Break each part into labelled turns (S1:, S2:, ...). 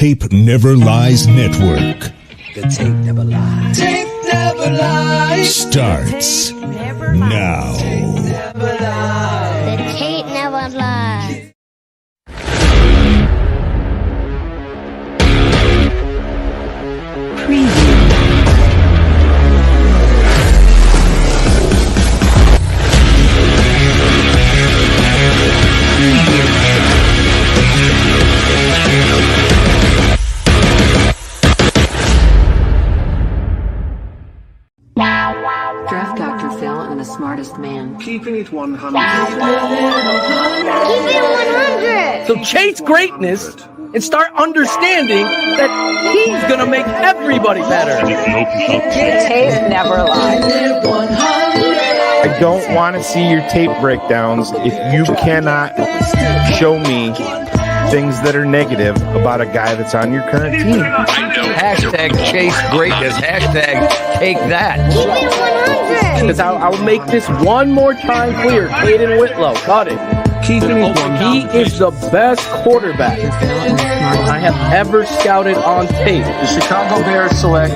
S1: Tape Never Lies Network.
S2: The tape never lies. Tape never lies.
S1: Starts now.
S3: The tape never lies.
S4: Draft Dr. Phil and the smartest man.
S5: Keeping it 100.
S3: Keep it 100.
S6: So chase greatness and start understanding that he's going to make everybody better.
S7: Tape never lies.
S8: I don't want to see your tape breakdowns if you cannot show me things that are negative about a guy that's on your current team.
S6: Hashtag chase greatness. Hashtag take that.
S3: Keep it 100.
S6: Because I'll make this one more time clear. Caden Whitlow, cut it.
S5: Keeping it 100.
S6: He is the best quarterback I have ever scouted on tape.
S5: The Chicago Bears select.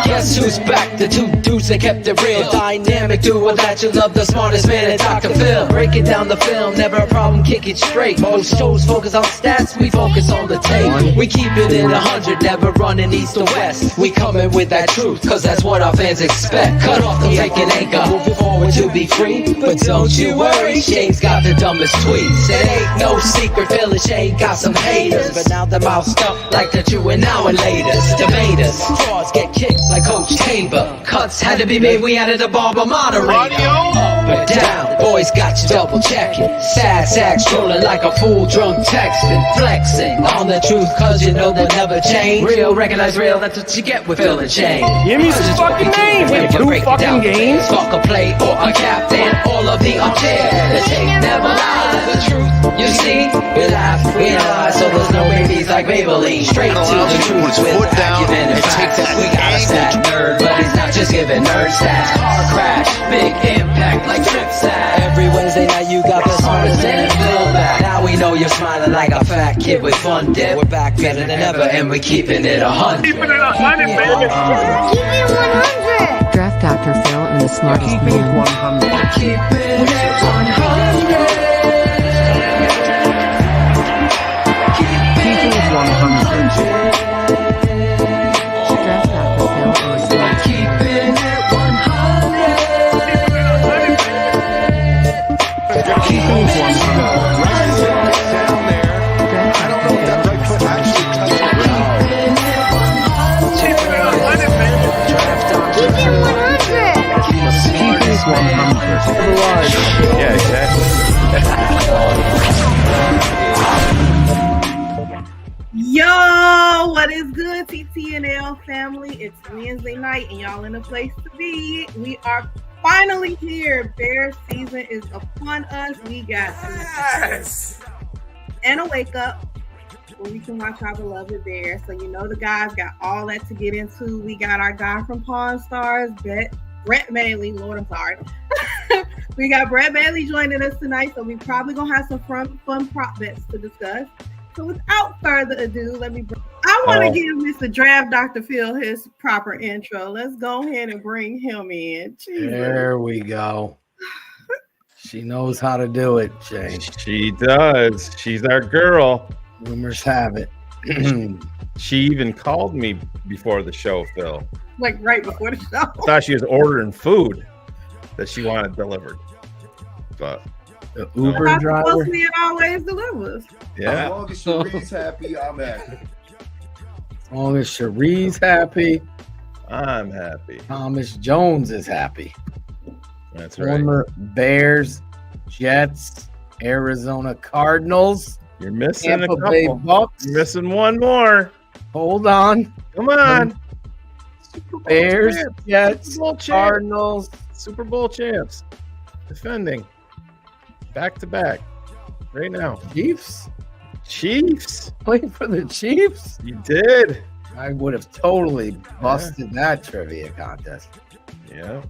S2: Guess who's back? The two dudes that kept it real. Dynamic duo that you love, the smartest man in Dr. Phil. Breaking down the film, never a problem, kick it straight. Most shows focus on stats, we focus on the tape. We keep it in 100, never running east or west. We coming with that truth, cause that's what our fans expect. Cut off the fake and anchor, moving forward to be free. But don't you worry, Shane's got the dumbest tweets. It ain't no secret, Phil and Shane got some haters. But now they're moused up like the true and now and laters. Debaters, frauds get kicked like Coach Tabor. Cuts had to be made, we added a barber moderator. Up and down, boys got you double checking. Sad sacks strolling like a fool drunk texting. Flexing on the truth cause you know they'll never change. Real, recognize real, that's what you get with Phil and Shane.
S6: Give me some fucking names in 2 fucking games.
S2: Fuck a play or a captain, all of the up there. The tape never lies, the truth you see. We laugh, we analyze, so there's no babies like Maybelline. Straight to the truth with acumen and facts. We got a stat nerd, but he's not just giving nerd stats. Car crash, big impact like trip sack. Every Wednesday night you got the smartest man Phil back. Now we know you're smiling like a fat kid with fun dip. We're back better than ever and we keeping it 100.
S3: Keep it 100.
S4: Draft Dr. Phil and the smartest
S5: Keeping it
S4: man.
S5: 100.
S2: Keeping it 100.
S5: Keeping it 100.
S4: Draft Dr. Phil and the smartest
S2: Keeping it 100.
S5: Keeping it 100.
S8: Down there. I don't know if that right foot actually touched the ground.
S3: Keep it 100.
S5: Keeping it 100.
S8: Yeah, exactly.
S7: Yo, what is good, TTNL family? It's Wednesday night and y'all in a place to be. We are finally here. Bears season is upon us. We got and a wake up where we can watch our beloved Bears. So you know the guys got all that to get into. We got our guy from Pawn Stars, Brett Maly. Lord, I'm sorry. We got Brett Maly joining us tonight, so we probably gonna have some fun prop bets to discuss. So without further ado, I want to give Mr. Draft Dr. Phil his proper intro. Let's go ahead and bring him in. Jesus.
S6: There we go. She knows how to do it, Jane.
S8: She does. She's our girl.
S6: Rumors have it.
S8: She even called me before the show, Phil.
S7: Like right before the show.
S8: I thought she was ordering food that she wanted delivered. But
S6: The Uber driver.
S7: It always delivers.
S8: yeah.
S9: As long as Cherie's happy, I'm happy.
S6: As long as Cherie's happy,
S8: I'm happy.
S6: Thomas Jones is happy.
S8: That's right.
S6: Former Bears, Jets, Arizona Cardinals,
S8: You're missing
S6: Tampa
S8: a
S6: Bay
S8: couple.
S6: Bucks.
S8: You're missing one more.
S6: Hold on.
S8: Come on.
S6: Bears,
S8: champs.
S6: Jets,
S8: Super Bowl champs.
S6: Cardinals.
S8: Super Bowl champs. Defending. Back to back. Right now.
S6: Chiefs?
S8: Chiefs.
S6: Playing for the Chiefs?
S8: You did.
S6: I would have totally busted that trivia contest.
S8: Yep.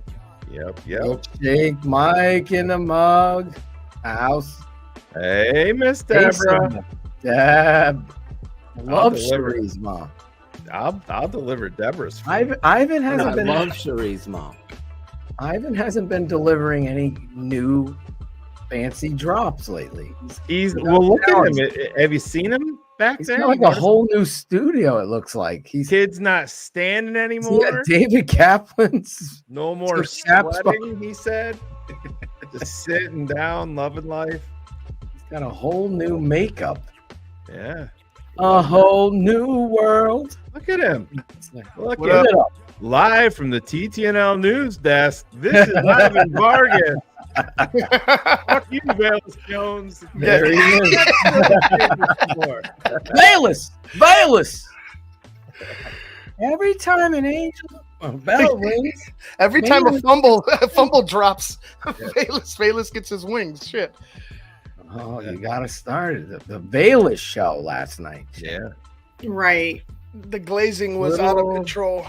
S6: Shake Mike in the mug. House.
S8: Hey, Miss
S6: Hey,
S8: Deborah.
S6: Deb.
S10: I'll
S6: Love
S10: deliver.
S6: Cherie's mom.
S10: I'll deliver Deborah's food.
S6: Ivan
S5: I
S6: hasn't been.
S5: love Cherie's mom.
S6: Ivan hasn't been delivering any new fancy drops lately.
S10: Well, look at him. Have you seen him back
S6: He's
S10: there?
S6: got like
S10: You
S6: a
S10: notice
S6: whole new studio. It looks like he's
S10: kid's not standing
S6: yeah,
S10: anymore.
S6: David Kaplan's.
S10: No more
S6: It's a cap
S10: sweating, he said. Just sitting down, loving life.
S6: He's got a whole new makeup.
S10: Yeah.
S6: A whole new world.
S10: Look at him. Look
S6: What
S10: at
S6: up?
S10: him. Live from the TTNL news desk. This is Ivan Vargas. Fuck you, Velus Jones.
S6: There he is. Velus. Every time an angel bell rings,
S11: Every time a
S6: Velus-
S11: fumble drops, Velus gets his wings. Shit.
S6: oh, you gotta start it. The Velus show last night.
S10: Yeah.
S7: Right.
S11: The glazing was out of control.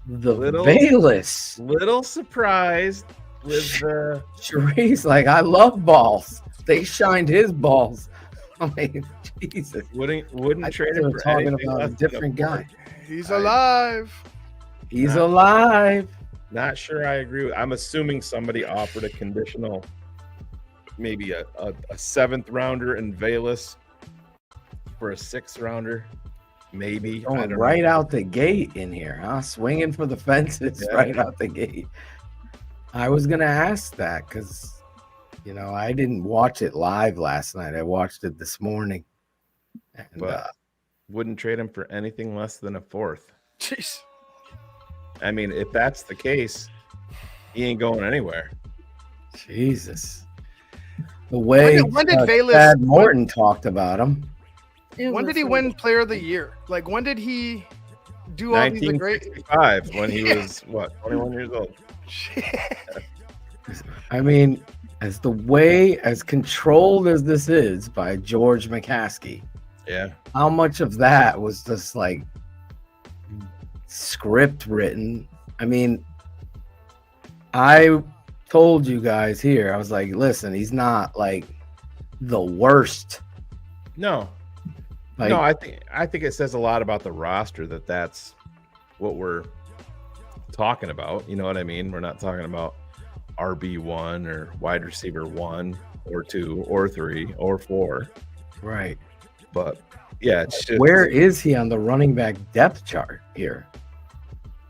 S6: The
S10: Little-
S6: Velus.
S10: Little surprised with the
S6: Cherie's like, I love balls. They shined his balls. I mean, Jesus.
S10: wouldn't
S6: I
S10: trade
S6: think they
S10: him
S6: were
S10: for
S6: talking
S10: anything
S6: about a
S10: less than
S6: different guy.
S11: He's alive.
S6: He's alive.
S10: Not sure I agree with. I'm assuming somebody offered a conditional, maybe a 7th rounder in Velus for a 6th rounder. Maybe I
S6: Going
S10: don't
S6: right
S10: know.
S6: out the gate in here, huh? Swinging for the fences
S10: Yeah.
S6: right out the gate. I was gonna ask that because, I didn't watch it live last night. I watched it this morning, and
S10: But wouldn't trade him for anything less than a 4th.
S11: Jeez.
S10: I mean, if that's the case, he ain't going anywhere.
S6: Jesus, the way
S11: When did Velus-
S6: Thad Morton talked about him.
S11: When did he win Player of the Year? Like, when did he do all these great?
S10: 1965 when he was 21 years old.
S6: I mean, as controlled as this is by George McCaskey,
S10: Yeah.
S6: how much of that was just like script written? I mean, I told you guys here, I was like, listen, he's not like the worst.
S10: No.
S6: Like,
S10: No, I think it says a lot about the roster that's what we're talking about. You know what I mean? We're not talking about RB1 or wide receiver 1 or 2 or 3 or 4.
S6: right.
S10: But yeah, it's just,
S6: Where is he on the running back depth chart here?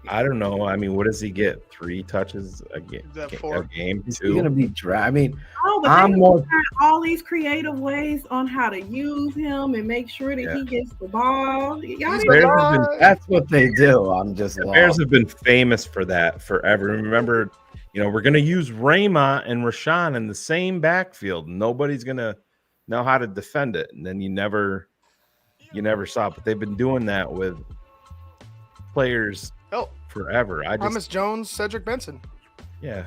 S10: I don't know. I mean, what does he get? 3 touches a game?
S11: Is that
S10: A
S11: 4?
S10: game?
S6: Is
S10: 2?
S6: he gonna be dry? I mean,
S7: Oh, but
S6: I'm
S7: they
S6: more-
S7: find all these creative ways on how to use him and make sure that
S10: Yeah.
S7: he gets the ball. Y'all
S11: He's
S7: need
S10: Bears
S7: to-
S10: have been
S6: that's what they do. I'm just
S10: The Bears
S6: lost.
S10: have been famous for that forever. Remember, we're going to use Raymond and Rashawn in the same backfield. Nobody's going to know how to defend it. And then you never saw it. But they've been doing that with players
S11: Oh,
S10: forever.
S11: Thomas Jones, Cedric Benson.
S10: Yeah.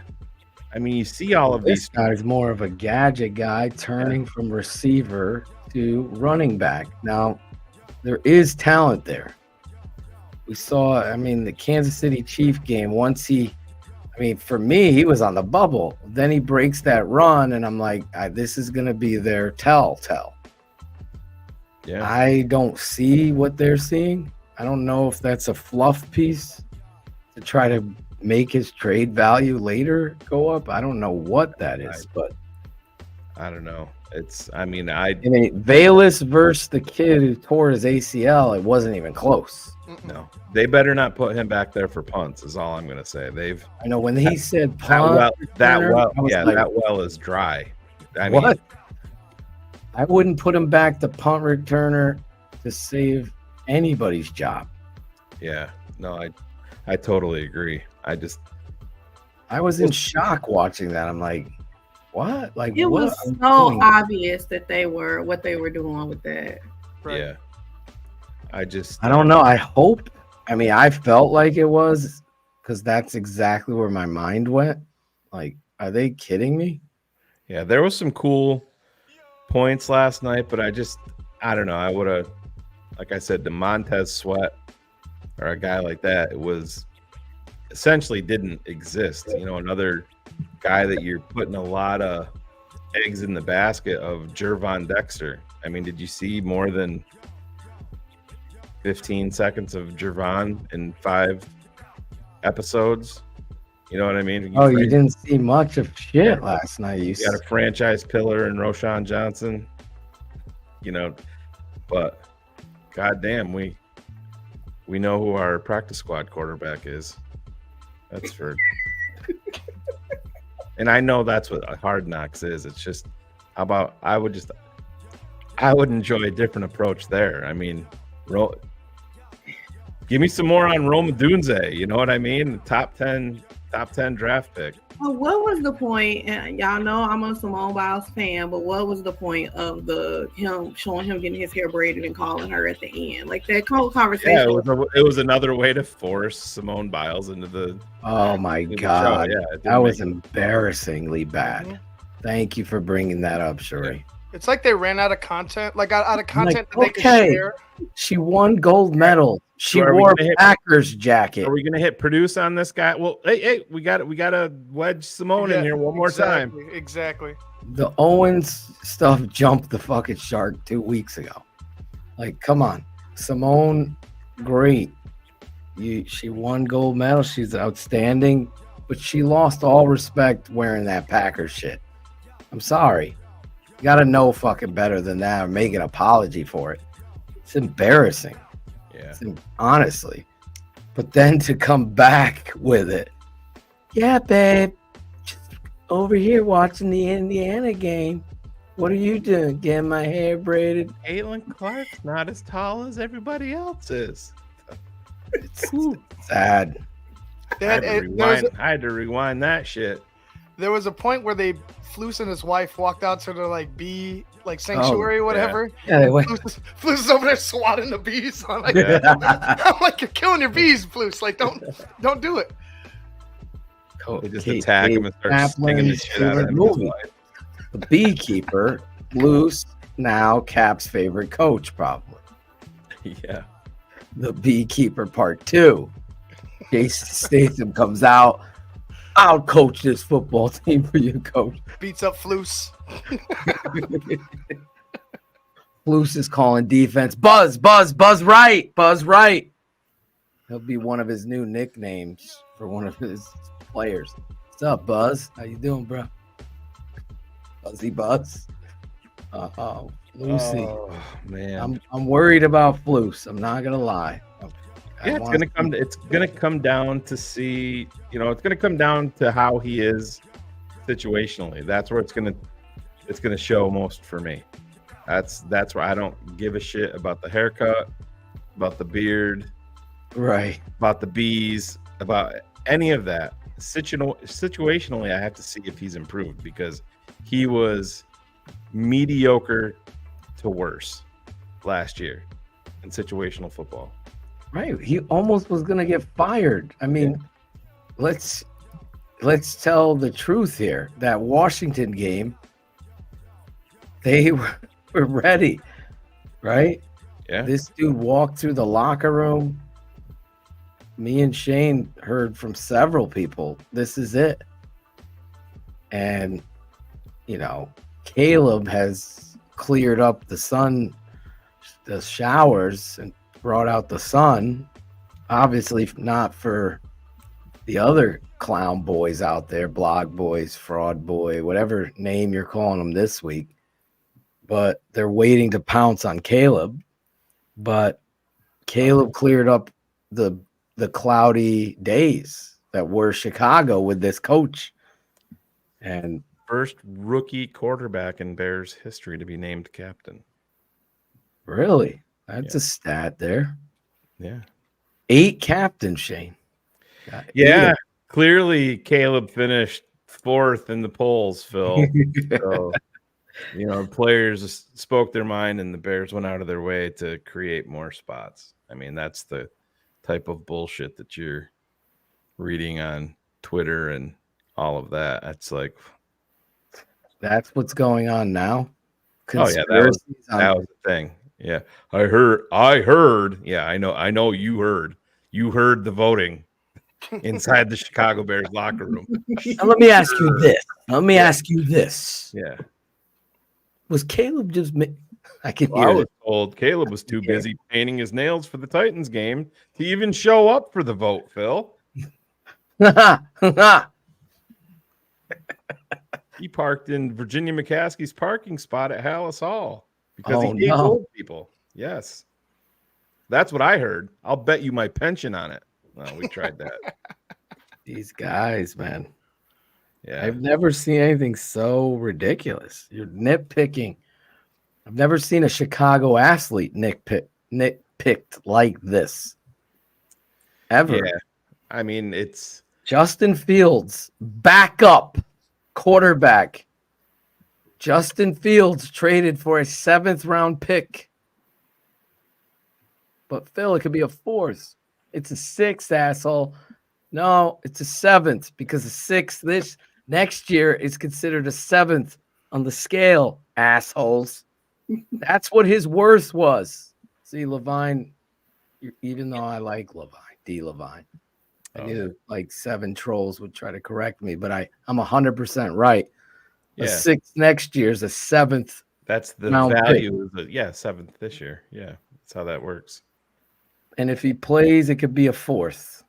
S10: I mean, you see all of
S6: This
S10: these.
S6: guy's more of a gadget guy turning from receiver to running back. Now, there is talent there. We saw, the Kansas City Chief game, for me, he was on the bubble. Then he breaks that run, and I'm like, this is going to be their tell.
S10: Yeah.
S6: I don't see what they're seeing. I don't know if that's a fluff piece to try to make his trade value later go up. I don't know what that is, but
S10: I don't know.
S6: Velus versus the kid who tore his ACL, it wasn't even close.
S10: No. They better not put him back there for punts, is all I'm going to say.
S6: I know when he said
S10: That
S6: punt,
S10: well,
S6: I was like,
S10: that well is dry. I mean,
S6: what? I wouldn't put him back the punt returner to save anybody's job.
S10: Yeah. No, I totally agree.
S6: I was in shock watching that. I'm like, what? Like,
S7: It
S6: what
S7: was
S6: are we
S7: so
S6: doing?
S7: obvious that what they were doing with that.
S11: Right.
S10: Yeah.
S6: I don't know. I hope. I felt like it was because that's exactly where my mind went. Like, are they kidding me?
S10: Yeah, there was some cool points last night, but I don't know. I would have, like I said, the Montez Sweat or a guy like that, it was essentially didn't exist. Another guy that you're putting a lot of eggs in the basket of Jervon Dexter. I mean, did you see more than 15 seconds of Jervon in 5 episodes? You know what I mean?
S6: You didn't see much of shit last night.
S10: You got a franchise pillar in Roshan Johnson, you know, but goddamn, we know who our practice squad quarterback is. That's for, and I know that's what Hard Knocks is. It's just, how about I would enjoy a different approach there. I mean, give me some more on Roma Dunze. You know what I mean? Top 10 draft pick.
S7: Well, what was the point? And y'all know I'm a Simone Biles fan, but what was the point of him showing him getting his hair braided and calling her at the end? Like that whole conversation.
S10: Yeah, it was another way to force Simone Biles into the.
S6: Oh my God, that was embarrassingly bad. Thank you for bringing that up, Shuri.
S11: It's like they ran out of content, out of content that they could share.
S6: She won gold medal. She wore a Packers jacket.
S10: Are we gonna hit produce on this guy? Well, hey, we got to wedge Simone in here one more time.
S11: Exactly.
S6: The Owens stuff jumped the fucking shark 2 weeks ago. Like, come on, Simone, great. She won gold medal. She's outstanding, but she lost all respect wearing that Packers shit. I'm sorry. You got to know fucking better than that or make an apology for it. It's embarrassing.
S10: Yeah.
S6: Honestly. But then to come back with it. Yeah, babe. Just over here watching the Indiana game. What are you doing? Getting my hair braided?
S10: Caitlin Clark's not as tall as everybody else is.
S6: It's sad.
S10: I had to rewind that shit.
S11: There was a point where Flus and his wife walked out to the bee sanctuary or whatever.
S6: Yeah, they went.
S11: Flus is over there swatting the bees. I'm like, you're killing your bees, Flus. Like, don't do it.
S10: They just attack him and start stinging the shit out of him.
S6: The beekeeper, Flus, now Cap's favorite coach, probably.
S10: Yeah.
S6: The Beekeeper Part 2. Jason Statham comes out. I'll coach this football team for you, coach.
S11: Beats up Flus.
S6: Flus is calling defense. Buzz right. Buzz right. He'll be one of his new nicknames for one of his players. What's up, Buzz? How you doing, bro? Buzzy Buzz. Lucy.
S10: Oh, man.
S6: I'm worried about Flus. I'm not gonna lie.
S10: Yeah, it's gonna come down to see, it's gonna come down to how he is situationally. That's where it's gonna show most for me. That's where I don't give a shit about the haircut, about the beard,
S6: right,
S10: about the bees, about any of that. Situationally, I have to see if he's improved because he was mediocre to worse last year in situational football.
S6: Right. He almost was going to get fired. I mean, let's tell the truth here. That Washington game, they were ready, right?
S10: Yeah.
S6: This dude walked through the locker room. Me and Shane heard from several people, this is it. And, Caleb has cleared up the showers and brought out the sun, obviously not for the other clown boys out there, blog boys, fraud boy, whatever name you're calling them this week, but they're waiting to pounce on Caleb. But Caleb cleared up the cloudy days that were Chicago with this coach. And
S10: first rookie quarterback in Bears history to be named captain.
S6: Really? That's a stat there.
S10: Yeah.
S6: 8 captains, Shane.
S10: Yeah. Clearly, Caleb finished 4th in the polls, Phil. So, players spoke their mind and the Bears went out of their way to create more spots. I mean, that's the type of bullshit that you're reading on Twitter and all of that. It's like,
S6: that's what's going on now.
S10: Oh, yeah. That was the thing. Yeah, I heard. Yeah, I know you heard. You heard the voting inside the Chicago Bears locker room.
S6: Now, let me ask you this.
S10: Yeah.
S6: Was Caleb just? I can
S10: Well, I
S6: hear
S10: was
S6: it.
S10: told Caleb was too busy painting his nails for the Titans game to even show up for the vote, Phil. He parked in Virginia McCaskey's parking spot at Hallis Hall because
S6: Oh,
S10: he hates
S6: no.
S10: old people. Yes. That's what I heard. I'll bet you my pension on it. Well, we tried that.
S6: These guys, man.
S10: Yeah.
S6: I've never seen anything so ridiculous. You're nitpicking. I've never seen a Chicago athlete nitpicked like this. Ever.
S10: Yeah. I mean, it's
S6: Justin Fields, backup quarterback. Justin Fields traded for a 7th round pick. But Phil, it could be a 4th. It's a 6th, asshole. No, it's a 7th because a 6th this next year is considered a 7th on the scale, assholes. That's what his worth was. See, Levine, even though I like Levine, D. Levine, I knew like 7 trolls would try to correct me, but I'm 100% right. A 6th next year is a 7th.
S10: That's the
S6: round
S10: value of the 7th this year. Yeah, that's how that works.
S6: And if he plays, it could be a 4th.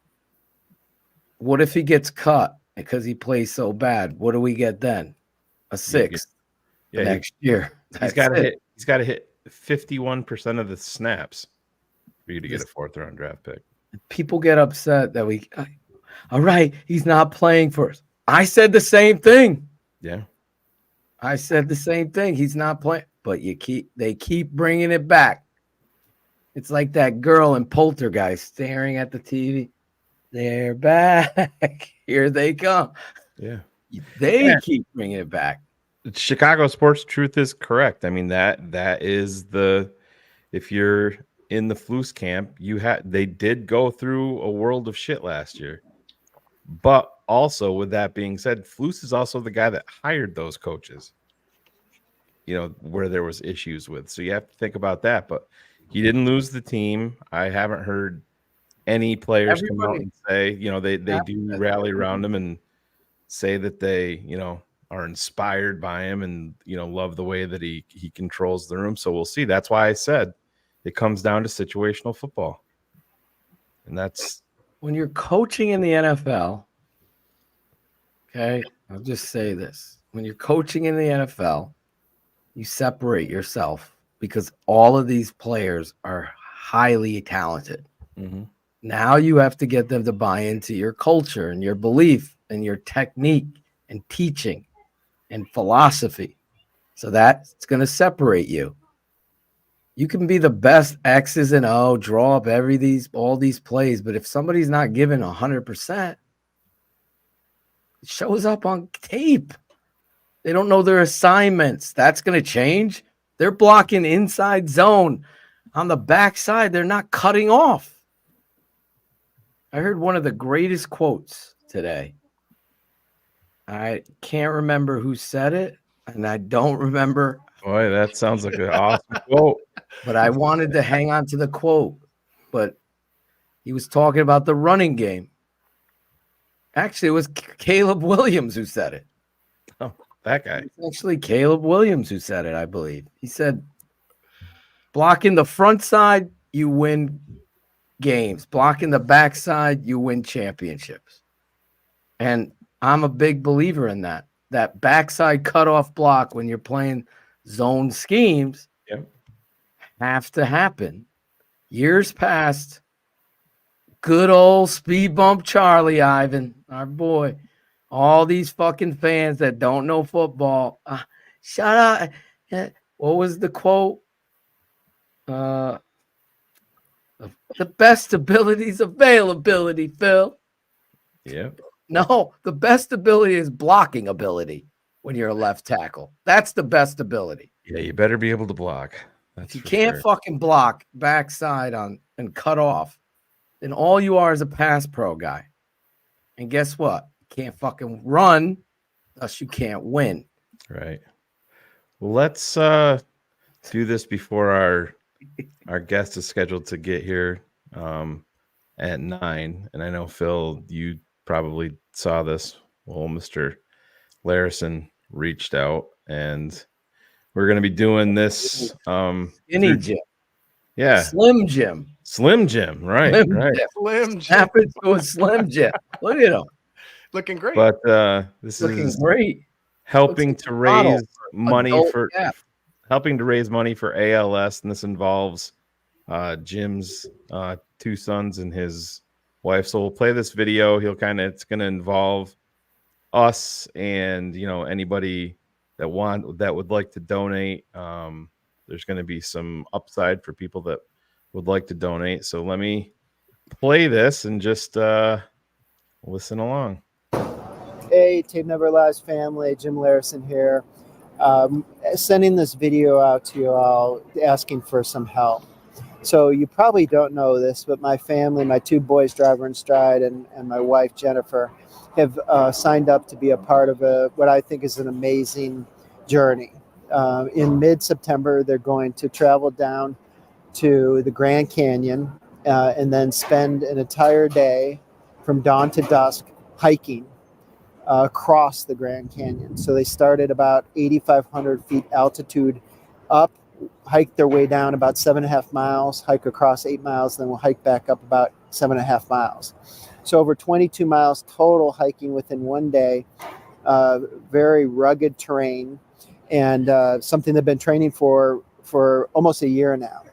S6: What if he gets cut because he plays so bad? What do we get then? A 6th next year.
S10: He's got to hit 51% of the snaps for you to get a 4th round draft pick.
S6: People get upset that all right, he's not playing for us. I said the same thing.
S10: Yeah.
S6: I said the same thing. He's not playing, but they keep bringing it back. It's like that girl in Poltergeist staring at the TV. They're back. Here they come.
S10: Yeah.
S6: They keep bringing it back.
S10: Chicago sports truth is correct. I mean, that is if you're in the Flus camp, they did go through a world of shit last year. But also, with that being said, Flus is also the guy that hired those coaches, where there was issues with. So you have to think about that. But he didn't lose the team. I haven't heard any players come out and say, they do rally around him and say that they, are inspired by him and, love the way that he controls the room. So we'll see. That's why I said it comes down to situational football. And that's
S6: when you're coaching in the NFL. Okay. I'll just say this. When you're coaching in the NFL, you separate yourself because all of these players are highly talented.
S10: Mm-hmm.
S6: Now you have to get them to buy into your culture and your belief and your technique and teaching and philosophy. So that's going to separate you. You can be the best X's and O, draw up all these plays, but if somebody's not given 100%, it shows up on tape. They don't know their assignments. That's going to change. They're blocking inside zone. On the backside, they're not cutting off. I heard one of the greatest quotes today. I can't remember who said it, and I don't remember.
S10: Boy, that sounds like an awesome quote.
S6: But I wanted to hang on to the quote. But he was talking about the running game. Actually, it was Caleb Williams who said it.
S10: Oh, that guy.
S6: It's actually Caleb Williams who said it, I believe. He said, blocking the front side, you win games. Blocking the backside, you win championships. And I'm a big believer in that. That backside cutoff block when you're playing zone schemes have to happen. Years past, good old speed bump Charlie Ivan, our boy. All these fucking fans that don't know football. Shut up. What was the quote? The best ability is availability, Phil.
S10: Yeah.
S6: No, the best ability is blocking ability when you're a left tackle. That's the best ability.
S10: Yeah, you better be able to block.
S6: If you can't fucking block backside on and cut off, then all you are is a pass pro guy. And guess what? You can't fucking run, thus you can't win.
S10: Right. Well, let's do this before our guest is scheduled to get here at 9. And I know, Phil, you probably saw this. Well, Mr. Larison reached out and we're going to be doing this.
S6: Skinny Jim.
S10: Yeah.
S6: Slim Jim.
S10: Slim Jim. Right.
S6: Slim
S10: right.
S6: Jim.
S11: Slim
S6: Snap it to a Slim Jim. Look at him.
S11: looking great.
S10: But this
S6: Looking
S10: is
S6: great.
S10: helping
S6: Looks
S10: to
S6: like a model
S10: raise money
S6: adult
S10: for
S6: cat.
S10: helping to raise money for ALS, and this involves Jim's 2 sons and his wife. So we'll play this video. It's going to involve us and anybody that would like to donate. There's going to be some upside for people that would like to donate. So let me play this and just listen along.
S12: Hey, Tape Never Lies family, Jim Larison here. Sending this video out to you all, asking for some help. So you probably don't know this, but my family, my 2 boys, Driver and Stride, and my wife, Jennifer, have signed up to be a part of what I think is an amazing journey. In mid-September, they're going to travel down to the Grand Canyon and then spend an entire day from dawn to dusk hiking across the Grand Canyon. So they start at about 8,500 feet altitude up, hike their way down about 7.5 miles, hike across 8 miles, then we'll hike back up about 7.5 miles. So over 22 miles total hiking within one day, very rugged terrain, and something they've been training for almost a year now.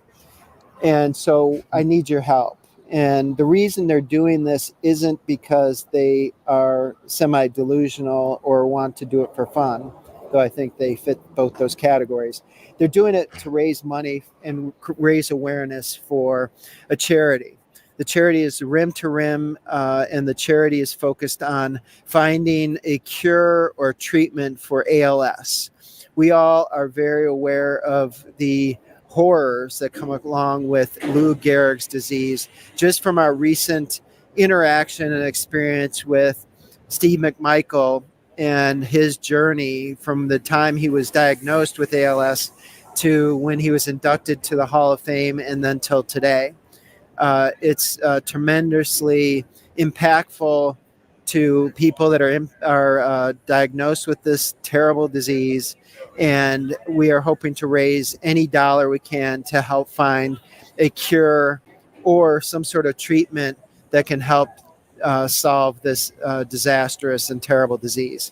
S12: And so I need your help. And the reason they're doing this isn't because they are semi-delusional or want to do it for fun, though I think they fit both those categories. They're doing it to raise money and raise awareness for a charity. The charity is Rim to Rim, and the charity is focused on finding a cure or treatment for ALS. We all are very aware of the horrors that come along with Lou Gehrig's disease, just from our recent interaction and experience with Steve McMichael and his journey from the time he was diagnosed with ALS to when he was inducted to the Hall of Fame and then till today. It's tremendously impactful to people that are diagnosed with this terrible disease, and we are hoping to raise any dollar we can to help find a cure or some sort of treatment that can help solve this disastrous and terrible disease.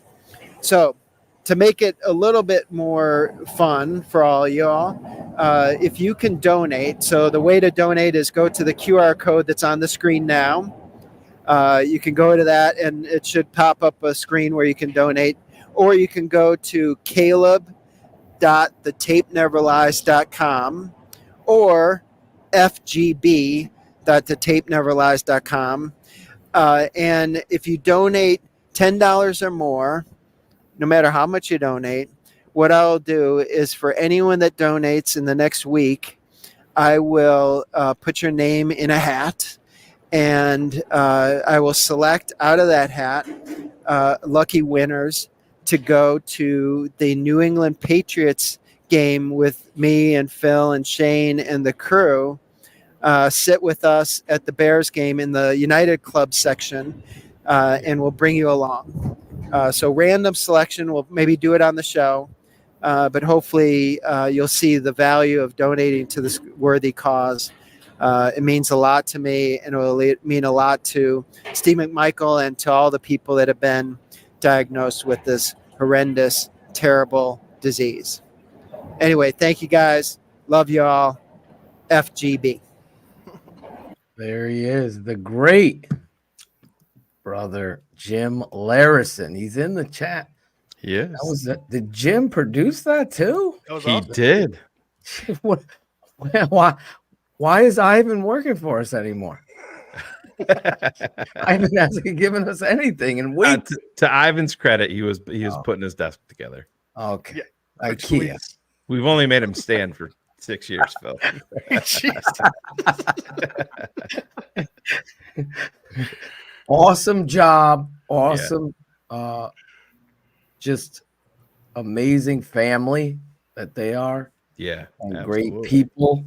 S12: So to make it a little bit more fun for all y'all, if you can donate, so the way to donate is go to the QR code that's on the screen now. You can go to that and it should pop up a screen where you can donate, or you can go to caleb.thetapeneverlies.com or fgb.thetapeneverlies.com. And if you donate $10 or more, no matter how much you donate, what I'll do is for anyone that donates in the next week, I will put your name in a hat, and I will select out of that hat lucky winners to go to the New England Patriots game with me and Phil and Shane and the crew. Sit with us at the Bears game in the United Club section, and we'll bring you along. So random selection, we'll maybe do it on the show, but hopefully you'll see the value of donating to this worthy cause. It means a lot to me, and it will mean a lot to Steve McMichael and to all the people that have been diagnosed with this horrendous, terrible disease. Anyway, thank you guys. Love you all. FGB.
S6: There he is, the great brother Jim Larison. He's in the chat.
S10: Yes.
S6: Did Jim produce that too?
S10: He did.
S6: Why is Ivan working for us anymore? Ivan hasn't given us anything in weeks.
S10: To Ivan's credit, he was putting his desk together.
S6: Okay.
S11: Yeah,
S6: IKEA.
S10: We've only made him stand for 6 years, Phil.
S6: Awesome job. Awesome. Just amazing family that they are.
S10: Yeah.
S6: And
S10: absolutely.
S6: great people,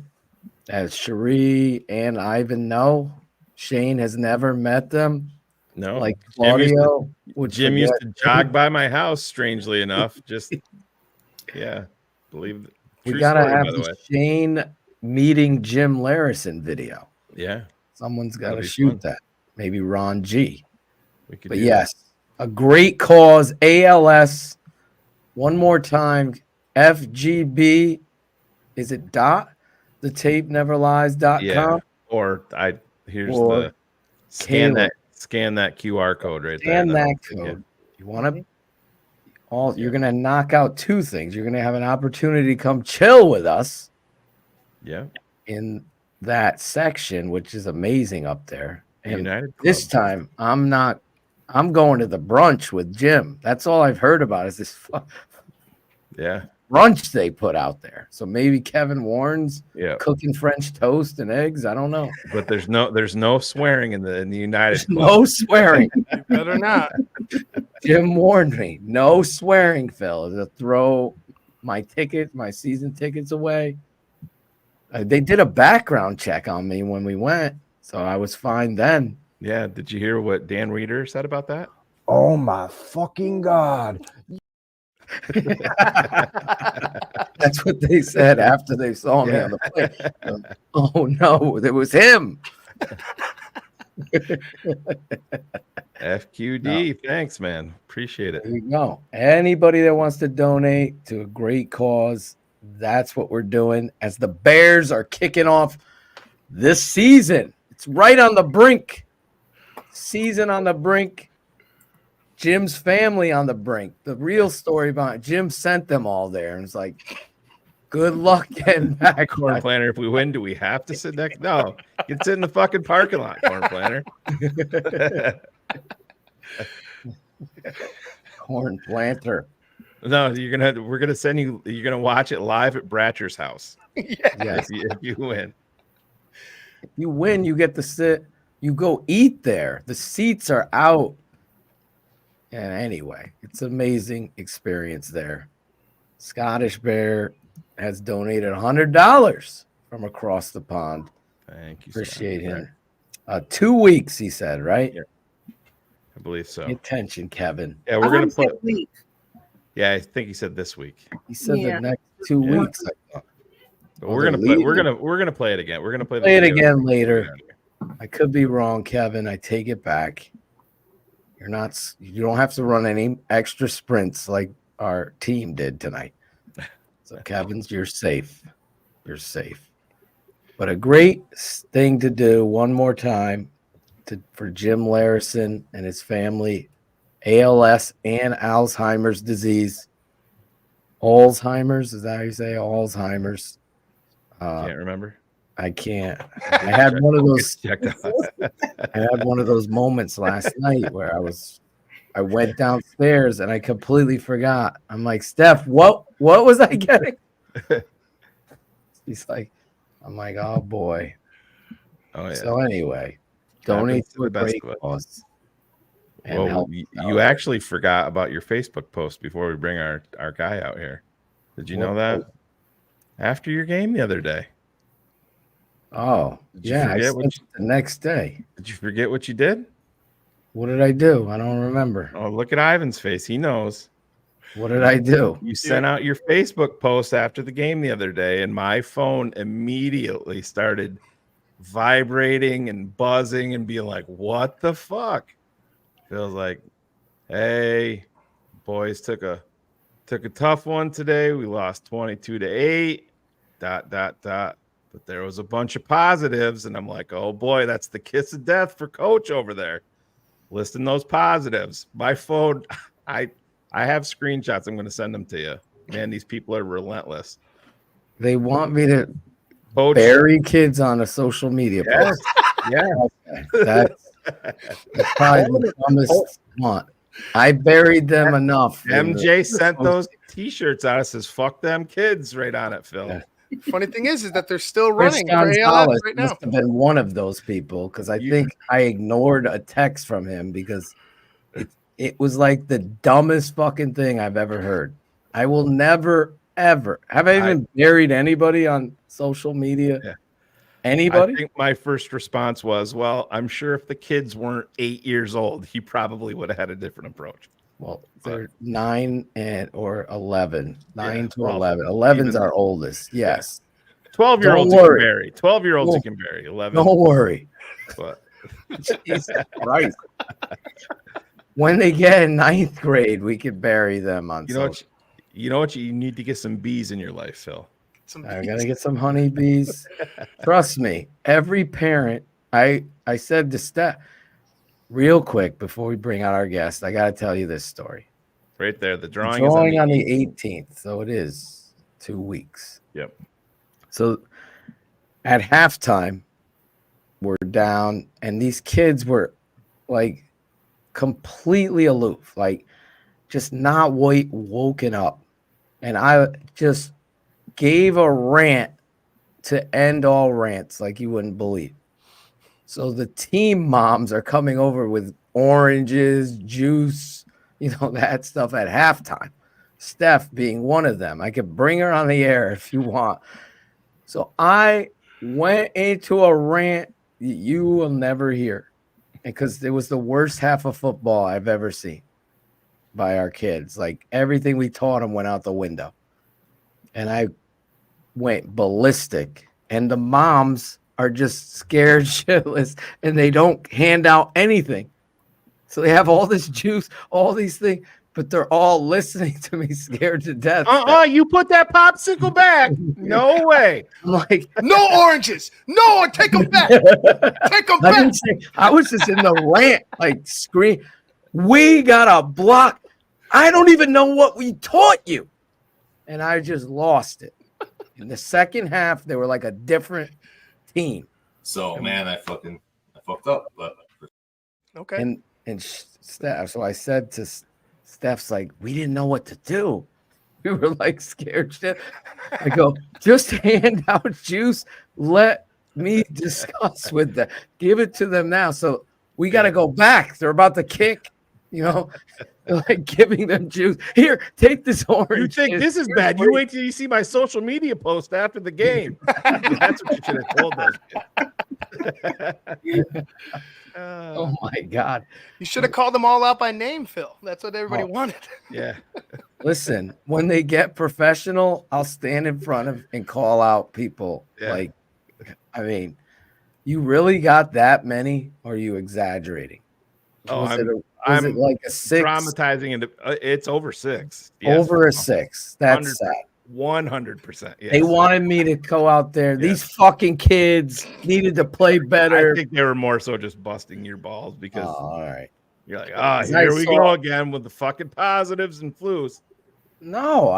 S6: as Cherie and Ivan know. Shane has never met them.
S10: No.
S6: Like Claudio.
S10: Jim used to jog by my house, strangely enough. Just, yeah. Believe
S6: We
S10: true
S6: gotta
S10: story,
S6: have
S10: by the way.
S6: the Shane meeting Jim Larison video.
S10: Yeah,
S6: Someone's got
S10: that'll
S6: to
S10: be
S6: shoot
S10: fun.
S6: that. Maybe Ron G.
S10: We could
S6: But
S10: do
S6: yes, a great cause. ALS. One more time. FGB. Is it dot? The tape never lies.com.
S10: Yeah. Or here's
S6: Or
S10: the scan
S6: Caleb.
S10: that QR code right there.
S6: Scan
S10: and then
S6: that
S10: I'll take
S6: code.
S10: it.
S6: You want to you're gonna knock out two things. You're gonna have an opportunity to come chill with us.
S10: Yeah.
S6: In that section, which is amazing up there. And
S10: United
S6: this time I'm going to the brunch with Jim. That's all I've heard about is this
S10: Yeah.
S6: brunch they put out there. So maybe Kevin Warren's
S10: Yeah.
S6: cooking French toast and eggs. I don't know.
S10: But there's no swearing in the United
S6: There's
S10: Club.
S6: no swearing.
S11: You better not.
S6: Jim warned me. No swearing, Phil. To throw my season tickets away. They did a background check on me when we went, so I was fine then.
S10: Yeah. Did you hear what Dan Reeder said about that?
S8: Oh my fucking God.
S6: That's what they said after they saw me on the plane. Oh no, it was him.
S10: FQD. Thanks, man. Appreciate it.
S6: There you go. Anybody that wants to donate to a great cause, that's what we're doing as the Bears are kicking off this season. It's right on the brink. Season on the brink. Jim's family on the brink. The real story behind Jim sent them all there and it's like, good luck getting back.
S10: Corn Planter, if we win, do we have to sit next? No, you can sit in the fucking parking lot, Corn Planter.
S6: Corn Planter.
S10: No, we're gonna send you. You're gonna watch it live at Bratcher's house.
S6: Yes.
S10: If you win.
S6: If you win, you get to sit. You go eat there. The seats are out. And anyway, it's an amazing experience there. Scottish Bear has donated $100 from across the pond.
S10: Thank you.
S6: Appreciate him. 2 weeks, he said, right?
S10: Yeah. I believe so.
S6: Pay attention, Kevin.
S10: Yeah, we're gonna play.
S7: Week.
S10: Yeah, I think he said this week.
S6: He said
S7: Yeah.
S6: the next 2
S10: Yeah.
S6: weeks. I thought.
S10: But we're gonna play. We're gonna play it again. We're gonna play
S6: Play it
S10: video.
S6: again later. I could be wrong, Kevin. I take it back. You don't have to run any extra sprints like our team did tonight. So Kevin's, you're safe. You're safe. But a great thing to do one more time for Jim Larison and his family, ALS and Alzheimer's disease. Alzheimer's, is that how you say Alzheimer's?
S10: Can't remember.
S6: I can't. I had one of those.
S10: Checked out.
S6: I had one of those moments last night where I went downstairs and I completely forgot. I'm like, Steph, what was I getting? He's like, I'm like, oh boy.
S10: Oh yeah.
S6: So anyway, donate to a great cause. And
S10: Well,
S6: help
S10: you actually forgot about your Facebook post before we bring our guy out here. Did you know that? After your game the other day.
S6: Oh, yeah. I sent it the next day.
S10: Did you forget what you did?
S6: What did I do? I don't remember.
S10: Oh, look at Ivan's face. He knows.
S6: What did I do?
S10: You sent out your Facebook post after the game the other day, and my phone immediately started vibrating and buzzing and being like, what the fuck? Feels like, hey, boys took a tough one today. We lost 22-8. ... But there was a bunch of positives, and I'm like, oh boy, that's the kiss of death for Coach over there. Listing those positives. My phone, I have screenshots. I'm going to send them to you. Man, these people are relentless.
S6: They want me to
S10: Coach,
S6: bury kids on a social media post.
S10: Yeah.
S6: That's probably the dumbest want. I buried them enough.
S10: MJ sent those T-shirts out. It says "fuck them kids" right on it, Phil.
S6: Yeah.
S11: Funny thing is that they're still
S6: Chris
S11: running for ALS
S6: Gonzalez
S11: right now.
S6: must have been one of those people because I think I ignored a text from him because it was like the dumbest fucking thing I've ever heard. I will never, ever. Have I even buried anybody on social media?
S10: Yeah.
S6: Anybody?
S10: I think my first response was, well, I'm sure if the kids weren't 8 years old, he probably would have had a different approach.
S6: Well, they're 9 or 11. 9 to
S10: well,
S6: 11. 11's
S10: even-
S6: our oldest. Yes.
S10: 12-year-olds
S6: Don't
S10: you can
S6: worry.
S10: bury. 12-year-olds you
S6: Don't-
S10: can bury. 11.
S6: Don't worry.
S10: But
S6: Jesus Christ. When they get in 9th grade, we could bury them on
S10: you know
S6: social.
S10: what you need to get some bees in your life, Phil.
S6: I'm gonna get some honeybees. Trust me, every parent. I said to Steph, real quick before we bring out our guest, I gotta tell you this story.
S10: Right there, the
S6: The
S10: drawing
S6: drawing
S10: is
S6: on the 18th, so it is 2 weeks.
S10: Yep.
S6: So at halftime, we're down, and these kids were like completely aloof, like just not woken up. And I just gave a rant to end all rants like you wouldn't believe. So the team moms are coming over with oranges, juice, that stuff at halftime. Steph being one of them. I could bring her on the air if you want. So I went into a rant you will never hear, because it was the worst half of football I've ever seen by our kids. Like everything we taught them went out the window. And I went ballistic. And the moms are just scared shitless, and they don't hand out anything. So they have all this juice, all these things, but they're all listening to me scared to death.
S10: You put that popsicle back. No way.
S6: I'm like,
S11: no oranges. No, take them back. Take them
S6: I
S11: back.
S6: didn't say, I was just in the rant, like scream. We got a block. I don't even know what we taught you. And I just lost it. In the second half, they were like a different team.
S13: So man, I fucked up. But
S11: okay.
S6: And Steph, so I said to Steph's like, we didn't know what to do. We were like scared shit. I go, just hand out juice. Let me discuss with them. Give it to them now. So we got to go back. They're about to kick, like giving them juice. Here, take this orange.
S10: You think this is bad? You wait till you see my social media post after the game. That's what you should have told us.
S6: Oh my God.
S11: You should have called them all out by name, Phil. That's what everybody wanted.
S10: Yeah.
S6: Listen, when they get professional, I'll stand in front of and call out people.
S10: Yeah.
S6: Like, I mean, you really got that many, or are you exaggerating?
S10: Oh,
S6: Was it like a 6?
S10: Traumatizing, and it's over 6. Yes.
S6: Over a 6. That's sad.
S10: 100%. Yes.
S6: They wanted me to go out there. Yes. These fucking kids needed to play better.
S10: I think they were more so just busting your balls because
S6: all right.
S10: You're like, here we go again with the fucking positives and flus.
S6: No,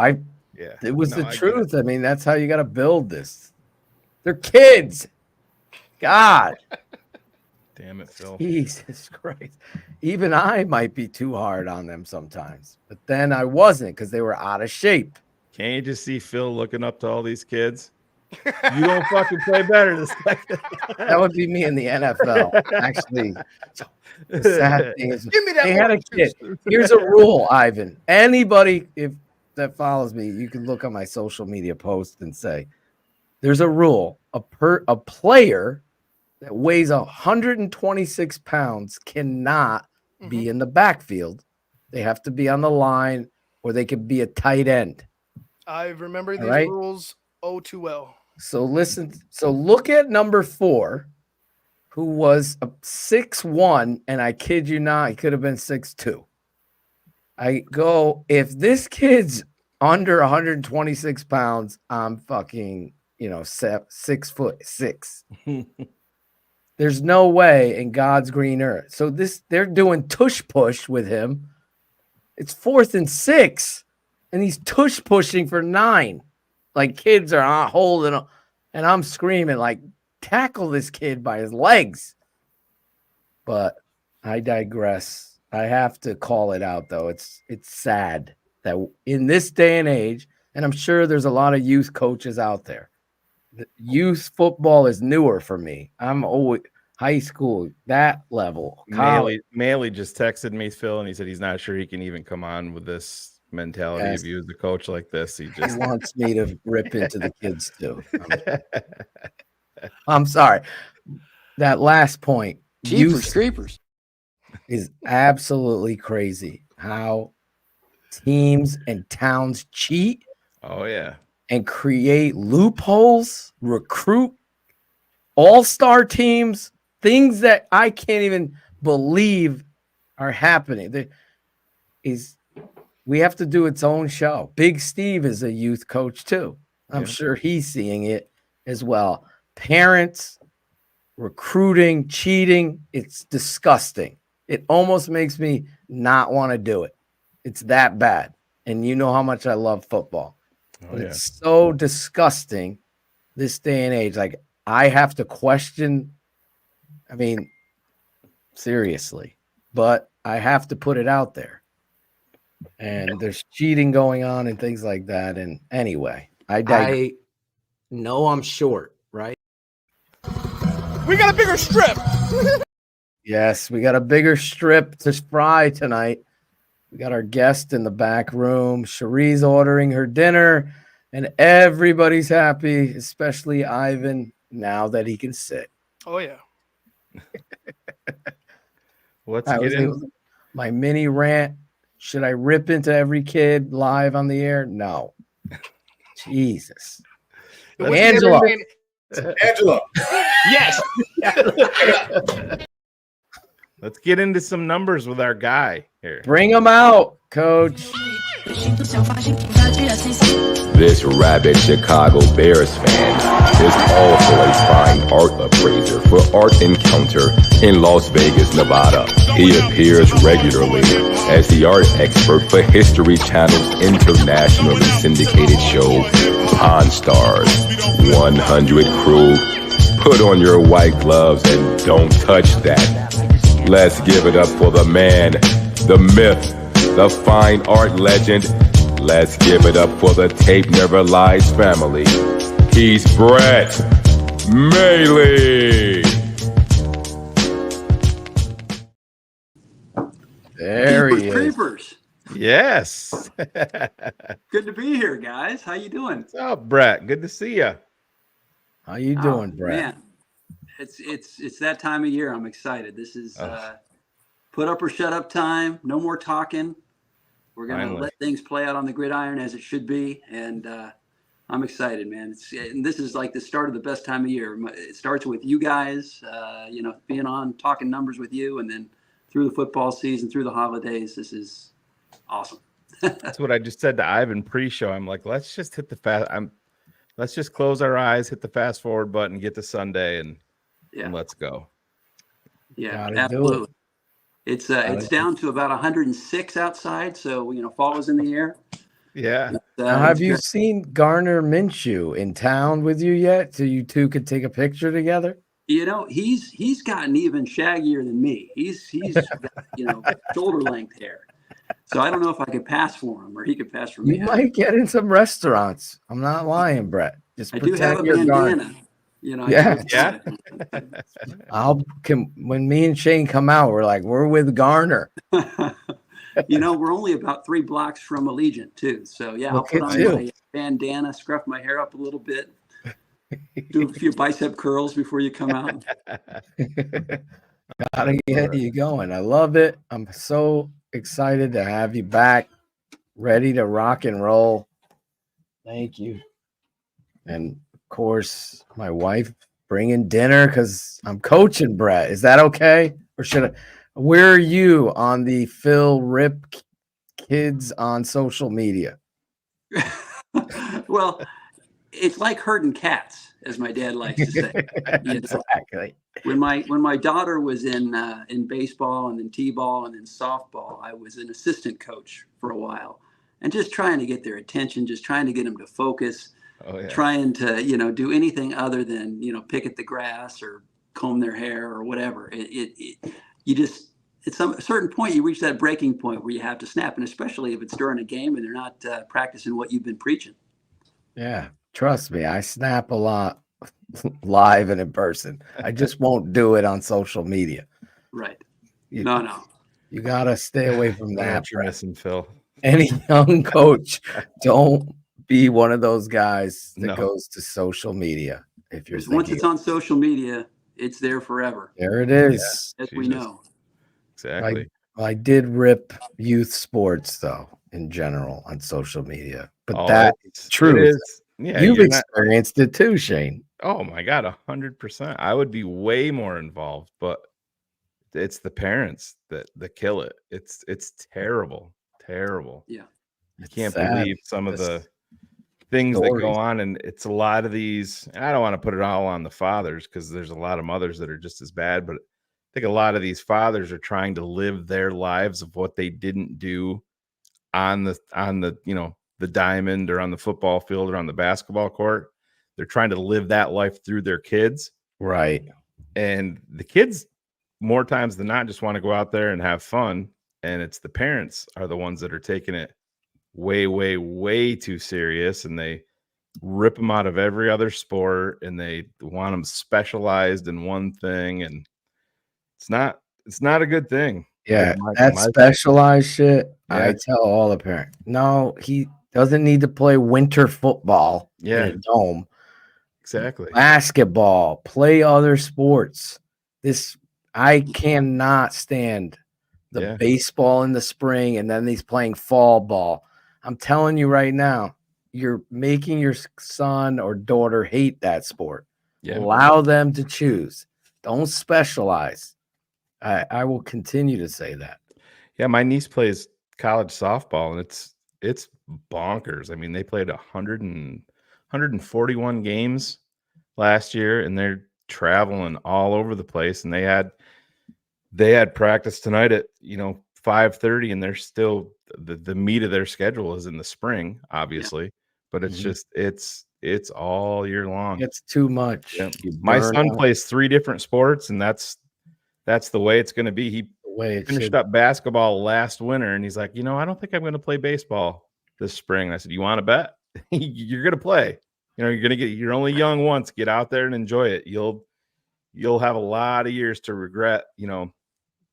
S6: it was the
S10: I
S6: truth. I mean, that's how you got to build this. They're kids. God.
S10: Damn it, Phil.
S6: Jesus Christ. Even I might be too hard on them sometimes. But then I wasn't, because they were out of shape.
S10: Can't you just see Phil looking up to all these kids? You don't fucking play better this second.
S6: That would be me in the NFL. Actually, the sad thing is,
S11: give me that.
S6: They had a kid. Here's a rule, Ivan. Anybody that follows me, you can look on my social media post and say, there's a rule. A player that weighs 126 pounds cannot be in the backfield. They have to be on the line, or they could be a tight end.
S11: I remember these rules too well.
S6: So listen. So look at number 4, who was a 6'1", and I kid you not, he could have been 6'2". I go, if this kid's under 126 pounds, I'm fucking, 6'6". There's no way in God's green earth. So they're doing tush push with him. It's 4th and 6, and he's tush pushing for 9. Like kids are not holding him, and I'm screaming like, tackle this kid by his legs. But I digress. I have to call it out, though. It's sad that in this day and age, and I'm sure there's a lot of youth coaches out there, youth football is newer for me. I'm always high school, that level.
S10: Maly just texted me, Phil, and he said he's not sure he can even come on with this mentality of you as a coach like this. He
S6: wants me to rip into the kids too. I'm sorry. That last point,
S2: Jeepers creepers,
S6: is absolutely crazy. how teams and towns cheat.
S10: Oh yeah.
S6: And create loopholes, recruit all-star teams, things that I can't even believe are happening. We have to do its own show. Big Steve is a youth coach too. I'm sure he's seeing it as well. Parents, recruiting, cheating, it's disgusting. It almost makes me not want to do it. It's that bad. And you know how much I love football. But it's so disgusting this day and age. Like, I have to question. I mean, seriously, but I have to put it out there. And there's cheating going on and things like that. And anyway, I
S14: know I'm short, right?
S15: We got a bigger strip.
S6: Yes, we got a bigger strip to fry tonight. We got our guest in the back room. Cherie's ordering her dinner, and everybody's happy, especially Ivan, now that he can sit.
S11: Oh, yeah.
S10: Let's get in.
S6: My mini rant. Should I rip into every kid live on the air? No. Jesus. Angela.
S9: Angela.
S11: Yes.
S10: Let's get into some numbers with our guy here.
S6: Bring him out, coach.
S16: This rabid Chicago Bears fan is also a fine art appraiser for Art Encounter in Las Vegas, Nevada. He appears regularly as the art expert for History Channel's internationally syndicated show, Pawn Stars. 100 crew, put on your white gloves and don't touch that. Let's give it up for the man, the myth, the fine art legend. Let's give it up for the Tape Never Lies family. He's Brett Maly.
S6: There he is.
S17: Creepers.
S10: Yes.
S17: Good to be here, guys. How you doing?
S10: What's up, Brett? Good to see you.
S6: How you doing, Brett?
S17: Man, it's that time of year. I'm excited. This is put up or shut up time. No more talking. We're going to let things play out on the gridiron as it should be. And I'm excited, man. And this is like the start of the best time of year. It starts with you guys, being on, talking numbers with you. And then through the football season, through the holidays, this is awesome.
S10: That's what I just said to Ivan pre-show. I'm like, let's just hit the let's just close our eyes, hit the fast forward button, get to Sunday, and let's go.
S17: Yeah, absolutely. It's down to about 106 outside, so fall is in the air.
S10: Yeah.
S6: Now, have you seen Garner Minshew in town with you yet? So you two could take a picture together?
S17: He's gotten even shaggier than me. He's got, shoulder length hair. So I don't know if I could pass for him or he could pass for me.
S6: You might get in some restaurants. I'm not lying, Brett. Just
S17: I do have a bandana.
S6: Yeah. When me and Shane come out, we're with Garner.
S17: We're only about 3 blocks from Allegiant too. So I'll put on my bandana, scruff my hair up a little bit, do a few bicep curls before you come out.
S6: Gotta get you going. I love it. I'm so excited to have you back, ready to rock and roll. Thank you. And of course, my wife bringing dinner because I'm coaching Brett. Is that okay? Or should I? Where are you on the Phil Rip kids on social media?
S17: Well, it's like herding cats, as my dad likes to say.
S6: Exactly.
S17: When my daughter was in baseball and then t-ball and then softball, I was an assistant coach for a while, and just trying to get their attention, just trying to get them to focus. Trying to, do anything other than, pick at the grass or comb their hair or whatever. At some certain point, you reach that breaking point where you have to snap, and especially if it's during a game and they're not practicing what you've been preaching.
S6: Yeah, trust me, I snap a lot live and in person. I just won't do it on social media.
S17: Right.
S6: No. You got to stay away from that.
S10: You're missing, Phil.
S6: Any young coach, don't be one of those guys that goes to social media. If you're
S17: once it's on social media, it's there forever.
S6: There it is.
S17: As we know.
S10: Exactly.
S6: Well, I did rip youth sports though in general on social media, but
S10: Oh,
S6: that is
S10: it
S6: true.
S10: is. Yeah,
S6: You've
S10: you're not.
S6: experienced it too, Shane.
S10: Oh my God, 100%. I would be way more involved, but it's the parents that kill it. It's terrible, terrible.
S17: Yeah.
S10: You
S6: It's
S10: can't
S6: sad.
S10: believe some of
S6: This
S10: the things that go
S6: stories.
S10: on, and it's a lot of these. And I don't want to put it all on the fathers because there's a lot of mothers that are just as bad, but I think a lot of these fathers are trying to live their lives of what they didn't do on the the diamond or on the football field or on the basketball court. They're trying to live that life through their kids.
S6: Right.
S10: And the kids, more times than not, just want to go out there and have fun. And it's the parents are the ones that are taking it way, way, way too serious. And they rip them out of every other sport and they want them specialized in one thing. And it's not a good thing.
S6: Yeah,
S10: Like
S6: that specialized shit. I
S10: Yeah.
S6: tell all the parents, no, he doesn't need to play winter football in
S10: Yeah.
S6: a dome.
S10: Exactly.
S6: Basketball, play other sports. I cannot stand the
S10: Yeah.
S6: baseball in the spring and then he's playing fall ball. I'm telling you right now, you're making your son or daughter hate that sport.
S10: Yeah.
S6: Allow them to choose. Don't specialize. I will continue to say that.
S10: Yeah, my niece plays college softball, and it's bonkers. I mean, they played 141 games last year, and they're traveling all over the place. And they had practice tonight at 5:30, and they're still the meat of their schedule is in the spring, obviously, but it's just it's all year long.
S6: It's too much.
S10: Yeah.
S6: You
S10: My
S6: burn
S10: son
S6: out.
S10: plays 3 different sports, and that's the way it's going to be. He
S6: The way it
S10: finished
S6: should.
S10: up basketball last winter, and he's like, I don't think I'm going to play baseball this spring. And I said, you want to bet? You're going to play. You're only young once. Get out there and enjoy it. You'll have a lot of years to regret,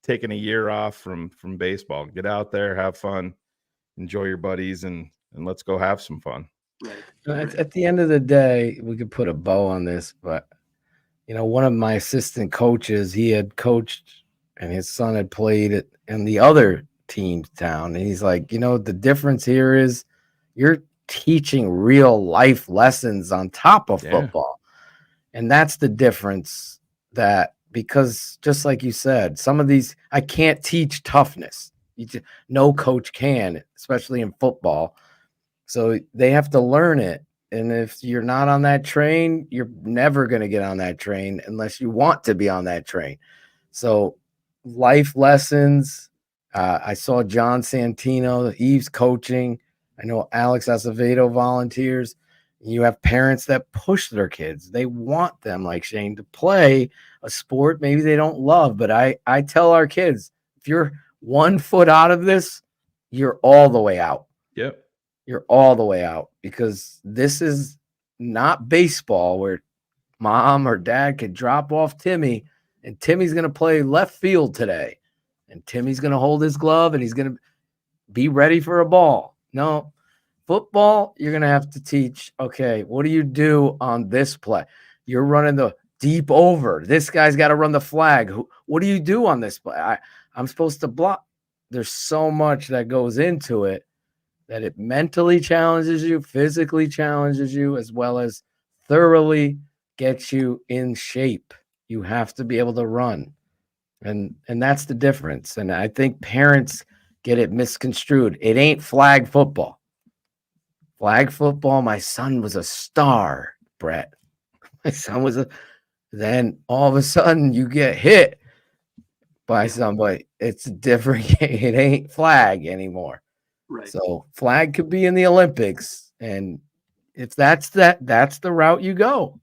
S10: taking a year off from baseball. Get out there, have fun, enjoy your buddies, and let's go have some fun.
S17: Right.
S6: At the end of the day, we could put a bow on this, but one of my assistant coaches, he had coached and his son had played in the other team's town. And he's like, the difference here is you're teaching real life lessons on top of football. And that's the difference, because just like you said, some of these, I can't teach toughness. No coach can, especially in football. So they have to learn it. And if you're not on that train, you're never going to get on that train unless you want to be on that train. So life lessons. I saw John Santino, Eve's coaching. I know Alex Acevedo volunteers. You have parents that push their kids. They want them, like Shane, to play a sport maybe they don't love. But I tell our kids, if you're 1 foot out of this, you're all the way out.
S10: Yep.
S6: You're all the way out, because this is not baseball where mom or dad could drop off Timmy and Timmy's going to play left field today and Timmy's going to hold his glove and he's going to be ready for a ball. No, football, you're going to have to teach, okay, what do you do on this play? You're running the deep over. This guy's got to run the flag. What do you do on this play? I'm supposed to block. There's so much that goes into it, that it mentally challenges you, physically challenges you, as well as thoroughly gets you in shape. You have to be able to run. And that's the difference. And I think parents get it misconstrued. It ain't flag football. Flag football, my son was a star, Brett. My son was then all of a sudden you get hit by somebody. It's a different game. It ain't flag anymore.
S17: Right.
S6: So flag could be in the Olympics, and if that's the route you go.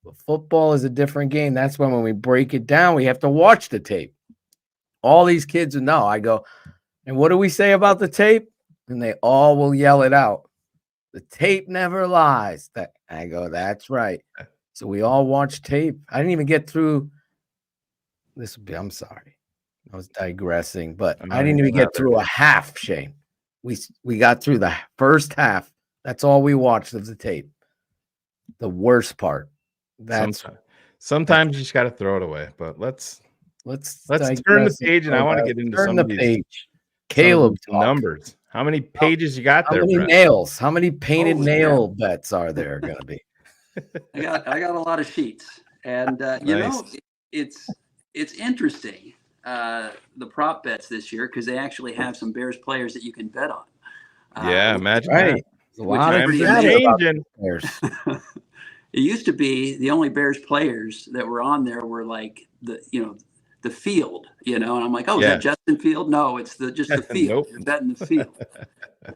S6: But football is a different game. That's when we break it down, we have to watch the tape. All these kids will know. I go, and what do we say about the tape? And they all will yell it out. The tape never lies. I go, that's right. So we all watch tape. I didn't even get through this. I'm sorry. I was digressing, but I didn't even get through a half, Shane. We got through the first half. That's all we watched of the tape. The worst part.
S10: Sometimes you just got to throw it away. But let's
S6: Let's
S10: turn the
S6: digress
S10: page, and I want to get into
S6: turn
S10: some
S6: the
S10: of these
S6: page. Caleb talk.
S10: numbers. How many pages you got
S6: How
S10: there,
S6: many
S10: Brett?
S6: nails? How many painted
S17: Holy
S6: nail bets are there going to be?
S17: I got a lot of sheets, and you know, it's interesting the prop bets this year because they actually have some Bears players that you can bet on.
S10: Yeah, imagine
S6: right.
S10: that.
S6: A lot of
S10: Times are
S6: chatter about
S10: changing.
S6: Bears.
S17: It used to be the only Bears players that were on there were like the field, and I'm like, oh, is that Justin Field? No, it's just the field.
S10: Nope.
S17: You're betting the field.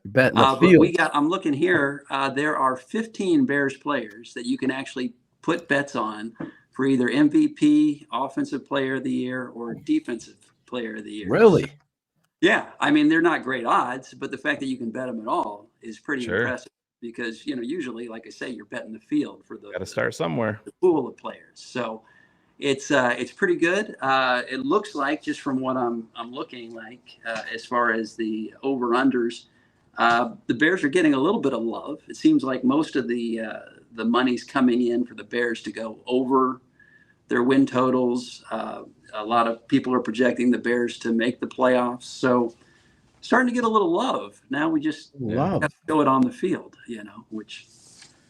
S6: Betting the
S17: But
S6: field.
S17: I'm looking here. There are 15 Bears players that you can actually put bets on for either MVP, Offensive Player of the Year, or Defensive Player of the Year.
S6: Really?
S17: Yeah, I mean they're not great odds, but the fact that you can bet them at all is pretty impressive. Because usually, like I say, you're betting the field for
S10: Got to start somewhere.
S17: The pool of players. So it's pretty good. It looks like just from what I'm looking like as far as the over unders, the Bears are getting a little bit of love. It seems like most of the money's coming in for the Bears to go over their win totals. A lot of people are projecting the Bears to make the playoffs. So starting to get a little love. Now we just have to show it on the field, which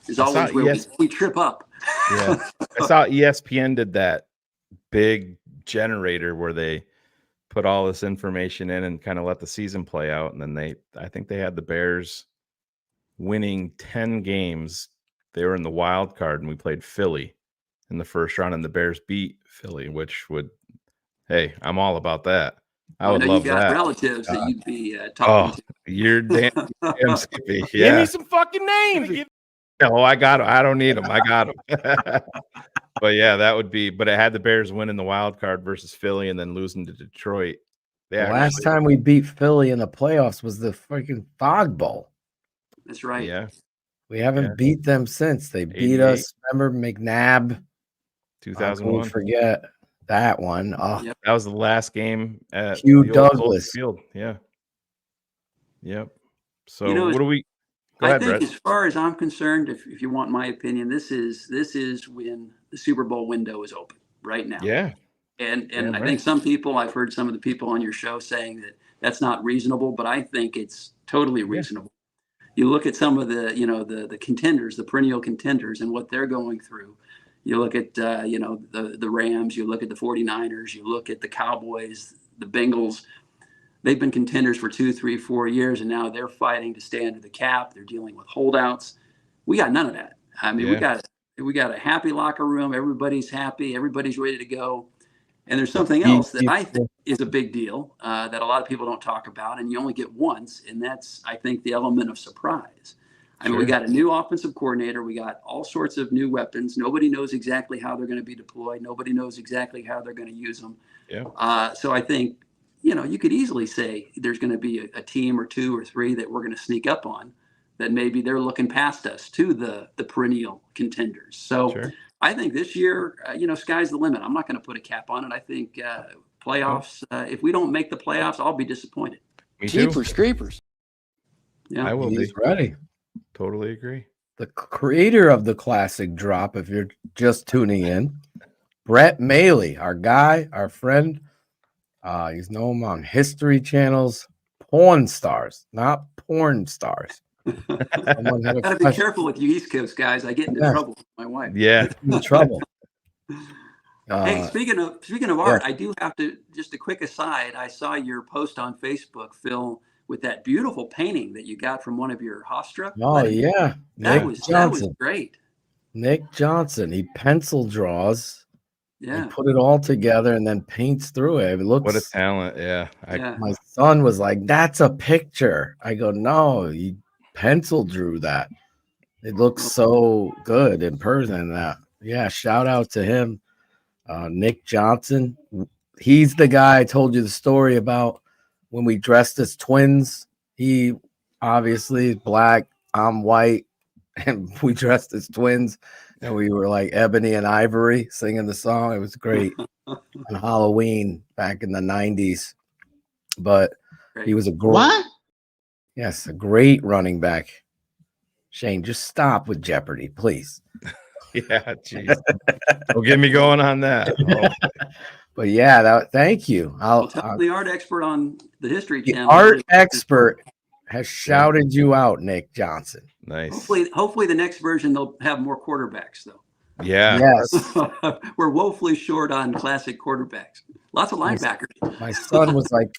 S17: is always where we trip up.
S10: Yeah. I saw ESPN did that big generator where they put all this information in and kind of let the season play out. And then I think they had the Bears winning 10 games. They were in the wild card and we played Philly in the first round and the Bears beat Philly, which hey, I'm all about that. I would love
S17: you got
S10: that.
S17: relatives that you'd be talking to.
S10: You're damn skippy. Yeah.
S15: Give me some fucking names.
S10: No, I got them. I don't need them. I got them. But yeah, that would be. But it had the Bears winning the wild card versus Philly and then losing to Detroit.
S6: Last time we beat Philly in the playoffs was the freaking Fog Bowl.
S17: That's right.
S10: Yeah.
S6: We haven't beat them since. They beat us. Remember McNabb?
S10: 2001.
S6: Forget that one. Oh,
S10: that was the last game at
S6: Hugh
S10: the old
S6: Douglas
S10: Field. Yeah. Yep. So
S17: what
S10: do we? Go
S17: I
S10: ahead,
S17: think,
S10: Brett.
S17: as far as I'm concerned, if you want my opinion, this is when the Super Bowl window is open right now.
S10: Yeah.
S17: And
S10: Yeah,
S17: I think some people, I've heard some of the people on your show saying that that's not reasonable, but I think it's totally reasonable. You look at some of the, the contenders, the perennial contenders and what they're going through. You look at, the Rams, you look at the 49ers, you look at the Cowboys, the Bengals. They've been contenders for 2, 3, 4 years, and now they're fighting to stay under the cap. They're dealing with holdouts. We got none of that. I mean, we got a happy locker room. Everybody's happy. Everybody's ready to go. And there's something else that I think is a big deal that a lot of people don't talk about, and you only get once, and that's, I think, the element of surprise. I mean, we got a new offensive coordinator. We got all sorts of new weapons. Nobody knows exactly how they're going to be deployed. Nobody knows exactly how they're going to use them.
S10: Yeah.
S17: So I think, you could easily say there's going to be a team or 2 or 3 that we're going to sneak up on, that maybe they're looking past us to the perennial contenders. So I think this year, sky's the limit. I'm not going to put a cap on it. I think playoffs, if we don't make the playoffs, I'll be disappointed.
S10: Me too.
S14: Jeepers creepers.
S17: Yeah,
S10: I will be
S6: ready.
S10: Totally agree.
S6: The creator of the classic drop, if you're just tuning in, Brett Maly, our guy, our friend. He's known on History Channel's Porn Stars, not Porn Stars.
S17: Gotta be careful with you East Coast guys. I get into trouble with my wife.
S10: Yeah,
S6: in trouble.
S17: Hey, speaking of art, I do have to, just a quick aside. I saw your post on Facebook, Phil, with that beautiful painting that you got from one of your Hofstra.
S6: Oh yeah,
S17: that was great.
S6: Nick Johnson. He pencil draws.
S17: Yeah,
S6: he put it all together and then paints through it. It looks,
S10: what a talent. Yeah.
S6: My son was like, "That's a picture." I go, "No, he pencil drew that." It looks so good in person. Yeah, shout out to him, Nick Johnson. He's the guy I told you the story about when we dressed as twins. He obviously is black, I'm white, and we dressed as twins. And we were like Ebony and Ivory singing the song. It was great on Halloween back in the 90s. But he was a great, a great running back. Shane, just stop with Jeopardy, please.
S10: Yeah, jeez. Don't get me going on that.
S6: But yeah, thank you.
S17: Well, tell the art expert on the History
S6: The
S17: Channel.
S6: art expert has shouted you out, Nick Johnson.
S10: Nice.
S17: Hopefully the next version they'll have more quarterbacks though.
S10: Yeah.
S6: Yes.
S17: We're woefully short on classic quarterbacks. Lots of linebackers.
S6: My son was like,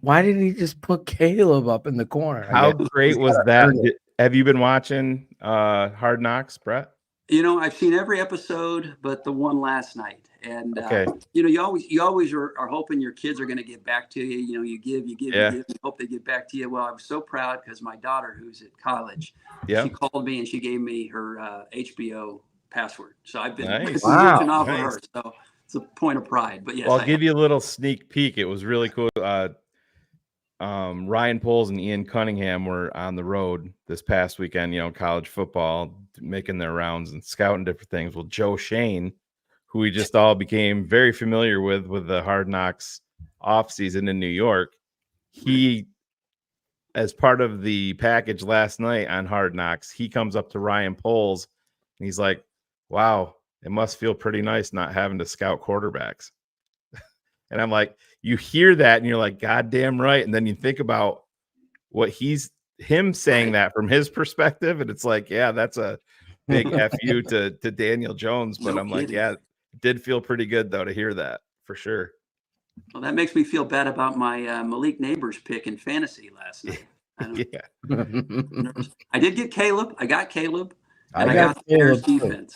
S6: why didn't he just put Caleb up in the corner?
S10: How great was that? Have you been watching Hard Knocks, Brett?
S17: You know, I've seen every episode, but the one last night. And
S10: Okay.
S17: you know, you always are hoping your kids are going to get back to you. You know, you give,
S10: Yeah.
S17: you hope they get back to you. Well, I was so proud because my daughter, who's at college,
S10: Yeah.
S17: she called me and she gave me her HBO password. So I've been
S10: Nice.
S17: ripping off
S10: Nice.
S17: of her. So it's a point of pride. But yes,
S10: Well, I'll give you a little sneak peek. It was really cool. Ryan Poles and Ian Cunningham were on the road this past weekend, you know, college football, making their rounds and scouting different things. Well, Joe Shane, who we just all became very familiar with the Hard Knocks offseason in New York, he, as part of the package last night on Hard Knocks, he comes up to Ryan Poles and he's like, wow, it must feel pretty nice not having to scout quarterbacks. And I'm like, you hear that and you're like, God damn right. And then you think about what him saying that from his perspective. And it's like, yeah, that's a big FU to Daniel Jones. But I'm like, yeah, it did feel pretty good though to hear that for sure.
S17: Well, that makes me feel bad about my Malik Neighbors pick in fantasy last night. I did get Caleb. I got Caleb. And I got the Bears defense.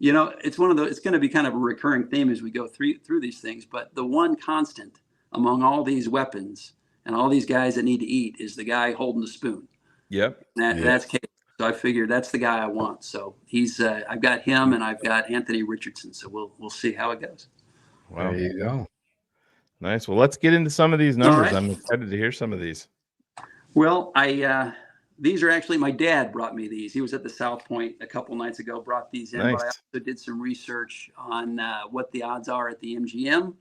S17: You know, it's going to be kind of a recurring theme as we go through these things. But the one constant among all these weapons and all these guys that need to eat is the guy holding the spoon.
S10: Yep.
S17: That's Caleb. So I figured that's the guy I want. So he's I've got him and I've got Anthony Richardson. So we'll see how it goes.
S10: Wow.
S6: There you go.
S10: Nice. Well, let's get into some of these numbers.
S17: Right.
S10: I'm excited to hear some of these.
S17: Well, these are actually, my dad brought me these. He was at the South Point a couple nights ago, brought these in.
S10: Nice.
S17: But I also did some research on what the odds are at the MGM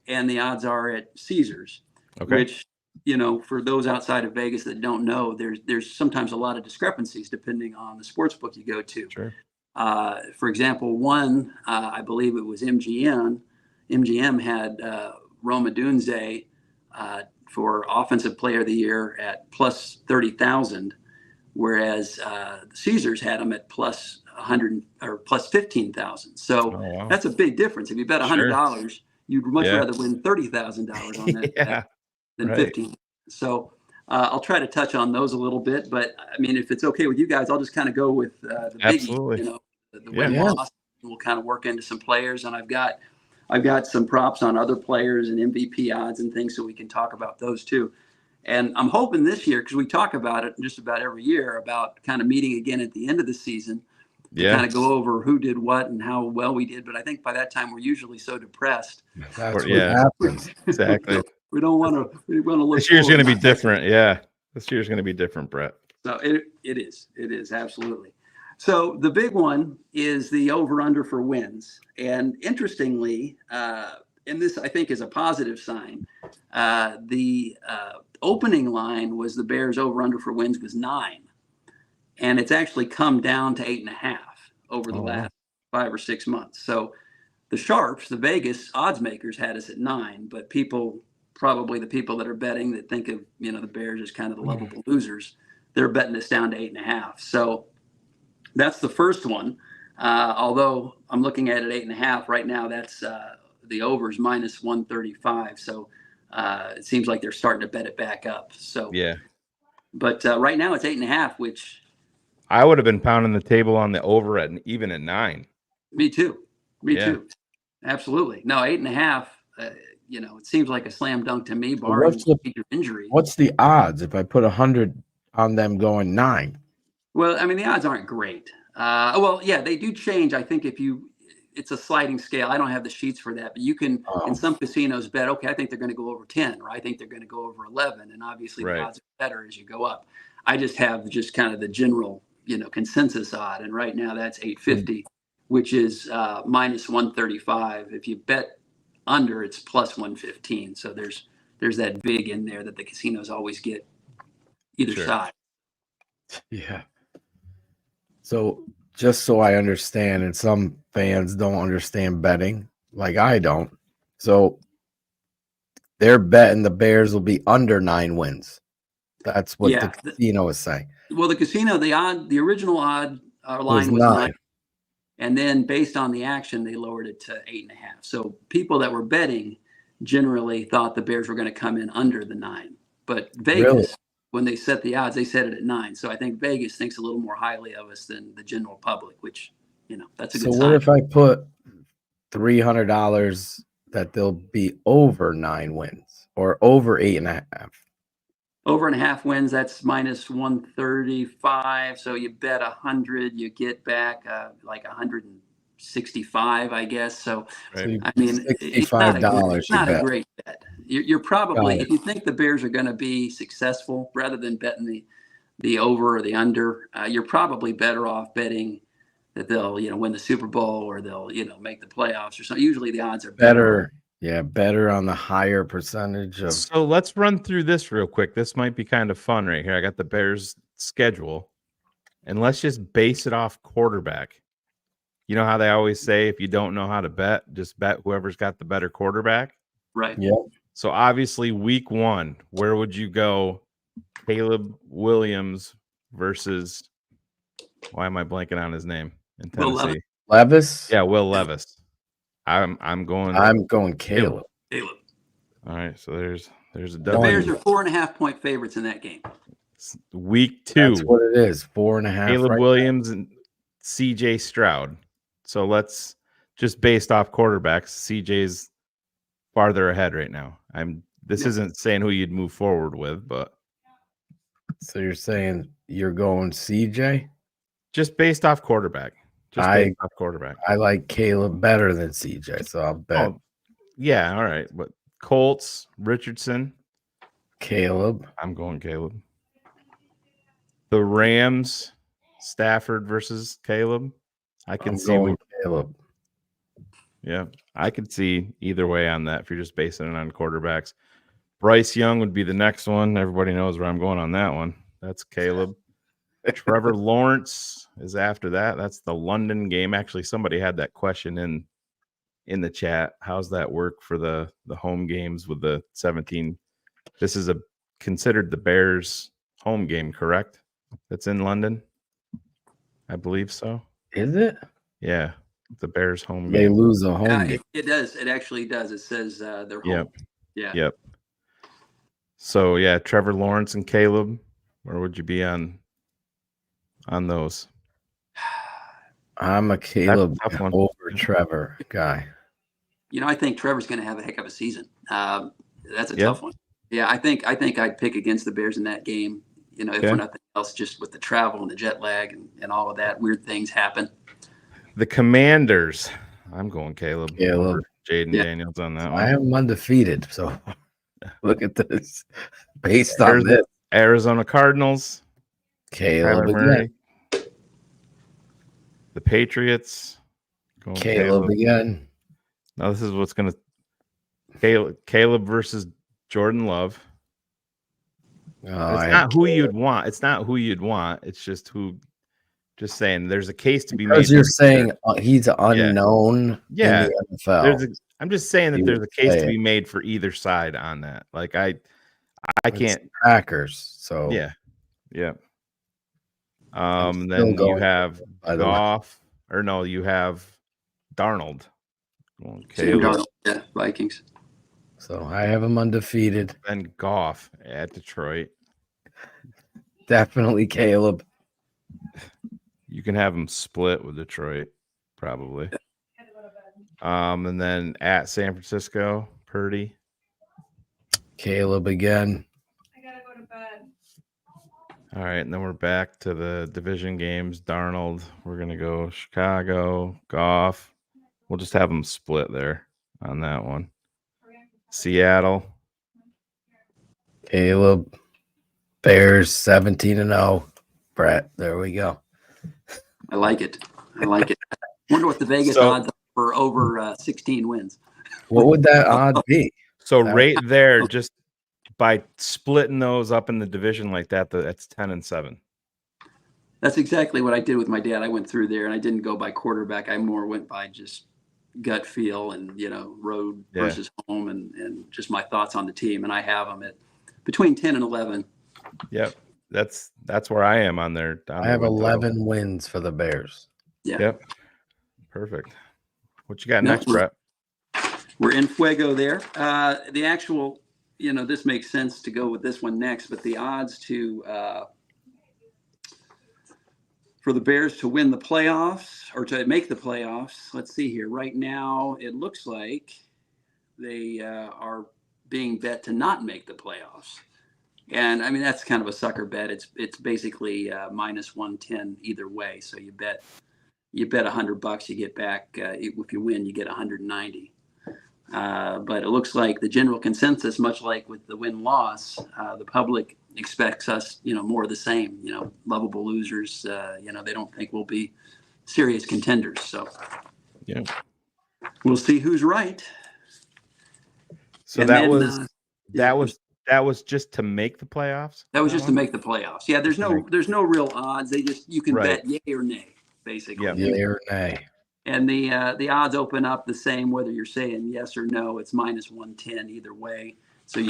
S17: and the odds are at Caesars, which, you know, for those outside of Vegas that don't know, there's sometimes a lot of discrepancies depending on the sports book you go to.
S10: Sure.
S17: For example, one, I believe it was MGM. MGM had Roma Dunze for Offensive Player of the Year at plus 30,000, whereas Caesars had him at plus 100 or plus 15,000. So that's a big difference. If you bet $100, you'd much rather win $30,000 on that than 15. So I'll try to touch on those a little bit, but I mean, if it's okay with you guys, I'll just kind of go with the biggie, you know, the win-loss. We'll kind of work into some players, and I've got some props on other players and MVP odds and things, so we can talk about those too. And I'm hoping this year, because we talk about it just about every year, about kind of meeting again at the end of the season to kind of go over who did what and how well we did. But I think by that time we're usually so depressed.
S6: That's what happens.
S10: Exactly.
S17: We want to look.
S10: This year's going to be different. Yeah. This year's going to be different, Brett.
S17: So it is absolutely. So the big one is the over-under for wins. And interestingly, and this I think is a positive sign, the opening line was the Bears over-under for wins was 9. And it's actually come down to 8.5 over the last 5 or 6 months. So the sharps, the Vegas odds makers had us at 9, but probably the people that are betting that think of, you know, the Bears as kind of the lovable losers, they're betting us down to 8.5. So that's the first one. Although I'm looking at it 8.5 right now, that's the overs minus 135. So it seems like they're starting to bet it back up. So
S10: yeah,
S17: but right now it's 8.5, which
S10: I would have been pounding the table on the over at even at 9.
S17: Me too. Me too. Absolutely. No, 8.5. You know, it seems like a slam dunk to me, barring major injury.
S6: What's the odds if I put 100 on them going 9?
S17: Well, I mean, the odds aren't great. Well, yeah, they do change. I think it's a sliding scale. I don't have the sheets for that, but you can, in some casinos, bet, okay, I think they're going to go over 10, or I think they're going to go over 11. And obviously the odds are better as you go up. I just have kind of the general, you know, consensus odd. And right now that's 850, which is minus 135. If you bet under, it's plus 115. So there's that big in there that the casinos always get either side.
S6: Yeah. So just so I understand, and some fans don't understand betting, like I don't. So they're betting the Bears will be under 9 wins. That's what the casino is saying.
S17: Well, the casino, the original odd line was 9. And then based on the action, they lowered it to 8.5. So people that were betting generally thought the Bears were going to come in under the 9. But Vegas, when they set the odds, they set it at 9. So I think Vegas thinks a little more highly of us than the general public, which, that's a good sign.
S6: So what if I put $300 that they'll be over 9 wins or over 8.5?
S17: Over 1.5 wins, that's minus 135. So you bet 100, you get back like 165, I guess. So, I mean,
S6: $65.
S17: It's not a great bet. You're probably, if you think the Bears are going to be successful, rather than betting the over or the under, you're probably better off betting that they'll, win the Super Bowl or they'll, make the playoffs or something. Usually the odds are better.
S6: Yeah, better on the higher percentage of.
S10: So let's run through this real quick. This might be kind of fun right here. I got the Bears schedule, and let's just base it off quarterback. You know how they always say if you don't know how to bet, just bet whoever's got the better quarterback?
S17: Right.
S6: Yeah.
S10: So obviously week 1, where would you go? Caleb Williams versus, why am I blanking on his name in Tennessee?
S6: Levis?
S10: Yeah, Will Levis. I'm going
S6: Caleb.
S17: Caleb.
S10: All right, so there's a
S17: The
S10: W.
S17: Bears are 4.5-point favorites in that game.
S10: Week 2.
S6: That's what it is. 4.5.
S10: Caleb Williams and CJ Stroud. So let's just based off quarterbacks, CJ's farther ahead right now. This isn't saying who you'd move forward with, but
S6: so you're saying you're going CJ?
S10: Just based off quarterback. I
S6: like Caleb better than CJ, so I'll bet.
S10: Oh, yeah, all right. But Colts, Richardson,
S6: Caleb.
S10: I'm going Caleb. The Rams, Stafford versus Caleb. I can see
S6: Caleb.
S10: Yeah, I could see either way on that if you're just basing it on quarterbacks. Bryce Young would be the next one. Everybody knows where I'm going on that one. That's Caleb. Trevor Lawrence is after that. That's the London game. Actually, somebody had that question in the chat. How's that work for the home games with the 17? This is considered the Bears home game, correct? That's in London. I believe so.
S6: Is it?
S10: Yeah, the Bears home game.
S6: They lose a home game.
S17: It does. It actually does. It says they're home. Yeah.
S10: Yep. So yeah, Trevor Lawrence and Caleb. Where would you be on those?
S6: I'm a Caleb over Trevor guy.
S17: I think Trevor's going to have a heck of a season. That's a tough one. Yeah, I think I'd pick against the Bears in that game. If for nothing else, just with the travel and the jet lag and all of that, weird things happen.
S10: The Commanders. I'm going Caleb.
S6: Caleb.
S10: Jaden Daniels on that one.
S6: I am undefeated, so look at this. Based on this.
S10: Arizona Cardinals.
S6: Caleb again.
S10: The Patriots.
S6: Caleb again.
S10: Now this is what's going to Caleb versus Jordan Love. It's not who you'd want. It's not who you'd want. It's just just saying there's a case to be made.
S6: Because you're saying he's unknown in the NFL.
S10: I'm just saying that there's a case to be made for either side on that. Like I can't.
S6: Packers. So
S10: yeah. Then you have Goff, or no, you have Darnold.
S17: Darnold, yeah, Vikings.
S6: So I have him undefeated.
S10: And Goff at Detroit.
S6: Definitely Caleb.
S10: You can have him split with Detroit, probably. And then at San Francisco, Purdy.
S6: Caleb again.
S7: I gotta go to bed.
S10: All right, and then we're back to the division games. Darnold, we're gonna go Chicago, Goff. We'll just have them split there on that one. Seattle.
S6: Caleb. Bears 17-0. Brett, there we go.
S17: I like it. Wonder what the Vegas odds are for over 16 wins.
S6: What would that odd be?
S10: So right there, just by splitting those up in the division like that, that's 10-7.
S17: That's exactly what I did with my dad. I went through there and I didn't go by quarterback. I more went by just gut feel and, road
S10: Yeah.
S17: versus home and just my thoughts on the team. And I have them at between 10 and 11.
S10: Yep. That's where I am on there.
S6: I have 11 wins for the Bears.
S17: Yeah.
S10: Yep. Perfect. What you got
S17: No,
S10: next, Brett?
S17: We're in fuego there. The actual, this makes sense to go with this one next, but the odds for the Bears to win the playoffs or to make the playoffs, let's see here. Right now, it looks like they are being bet to not make the playoffs. And I mean, that's kind of a sucker bet. It's basically minus 110 either way. So you bet $100, you get back. If you win, you get 190. But it looks like the general consensus, much like with the win-loss, the public expects us, more of the same. Lovable losers. They don't think we'll be serious contenders. So
S10: yeah,
S17: we'll see who's right.
S10: So
S17: And
S10: that was just to make the playoffs.
S17: That was just to make the playoffs. Yeah, there's no real odds. You can bet yay or nay, basically.
S10: Yeah,
S6: yay or nay.
S17: And the odds open up the same whether you're saying yes or no. It's minus 110 either way. So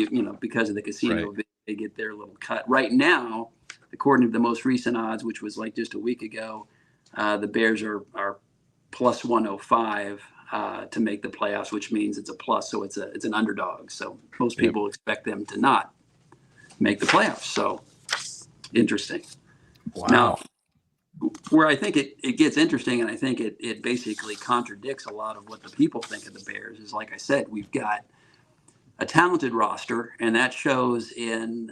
S17: because of the casino, they get their little cut. Right now, according to the most recent odds, which was like just a week ago, the Bears are plus 105 to make the playoffs, which means it's a plus. So it's an underdog. So most people expect them to not make the playoffs. So interesting.
S6: Wow.
S17: Now, where I think it gets interesting, and I think it basically contradicts a lot of what the people think of the Bears, is like I said, we've got a talented roster, and that shows in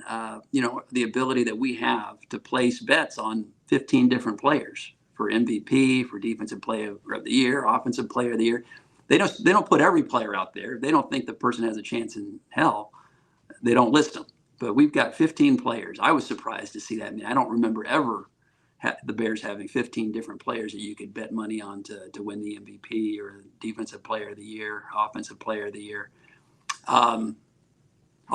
S17: the ability that we have to place bets on 15 different players for MVP, for Defensive Player of the Year, Offensive Player of the Year. They don't put every player out there. If they don't think the person has a chance in hell, they don't list them. But we've got 15 players. I was surprised to see that. I mean, I don't remember ever the Bears having 15 different players that you could bet money on to win the MVP or Defensive Player of the Year, Offensive Player of the Year. I'll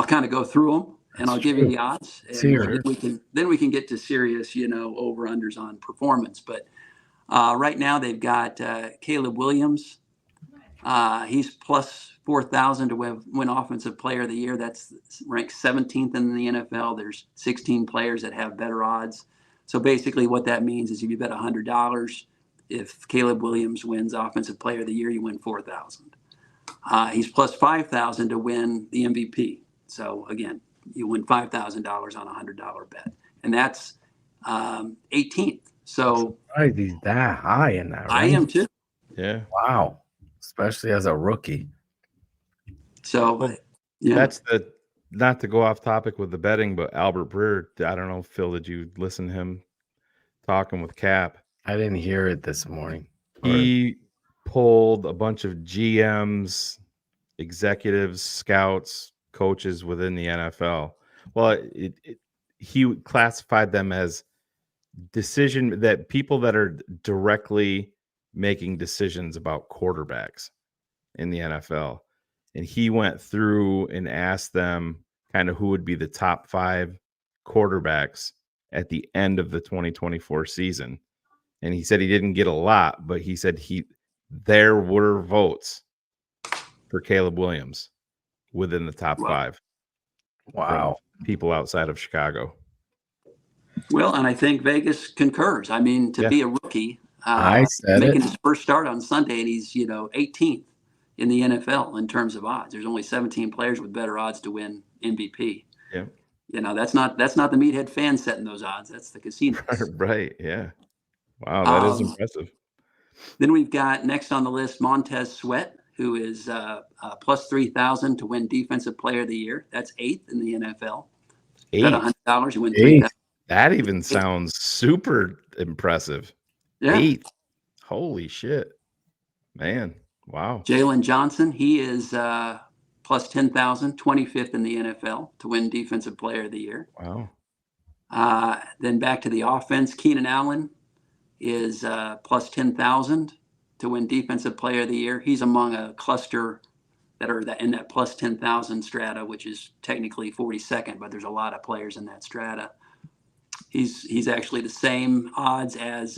S17: kind of go through them and I'll give you the odds. And then we can get to serious, over-unders on performance. But right now they've got Caleb Williams. He's plus 4,000 to win Offensive Player of the Year. That's ranked 17th in the NFL. There's 16 players that have better odds. So basically what that means is if you bet $100, if Caleb Williams wins Offensive Player of the Year, you win 4,000. He's plus 5,000 to win the MVP. So again, you win $5,000 on a $100 bet. And that's 18th. So
S6: he's that high in that, right?
S17: I am too.
S10: Yeah.
S6: Wow. Especially as a rookie.
S17: So
S10: that's not to go off topic with the betting, but Albert Breer, I don't know, Phil, did you listen to him talking with Cap?
S6: I didn't hear it this morning.
S10: He pulled a bunch of GMs, executives, scouts, coaches within the NFL. Well, he classified them as people that are directly making decisions about quarterbacks in the NFL. And he went through and asked them kind of who would be the top 5 quarterbacks at the end of the 2024 season. And he said he didn't get a lot, but he said there were votes for Caleb Williams within the top 5.
S6: Wow.
S10: People outside of Chicago.
S17: Well, and I think Vegas concurs. I mean, to be a rookie,
S6: making
S17: his first start on Sunday, and he's 18th in the NFL in terms of odds. There's only 17 players with better odds to win MVP.
S10: Yeah.
S17: That's not the meathead fans setting those odds. That's the casino.
S10: Right. Yeah. Wow, that is impressive.
S17: Then we've got next on the list Montez Sweat, who is plus 3,000 to win Defensive Player of the Year. That's 8th in the NFL. Bet $100, you win 3,000.
S10: That even sounds super impressive.
S17: Yeah.
S10: 8. Holy shit, man. Wow.
S17: Jalen Johnson, he is plus 10,000, 25th in the NFL to win Defensive Player of the Year.
S10: Wow.
S17: Then back to the offense, Keenan Allen is plus 10,000 to win Defensive Player of the Year. He's among a cluster that are in that plus 10,000 strata, which is technically 42nd, but there's a lot of players in that strata. He's actually the same odds as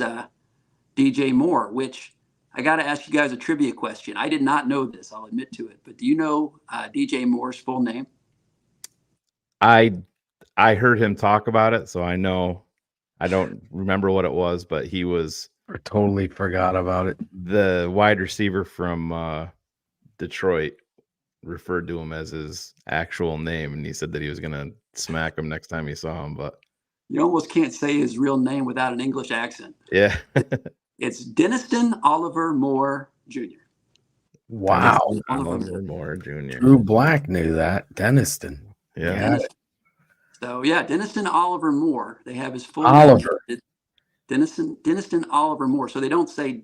S17: DJ Moore, which I got to ask you guys a trivia question. I did not know this. I'll admit to it. But do you know DJ Moore's full name?
S10: I heard him talk about it, so I know. I don't remember what it was, but he was.
S6: I totally forgot about it.
S10: The wide receiver from Detroit referred to him as his actual name, and he said that he was going to smack him next time he saw him. But
S17: you almost can't say his real name without an English accent.
S10: Yeah.
S17: It's Denniston Oliver Moore Jr.
S6: Wow.
S10: Oliver Moore Jr.
S6: Drew Black knew that. Denniston.
S10: Yeah.
S17: So yeah, Denniston Oliver Moore. They have his full
S6: Oliver.
S17: name. Denniston Oliver Moore. So they don't say.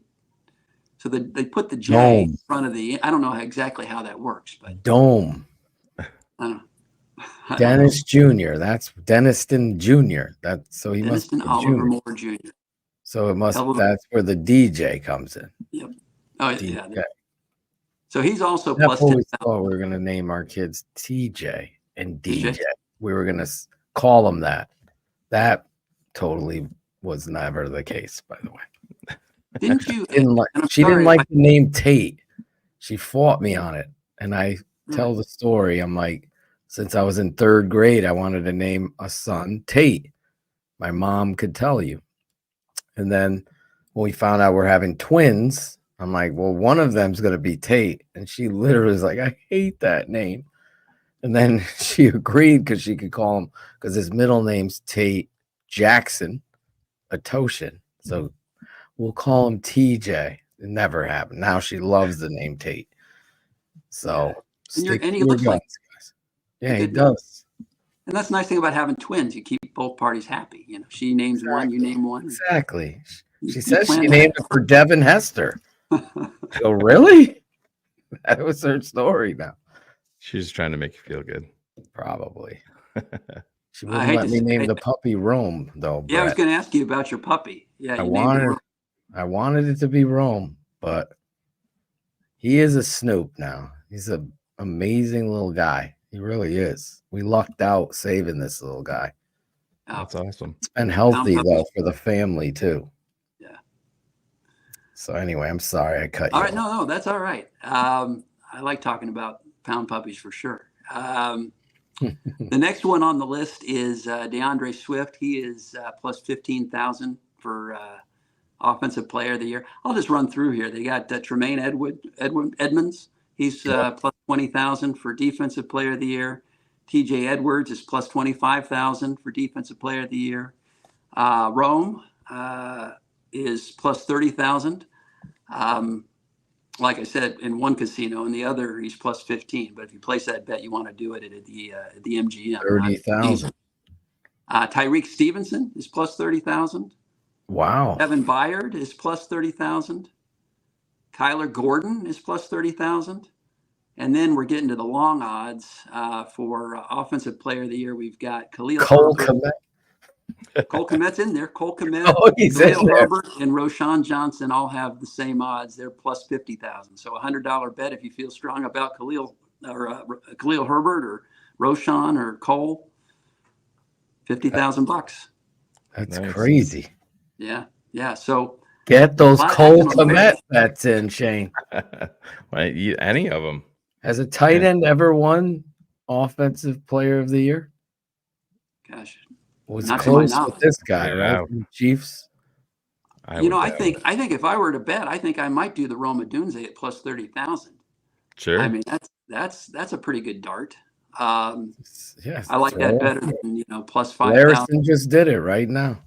S17: So they put the J
S6: Dome.
S17: in front of the. I don't know exactly how that works, but
S6: Dome.
S17: I don't know.
S6: Dennis Jr. That's Denniston Jr. That's so he must be
S17: Denniston
S6: a
S17: Oliver
S6: junior.
S17: Moore Jr.
S6: So it must.
S17: Oliver-
S6: That's where the DJ comes in.
S17: Yep. Oh
S6: DJ.
S17: yeah. So he's also
S6: That's
S17: plus
S6: what
S17: 10,000.
S6: we thought we were going to name our kids TJ and DJ.
S17: TJ?
S6: We were going to call them that. That totally was never the case, by the way.
S17: Didn't you?
S6: She didn't like the name Tate. She fought me on it. And I tell the story. I'm like, since I was in 3rd grade, I wanted to name a son Tate. My mom could tell you. And then when we found out we're having twins, I'm like, well, one of them's going to be Tate. And she literally was like, I hate that name. And then she agreed because she could call him, because his middle name's Tate Jackson Atoshin. So we'll call him TJ. It never happened. Now she loves the name Tate. So stick
S17: and he
S6: to your
S17: looks like.
S6: guns, guys. Yeah, he does.
S17: And that's the nice thing about having twins. You keep both parties happy. You know, she names one, you name one.
S6: Exactly. She
S17: You
S6: says she
S17: plan
S6: named it for Devin Hester. Oh, really? That was her story now.
S10: She's trying to make you feel good.
S6: Probably. She
S17: I
S6: wouldn't
S17: hate
S6: let
S17: to
S6: me
S17: say
S6: name
S17: it.
S6: the puppy Rome, though.
S17: Yeah, I was
S6: Brett.
S17: going to ask you about your puppy. Yeah,
S6: I
S17: you named it
S6: wanted it to be Rome, but he is a snoop now. He's an amazing little guy. He really is. We lucked out saving this little guy.
S10: That's awesome.
S6: It's been healthy though for the family too.
S17: Yeah.
S6: So anyway, I'm sorry I cut you.
S17: All right, no, that's all right. I like talking about pound puppies for sure. The next one on the list is DeAndre Swift. He is plus 15,000 for offensive player of the year. I'll just run through here. They got Tremaine Edmonds. He's plus 20,000 for defensive player of the year. TJ Edwards is plus 25,000 for defensive player of the year. Rome is plus 30,000. Like I said, in one casino, in the other he's plus 15. But if you place that bet, you want to do it at the MGM.
S6: 30,000.
S17: Tyreek Stevenson is plus 30,000.
S6: Wow.
S17: Evan Byard is plus 30,000. Kyler Gordon is plus 30,000. And then we're getting to the long odds for offensive player of the year. We've got Cole
S6: Kmet.
S17: Cole Kmet's in there. Cole Kmet,
S6: Oh, he's in
S17: Khalil
S6: there.
S17: Herbert, and Roshan Johnson all have the same odds. They're plus 50,000. So $100 bet if you feel strong about Khalil Herbert or Roshan or Cole. 50,000 bucks.
S6: That's crazy.
S17: Yeah. So
S6: Get those
S17: a lot of
S6: Cole
S17: action on
S6: Kmet
S17: Vegas.
S6: bets in, Shane.
S10: Any of them.
S6: Has a tight end ever won offensive player of the year?
S17: Gosh.
S6: Was
S17: Not to my
S6: close
S17: knowledge.
S6: with this guy,
S10: Yeah.
S6: right? From the Chiefs.
S17: I think if I were to bet, I think I might do the Roma Dunze at plus 30,000.
S10: Sure.
S17: I mean, that's a pretty good dart.
S6: Yes.
S17: I like that better than plus 5,000.
S6: Larison just did it right now.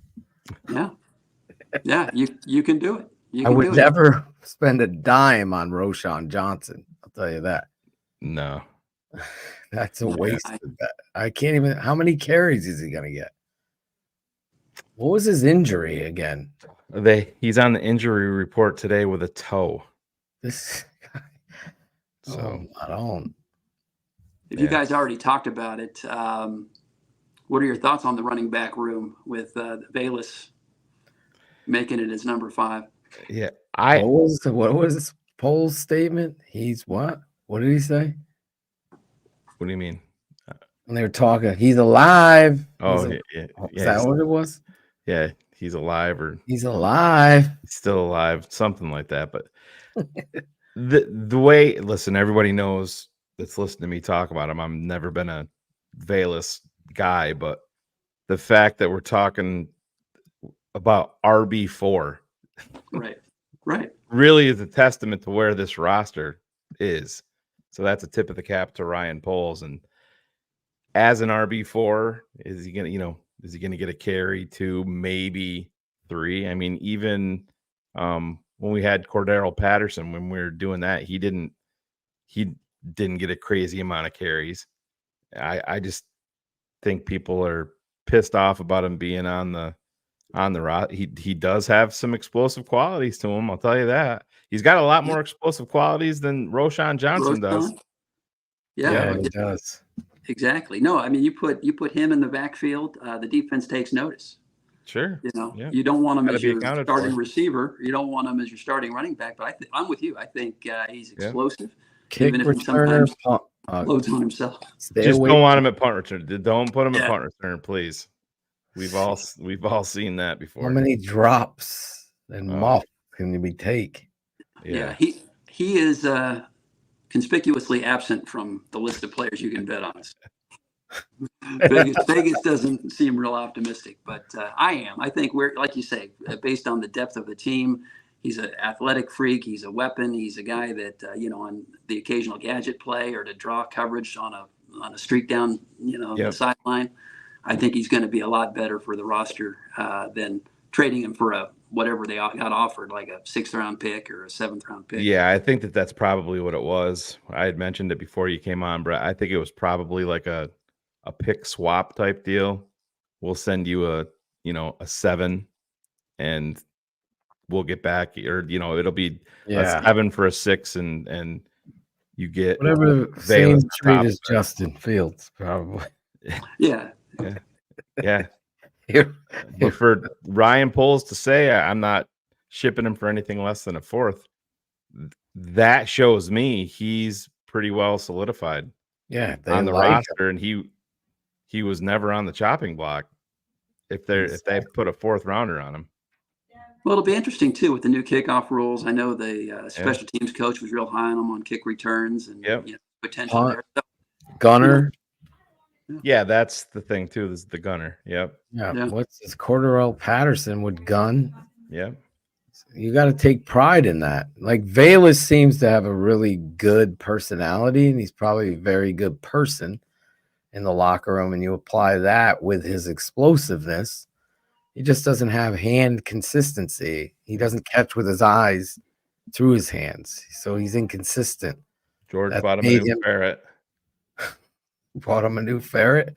S17: Yeah, you can do it.
S6: I would never spend a dime on Roshan Johnson. I'll tell you that.
S10: No.
S6: That's a wasted bet. I can't even. How many carries is he going to get? What was his injury again?
S10: He's on the injury report today with a toe.
S6: This guy.
S10: So
S6: I don't.
S17: If you guys already talked about it, what are your thoughts on the running back room with Velus making it his number 5?
S10: Yeah,
S6: What was Pole's statement? He's what? What did he say?
S10: What do you mean?
S6: When they were talking, he's alive.
S10: Oh,
S6: Is
S10: yeah.
S6: that what it was?
S10: Yeah, he's alive, or
S6: he's alive.
S10: He's still alive, something like that. But the way, listen, everybody knows that's listening to me talk about him. I've never been a Velus guy, but the fact that we're talking about RB4,
S17: right,
S10: really is a testament to where this roster is. So that's a tip of the cap to Ryan Poles. And as an RB4, is he gonna get a carry, 2, maybe 3? I mean, even when we had Cordero Patterson, when we were doing that, he didn't get a crazy amount of carries. I just think people are pissed off about him being on the roster. He does have some explosive qualities to him, I'll tell you that. He's got a lot more explosive qualities than Roshan Johnson does.
S17: Yeah,
S6: he does.
S17: Exactly. No, I mean, you put him in the backfield, the defense takes notice.
S10: Sure.
S17: You don't want him
S10: Gotta
S17: as
S10: be
S17: your
S10: accounted
S17: starting
S10: for.
S17: receiver. You don't want him as your starting running back. But I'm with you. I think he's explosive,
S6: Kick
S17: even if he
S6: returner,
S17: sometimes loads on himself.
S10: Just don't want him at punt return. Don't put him at punt return, please. We've all seen that before.
S6: How many drops and muff can we take?
S17: Yeah, he is conspicuously absent from the list of players you can bet on us. Vegas doesn't seem real optimistic, but I am. I think we're, like you say, based on the depth of the team, he's an athletic freak. He's a weapon. He's a guy that on the occasional gadget play or to draw coverage on a streak down, the sideline. I think he's going to be a lot better for the roster than trading him for whatever they got offered, like a 6th-round pick or a 7th-round pick.
S10: Yeah, I think that's probably what it was. I had mentioned it before you came on, Brett. I think it was probably like a pick swap type deal. We'll send you a 7, and we'll get back, or it'll be a 7 for a 6, and you get
S6: whatever the same trade as Justin Fields, probably.
S17: Yeah.
S10: But for Ryan Poles to say I'm not shipping him for anything less than a 4th, that shows me he's pretty well solidified.
S6: Yeah,
S10: on the roster, and he was never on the chopping block. If they put a 4th rounder on him.
S17: Well, it'll be interesting too with the new kickoff rules. I know the special teams coach was real high on him on kick returns and potential there.
S6: Gunner.
S10: Yeah, that's the thing too. This is the gunner. Yep.
S6: Yeah. What's this? Cordero Patterson would gun.
S10: Yep.
S6: You got to take pride in that. Like Velus seems to have a really good personality, and he's probably a very good person in the locker room. And you apply that with his explosiveness. He just doesn't have hand consistency. He doesn't catch with his eyes through his hands, so he's inconsistent.
S10: George bought him a new ferret.
S6: Bought him a new ferret.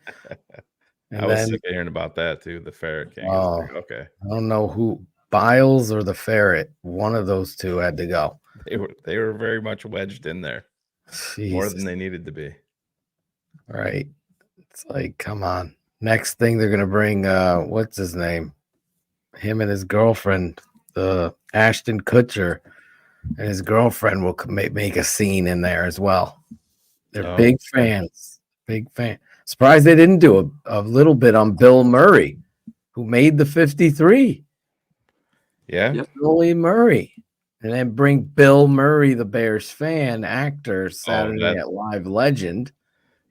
S10: I was sick of hearing about that too. The ferret king. Okay.
S6: I don't know who, Biles or the ferret. One of those two had to go.
S10: They were very much wedged in there. More than they needed to be.
S6: Right. It's like, come on. Next thing they're gonna bring what's his name? Him and his girlfriend, Ashton Kutcher, and his girlfriend will make a scene in there as well. They're big fans. Big fan. Surprised they didn't do a little bit on Bill Murray, who made the 53.
S10: Yeah.
S6: Billy Murray. And then bring Bill Murray, the Bears fan, actor, Saturday Night Live legend.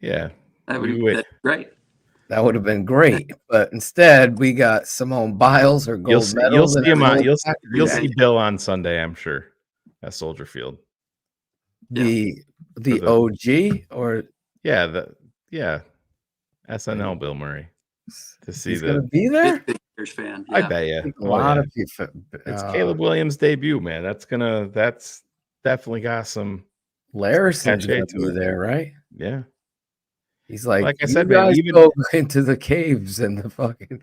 S10: Yeah.
S17: That would be great.
S6: That would have been great. But instead, we got Simone Biles, her gold medal.
S10: You'll see Bill on Sunday, I'm sure, at Soldier Field.
S6: The OG or
S10: SNL Bill Murray to see
S6: he's gonna be there.
S17: Bears fan.
S10: I bet you
S6: A lot of people.
S10: It's Caleb Williams' debut, man. That's definitely got some.
S6: Larison's gonna be there, right?
S10: Yeah.
S6: He's like
S10: I said,
S6: man,
S10: man,
S6: even go into the caves and the fucking.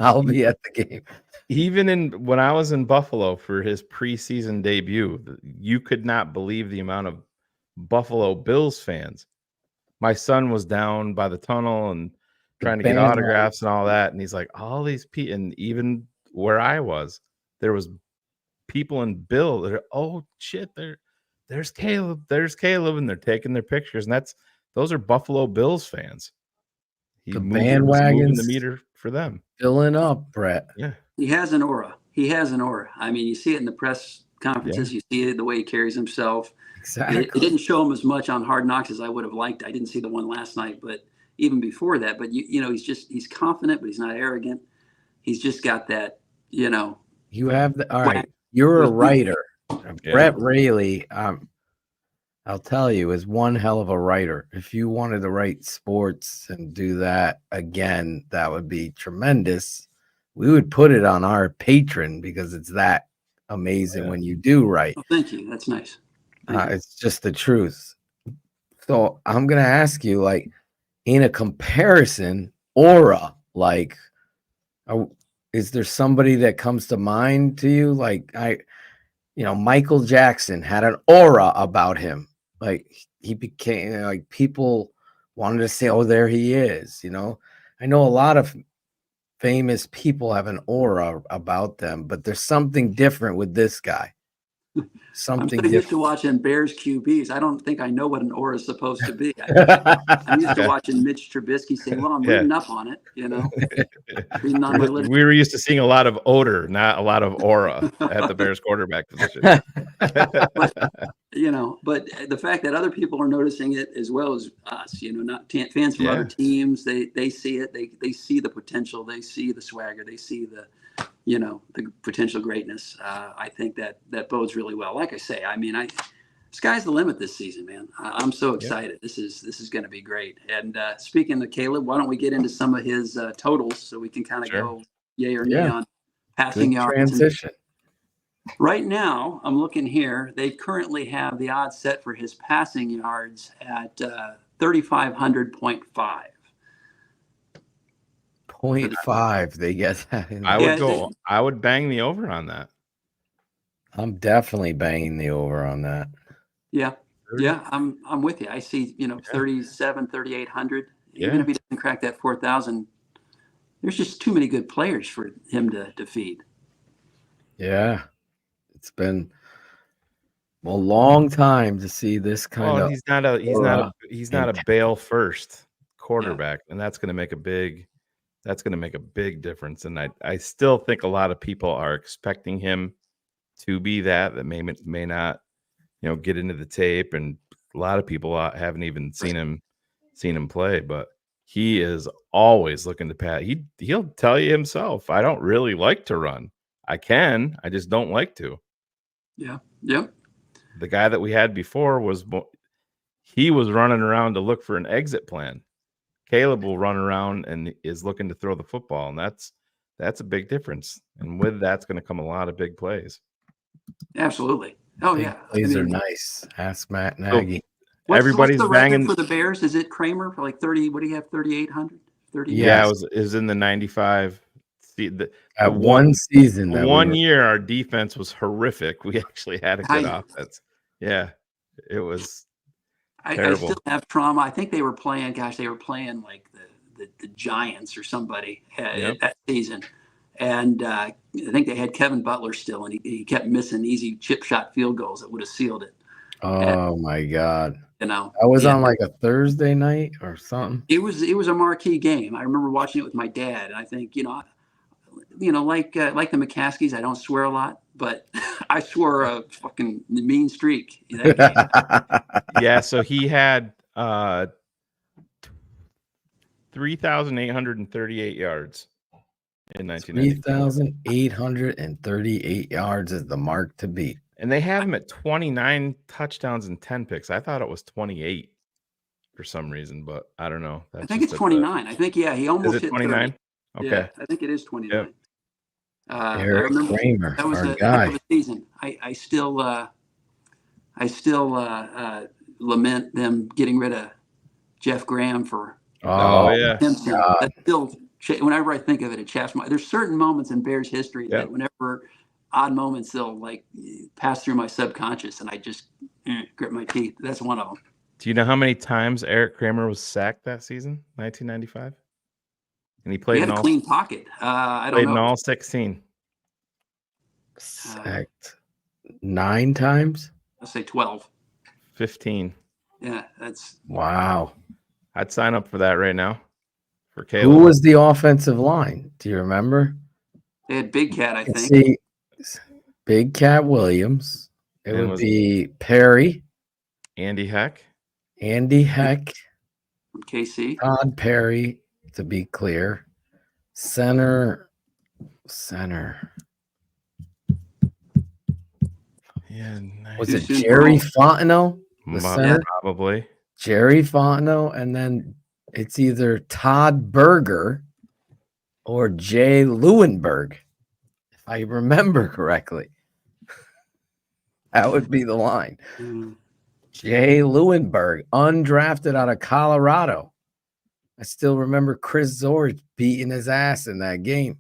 S6: I'll be at the game.
S10: Even when I was in Buffalo for his preseason debut, you could not believe the amount of Buffalo Bills fans. My son was down by the tunnel and trying to get autographs and all that. And he's like, all these people, and even where I was, there was people in Bill that are, oh shit, there's Caleb, and they're taking their pictures. And those are Buffalo Bills fans.
S6: The bandwagons,
S10: the meter for them.
S6: Filling up, Brett.
S10: Yeah.
S17: He has an aura. He has an aura. I mean, you see it in the press conferences. You see it the way he carries himself.
S6: Exactly.
S17: It didn't show him as much on Hard Knocks as I would have liked. I didn't see the one last night, but even before that. But you know, he's confident, but he's not arrogant. He's just got that, you know.
S6: You have the all right. You're a writer. Brett Maly, I'll tell you, is one hell of a writer. If you wanted to write sports and do that again, that would be tremendous. We would put it on our Patreon because it's that amazing when you do write.
S17: Oh, thank you. That's nice.
S6: It's just the truth. So I'm gonna ask you, like, in a comparison, aura, like, is there somebody that comes to mind to you? Like, Michael Jackson had an aura about him. Like, he became, like, people wanted to say, oh, there he is. You know, I know a lot of famous people have an aura about them, but there's something different with this guy. Something
S17: I'm so used to watching Bears QBs. I don't think I know what an aura is supposed to be. I'm used to watching Mitch Trubisky say, well, I'm reading up on it, you know. Reading on my literature.
S10: We were used to seeing a lot of odor, not a lot of aura at the Bears quarterback position.
S17: But the fact that other people are noticing it as well as us, you know, not fans from other teams, they see it. They see the potential. They see the swagger. They see the potential greatness. I think that bodes really well. Like I say, I mean, sky's the limit this season, man. I'm so excited. This is going to be great. And speaking of Caleb, why don't we get into some of his totals so we can kind of go yay or nay on passing yards.
S6: Transition.
S17: Right now, I'm looking here. They currently have the odds set for his passing yards at 3,500.5.
S6: 0.5, they get that.
S10: I would bang the over on that.
S6: I'm definitely banging the over on that.
S17: Yeah. Yeah, I'm with you. I see, 37, 3,800. Even if he doesn't crack that 4,000, there's just too many good players for him to defeat.
S6: Yeah. It's been a long time to see this kind of.
S10: He's not a bail first quarterback, and that's going to make a big difference. And I still think a lot of people are expecting him to be that may not, get into the tape, and a lot of people haven't even seen him play, but he is always looking to pass. He'll tell you himself, I don't really like to run. I just don't like to.
S17: Yeah. Yep.
S10: The guy that we had before was running around to look for an exit plan. Caleb will run around and is looking to throw the football, and that's a big difference. And with that's going to come a lot of big plays.
S17: Absolutely. Oh
S6: big
S17: yeah,
S6: plays are nice. Ask Matt Nagy.
S10: Everybody's
S17: what's the
S10: banging
S17: record for the Bears. Is it Kramer for like 30? What do you have? 3,800. 30.
S10: Yeah, it was in the 95.
S6: At one season,
S10: one year, our defense was horrific. We actually had a good offense. Yeah, it was.
S17: I still have trauma. I think they were playing. Gosh, they were playing like the Giants or somebody that season, and I think they had Kevin Butler still, and he kept missing easy chip shot field goals that would have sealed it.
S6: Oh my God!
S17: I
S6: was on like a Thursday night or something.
S17: It was a marquee game. I remember watching it with my dad, and I think like the McCaskies, I don't swear a lot, but I swore a fucking mean streak.
S10: Yeah, so he had 3,838 yards in 1990.
S6: 3,838 yards is the mark to beat.
S10: And they have him at 29 touchdowns and 10 picks. I thought it was 28 for some reason, but I don't know.
S17: I think it's 29. I think, he almost hit
S10: 29. Okay.
S17: Yeah, I think it is 29.
S10: Yep.
S6: Eric Kramer,
S17: that was
S6: our
S17: a
S6: guy.
S17: heck of a season. I still lament them getting rid of Jeff Graham for Simpson. That still, whenever I think of it, it chaps my. There's certain moments in Bears history that whenever odd moments, they'll like pass through my subconscious, and I just grit my teeth. That's one of them.
S10: Do you know how many times Eric Kramer was sacked that season, 1995? And he played
S17: in a clean pocket. I don't know.
S10: Played in all 16.
S6: Sacked 9 times?
S17: I'll say 12.
S10: 15.
S17: Yeah, that's
S6: wow.
S10: I'd sign up for that right now. for
S6: Who
S10: Caleb.
S6: was the offensive line? Do you remember?
S17: They had Big Cat, I think.
S6: See, Big Cat Williams. It
S10: And
S6: would
S10: was-
S6: be Perry,
S10: Andy Heck.
S6: Andy Heck,
S17: From KC.
S6: Todd Perry, to be clear. Center.
S10: Yeah,
S6: Was it Jerry Fontenot? The center?
S10: Probably.
S6: Jerry Fontenot, and then it's either Todd Berger or Jay Lewinberg, if I remember correctly. That would be the line. Jay Lewinberg, undrafted out of Colorado. I still remember Chris Zorich beating his ass in that game.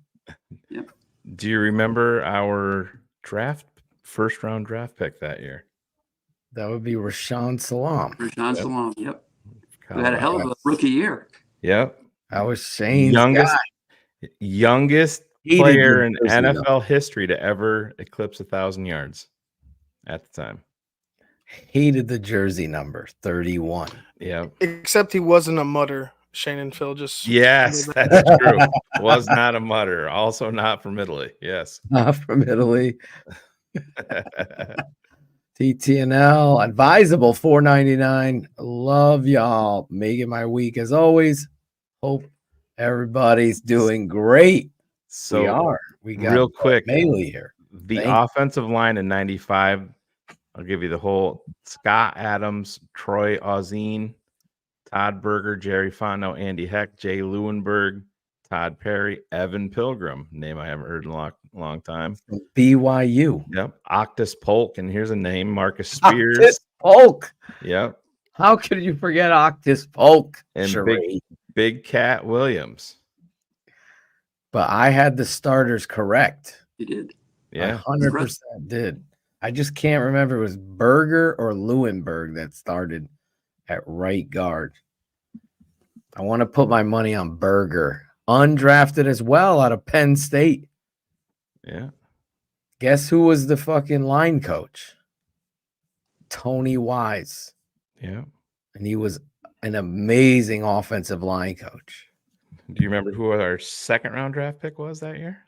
S10: Do you remember our first round draft pick that year?
S6: That would be Rashawn Salam.
S17: Rashawn Salam, yep. Who had a hell of a rookie year.
S10: Yep.
S6: That was Shane's
S10: youngest
S6: Hated
S10: player
S6: the
S10: in
S6: jersey,
S10: NFL history to ever eclipse 1,000 yards at the time.
S6: Hated the jersey number 31.
S10: Yeah.
S11: Except he wasn't a mutter. Shane and Phil just.
S10: Yes, that's true. Was not a mutter. Also not from Italy. Yes.
S6: Not from Italy. TTNL advisable $4.99. Love y'all. Making my week as always. Hope everybody's doing great.
S10: So
S6: we are. We got
S10: real quick,
S6: Maly here.
S10: The offensive line in 95. I'll give you the whole: Scott Adams, Troy Auzine, Todd Berger, Jerry Fontenot, Andy Heck, Jay Lewinberg, Todd Perry, Evan Pilgrim, name I haven't heard in a long time.
S6: BYU.
S10: Yep. Octus Polk, and here's a name: Marcus Spears.
S6: Octus Polk.
S10: Yep.
S6: How could you forget Octus Polk?
S10: And Big Cat Williams.
S6: But I had the starters correct.
S17: You did.
S10: Yeah.
S6: 100% did. I just can't remember it was Berger or Lewinberg that started at right guard. I want to put my money on Berger. Undrafted as well out of Penn State.
S10: Yeah.
S6: Guess who was the fucking line coach? Tony Wise.
S10: Yeah.
S6: And he was an amazing offensive line coach.
S10: Do you remember who our second round draft pick was that year?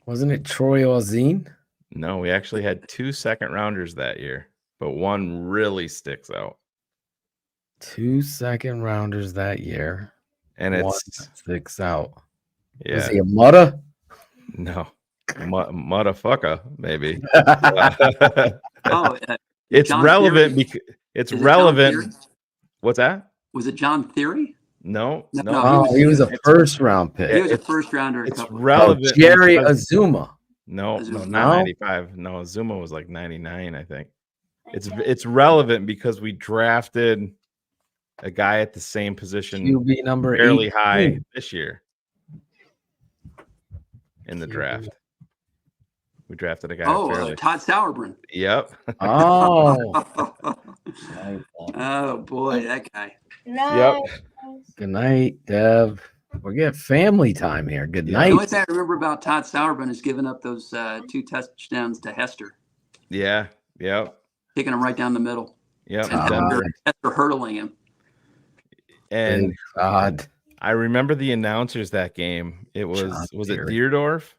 S6: Wasn't it Troy Auzine?
S10: No, we actually had 2 second rounders that year, but one really sticks out.
S6: 2 second rounders that year.
S10: And
S6: One
S10: it's
S6: sticks out.
S10: Yeah.
S6: Was he a mutta?
S10: No. Motherfucker, maybe.
S17: It's
S10: John relevant because it's relevant. What's that?
S17: Was it John Theory?
S10: No.
S6: He was a first round pick.
S17: He was a first rounder.
S10: It's relevant.
S6: Jerry Azuma.
S10: No, not 95. No, Azuma was like 99, I think. It's relevant because we drafted a guy at the same position,
S6: QB number
S10: fairly
S6: 18.
S10: high this year in the draft. We drafted a guy.
S17: Todd Sauerbrunn.
S10: Yep.
S6: Oh.
S17: Oh boy, that guy.
S10: Yep.
S6: Good night, Dev. We're getting family time here. Good
S17: The
S6: night.
S17: only thing I remember about Todd Sauerbrunn is giving up those 2 touchdowns to Hester.
S10: Yeah. Yep.
S17: Kicking him right down the middle.
S10: Yep.
S17: And Hester hurdling him.
S10: And
S6: God,
S10: I remember the announcers that game. It was it Deerdorf?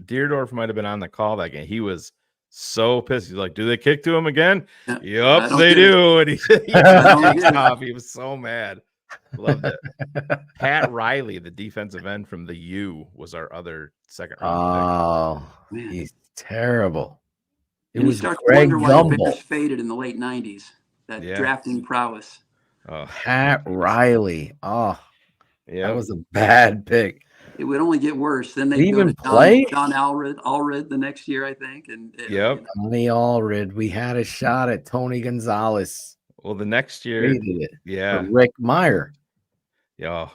S10: Deerdorf might have been on the call that game. He was so pissed. He's like, "Do they kick to him again?" Yep, they do. And he kicks off. He was so mad. Loved it. Pat Riley, the defensive end from the U, was our other second round
S6: pick. He's terrible. It
S17: and
S6: was
S17: you start
S6: Greg
S17: to wonder why the
S6: Gumbel.
S17: Bears faded in the late 90s. That drafting prowess.
S6: Pat Riley. Oh,
S10: yeah,
S6: that was a bad pick.
S17: It would only get worse. Then they
S6: even
S17: go to
S6: play
S17: John Allred the next year, I think. And
S6: Tony Allred. We had a shot at Tony Gonzalez.
S10: Well, the next year,
S6: for Rick Meyer.
S10: Yeah.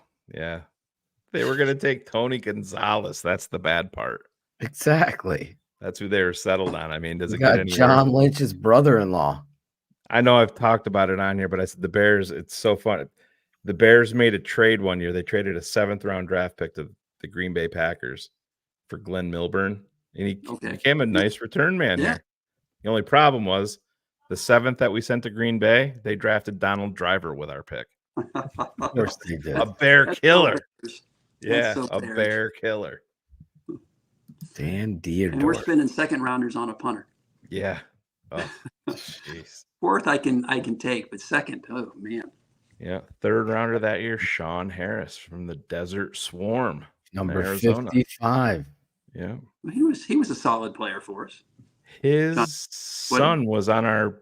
S10: They were going to take Tony Gonzalez. That's the bad part.
S6: Exactly.
S10: That's who they were settled on. I mean, does it
S6: got
S10: get any
S6: John Lynch's brother-in-law?
S10: I know I've talked about it on here, but I said the Bears, it's so fun. The Bears made a trade one year. They traded a 7th round draft pick to the Green Bay Packers for Glenn Milburn. And he became a nice return man here. The only problem was the 7th that we sent to Green Bay, they drafted Donald Driver with our pick.
S6: Of course they did.
S10: A bear
S17: That's
S10: killer.
S17: so Bears.
S10: Yeah,
S17: so
S10: a
S17: Bears.
S10: bear killer.
S6: Dan
S17: And we're
S6: Dierdorf.
S17: spending second rounders on a punter.
S10: Yeah. Oh, jeez.
S17: Fourth, I can take, but second, oh man.
S10: Yeah, third rounder that year, Sean Harris from the Desert Swarm,
S6: Number
S10: Arizona.
S6: 55.
S10: Yeah,
S17: He was a solid player for us.
S10: his son was on our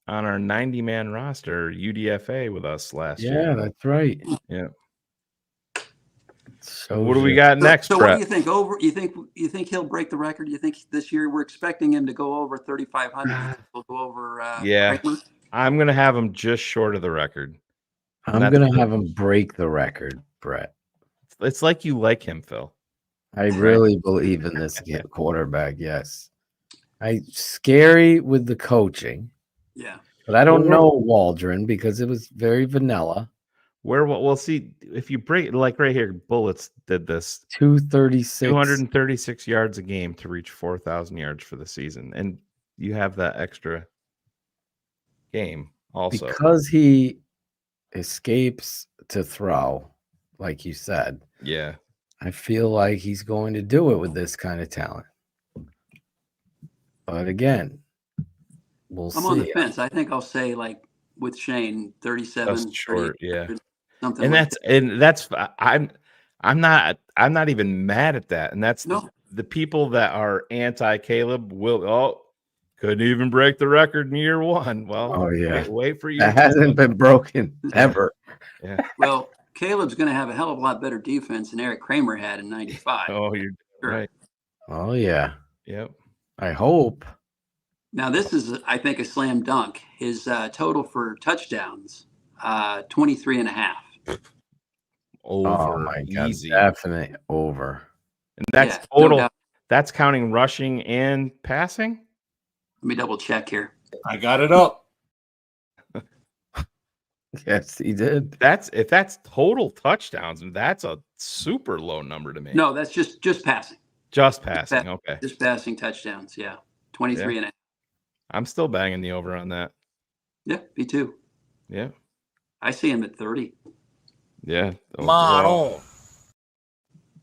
S10: 90-man roster, UDFA, with us last year.
S6: Yeah, that's right.
S10: Yeah.
S6: So
S10: What do we got next,
S17: So
S10: Brett?
S17: what do you think? You think he'll break the record? You think this year we're expecting him to go over 3,500? We'll go over.
S10: Yeah,
S17: Kramer?
S10: I'm gonna have him just short of the record.
S6: I'm gonna have him break the record, Brett.
S10: It's like you like him, Phil.
S6: I really believe in this quarterback. Yes, scary with the coaching.
S17: Yeah,
S6: but I don't know Waldron because it was very vanilla.
S10: We'll see if you break, like right here, Bullets did this
S6: 236
S10: yards a game to reach 4,000 yards for the season, and you have that extra game also
S6: because he escapes to throw, like you said.
S10: Yeah,
S6: I feel like he's going to do it with this kind of talent. But again, we'll see.
S17: I'm on the fence. I think I'll say like with Shane, 37.
S10: Just short, yeah.
S17: Something
S10: And
S17: like
S10: that's I'm not even mad at that. And that's the people that are anti Caleb couldn't even break the record in year one. Well, wait for you.
S6: That hasn't been broken ever.
S10: Yeah.
S17: Well, Caleb's going to have a hell of a lot better defense than Eric Kramer had in '95.
S10: Oh, you're right.
S6: Oh yeah.
S10: Yep.
S6: I hope.
S17: Now this is, I think, a slam dunk. His total for touchdowns, 23 and a half.
S10: Over.
S6: Oh my God,
S10: easy.
S6: definitely over.
S10: And that's total. That's counting rushing and passing.
S17: Let me double check here.
S13: I got it up.
S6: Yes, he did.
S10: If that's total touchdowns, that's a super low number to me.
S17: No, that's just passing.
S10: Just passing. Okay.
S17: Just passing touchdowns. Yeah. 23 and a half.
S10: I'm still banging the over on that.
S17: Yeah, me too.
S10: Yeah.
S17: I see him at 30.
S10: Yeah.
S13: Model.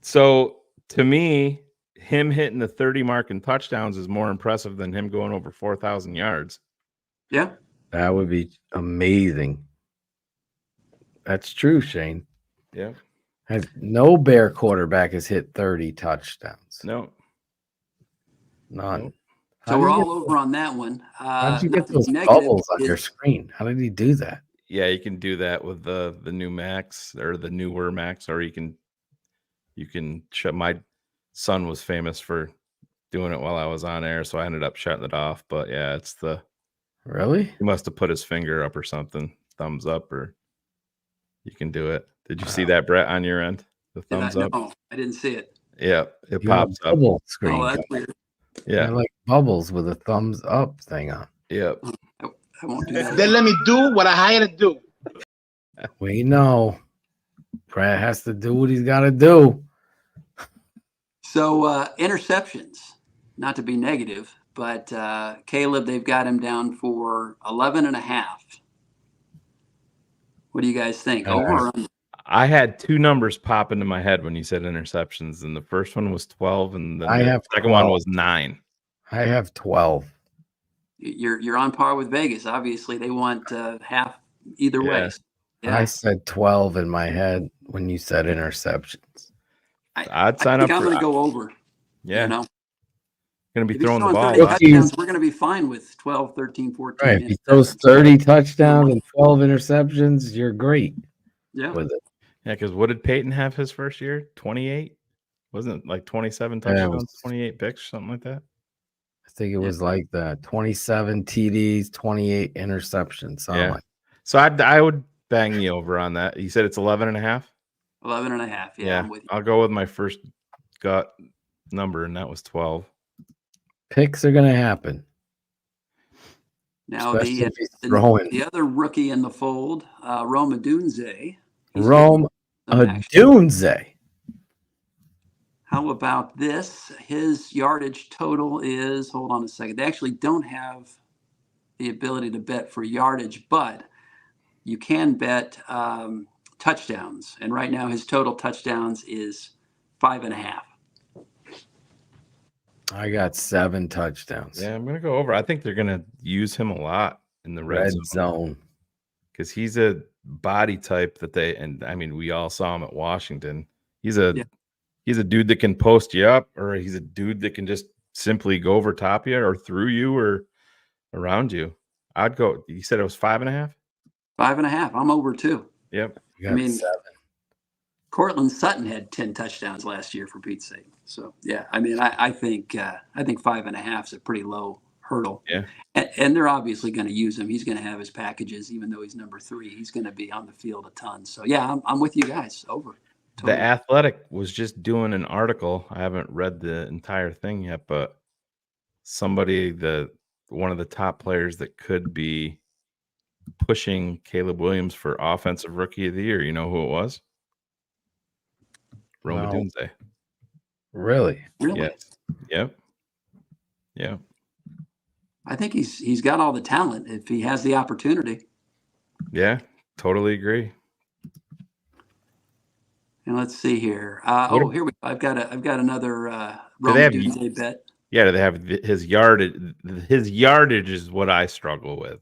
S10: So to me, him hitting the 30 mark in touchdowns is more impressive than him going over 4,000 yards.
S17: Yeah.
S6: That would be amazing. That's true, Shane.
S10: Yeah.
S6: No Bear quarterback has hit 30 touchdowns.
S10: No.
S6: None.
S10: Nope.
S17: So we're all over on that one.
S6: How did you get those bubbles on your screen? How did he do that?
S10: Yeah, you can do that with the new Macs or the newer Macs, or you can shut. My son was famous for doing it while I was on air, so I ended up shutting it off. But yeah, it's the
S6: really.
S10: He must have put his finger up or something, thumbs up, or you can do it. Did you see that, Brett, on your end? The thumbs up.
S17: No, I didn't see it.
S10: Yeah, it
S6: You
S10: pops
S6: have a
S10: up.
S6: bubble screen.
S17: Oh, that's weird.
S10: Yeah,
S6: I like bubbles with a thumbs up thing on.
S10: Yep.
S17: I won't do that.
S15: Then let me do what I hired to do.
S6: We know Brad has to do what he's got to do.
S17: So interceptions, not to be negative, but Caleb, they've got him down for 11 and a half. What do you guys think? Over or under?
S10: I had two numbers pop into my head when you said interceptions, and the first one was 12, and the second one was 9.
S6: I have 12.
S17: You're on par with Vegas. Obviously, they want half either way. Yeah.
S6: I said 12 in my head when you said interceptions.
S10: I'd sign up.
S17: I'm going to go over.
S10: Yeah.
S17: You know?
S10: Going to be
S17: If he's
S10: throwing the
S17: throwing
S10: ball.
S17: 30 touchdowns, we're going to be fine with 12, 13, 14.
S6: Right. If he throws 30 touchdowns and 12 interceptions, you're great with it.
S10: Yeah, because what did Peyton have his first year? 28? Wasn't it like 27 touchdowns, 28 picks, something like that?
S6: I think it was like that. 27 TDs, 28 interceptions.
S10: Yeah.
S6: Like.
S10: So I would bang the over on that. You said it's 11 and a half?
S17: 11 and a half. Yeah. I'm with you.
S10: I'll go with my first gut number, and that was 12.
S6: Picks are going to happen.
S17: Now,
S6: the
S17: other rookie in the fold, Rome Odunze.
S6: Rome Odunze.
S17: How about this? His yardage total is, hold on a second. They actually don't have the ability to bet for yardage, but you can bet touchdowns, and right now his total touchdowns is 5.5.
S6: I got 7 touchdowns.
S10: Yeah, I'm gonna go over. I think they're gonna use him a lot in the red
S6: zone
S10: because he's a body type that and I mean, we all saw him at Washington. He's a dude that can post you up, or he's a dude that can just simply go over top you or through you or around you. I'd go. You said it was 5.5.
S17: 5.5. I'm over too.
S10: Yep.
S17: I mean, Cortland Sutton had 10 touchdowns last year, for Pete's sake. So yeah, I mean, I think 5.5 is a pretty low hurdle.
S10: Yeah.
S17: And they're obviously going to use him. He's going to have his packages, even though he's number 3. He's going to be on the field a ton. So yeah, I'm with you guys. Over. Totally.
S10: The Athletic was just doing an article. I haven't read the entire thing yet, but one of the top players that could be pushing Caleb Williams for offensive rookie of the year. You know who it was? Roma Dunze.
S6: Really?
S10: Yes. Yep. Yep.
S17: I think he's got all the talent if he has the opportunity.
S10: Yeah, totally agree.
S17: And let's see here. Here we go. I've got another Roma Dunze bet.
S10: Yeah, do they have his yardage? His yardage is what I struggle with.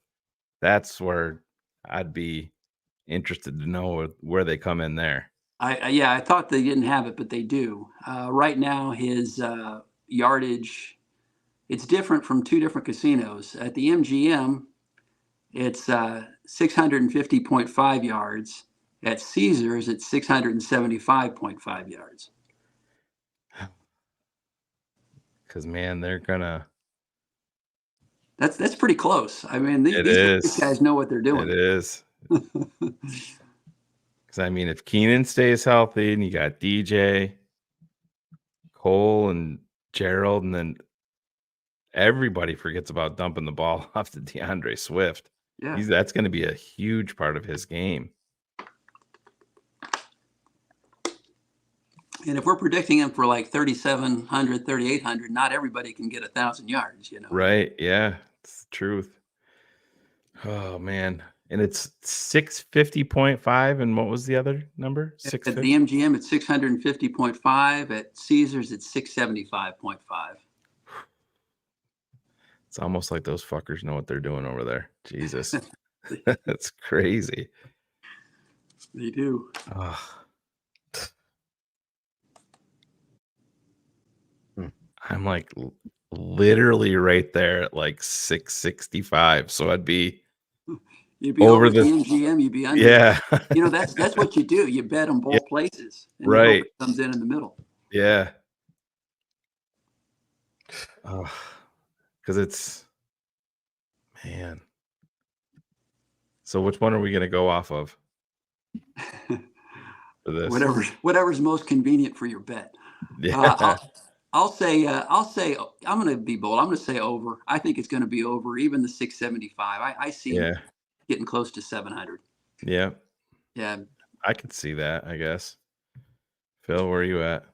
S10: That's where I'd be interested to know where they come in there.
S17: I thought they didn't have it, but they do. Right now, his yardage, it's different from 2 different casinos. At the MGM, it's 650.5 yards. At Caesars, it's 675.5 yards.
S10: Because man, they're gonna.
S17: That's pretty close. I mean, these guys know what they're doing.
S10: It is. Because I mean, if Keenan stays healthy, and you got DJ, Cole, and Gerald, and then everybody forgets about dumping the ball off to DeAndre Swift.
S17: Yeah,
S10: that's going to be a huge part of his game.
S17: And if we're predicting him for like 3,700, 3,800, not everybody can get 1,000 yards, you know.
S10: Right. Yeah. It's the truth. Oh, man. And it's 650.5. And what was the other number?
S17: At the MGM, it's 650.5. At Caesars, it's 675.5.
S10: It's almost like those fuckers know what they're doing over there. Jesus. That's crazy.
S17: They do.
S10: I'm like literally right there at like 665. So I'd be
S17: you'd be over the MGM, you'd be under.
S10: Yeah.
S17: You know, that's what you do. You bet on both places. And
S10: right.
S17: It comes in the middle.
S10: Yeah. Because it's, man. So which one are we going to go off of? For this?
S17: Whatever's most convenient for your bet.
S10: Yeah.
S17: I'll say I'm going to be bold. I'm going to say over. I think it's going to be over even the 675. I see it getting close to 700.
S10: Yeah.
S17: Yeah.
S10: I could see that, I guess. Phil, where are you at?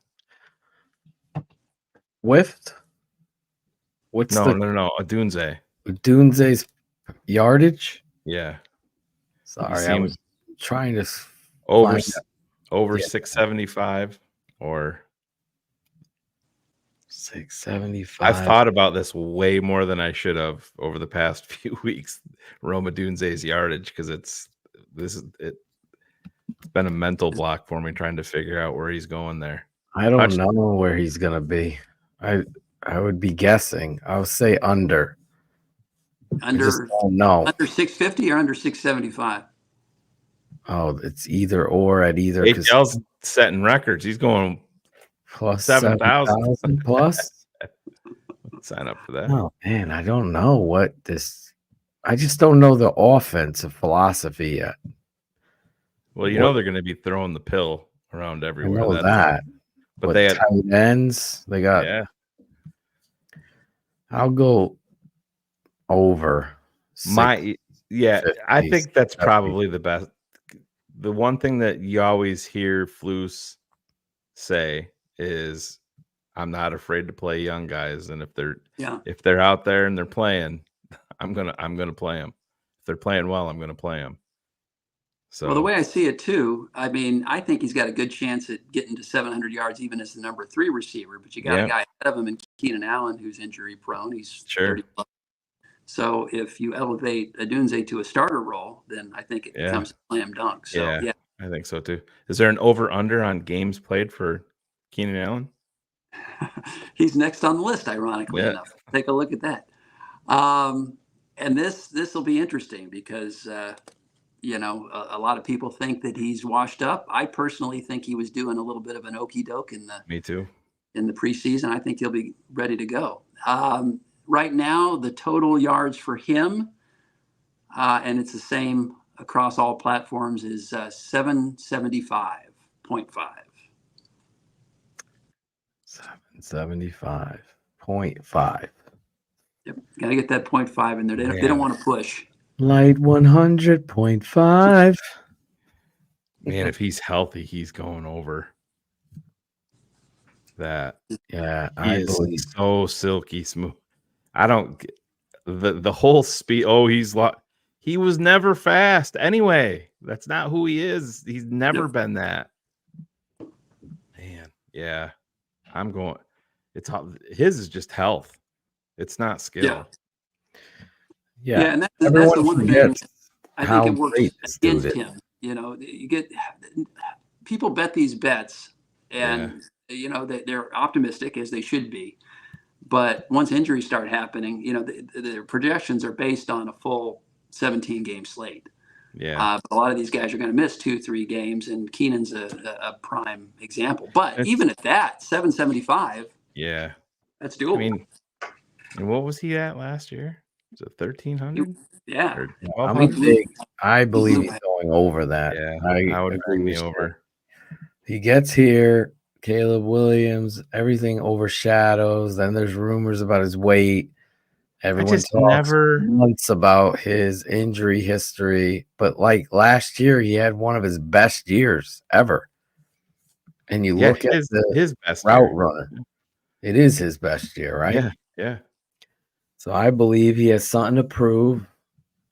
S6: Whiffed?
S10: No. Dunze.
S6: Dunze's yardage?
S10: Yeah.
S6: Sorry, I was trying to
S10: over 675 or
S6: 675.
S10: I've thought about this way more than I should have over the past few weeks. Roma Dunze's yardage, because it's been a mental block for me trying to figure out where he's going there.
S6: I don't know where he's gonna be. I would be guessing. I would say under.
S17: Under 650 or under 675.
S6: Oh, it's either or at either.
S10: HL's setting records. He's going
S6: plus
S10: 7,000
S6: plus.
S10: Sign up for that.
S6: Oh man, I don't know what this. I just don't know the offensive philosophy yet.
S10: Well, you know they're going to be throwing the pill around everywhere.
S6: I know that.
S10: But they had
S6: tight ends. They got.
S10: Yeah.
S6: I'll go over.
S10: I think that's probably the best. The one thing that you always hear Flus say is, "I'm not afraid to play young guys, and if they're out there and they're playing, I'm gonna play them. If they're playing well, I'm gonna play them." So
S17: well, the way I see it too, I mean, I think he's got a good chance at getting to 700 yards, even as the number 3 receiver. But you got a guy ahead of him in Keenan Allen who's injury prone. He's 30 plus. So if you elevate Adunze to a starter role, then I think it becomes a slam dunk. So yeah,
S10: I think so too. Is there an over/under on games played for Keenan Allen?
S17: He's next on the list, ironically enough. Take a look at that. And this will be interesting because you know, a lot of people think that he's washed up. I personally think he was doing a little bit of an okey doke in the preseason. I think he'll be ready to go. Right now, the total yards for him, and it's the same across all platforms, is 775.5.
S6: 775.5.
S17: Yep, gotta get that 0.5 in there. They don't want to push.
S6: Light 100.5.
S10: Man, if he's healthy, he's going over that.
S6: Yeah,
S10: I believe so silky smooth. I don't get the whole speed. Oh, he was never fast anyway. That's not who he is. He's never been that. Man, yeah. I'm going. His is just health. It's not skill.
S17: Yeah, and that's the one thing I think it works against him. You know, you get people bet these bets, and you know they're optimistic as they should be. But once injuries start happening, you know their projections are based on a full 17-game slate.
S10: Yeah,
S17: a lot of these guys are going to miss 2-3 games, and Keenan's a prime example. But even at that, 775.
S10: Yeah,
S17: that's doable.
S10: I mean, and what was he at last year? Was it 1,300?
S17: Yeah,
S6: I believe he's going over that.
S10: Yeah,
S6: I
S10: would
S6: agree
S10: bring me
S6: with
S10: over.
S6: He gets here, Caleb Williams, everything overshadows. Then there's rumors about his weight. Everyone talks months about his injury history, but like last year, he had one of his best years ever. And you look at
S10: his best
S6: route runner. It is his best year, right?
S10: Yeah.
S6: So I believe he has something to prove,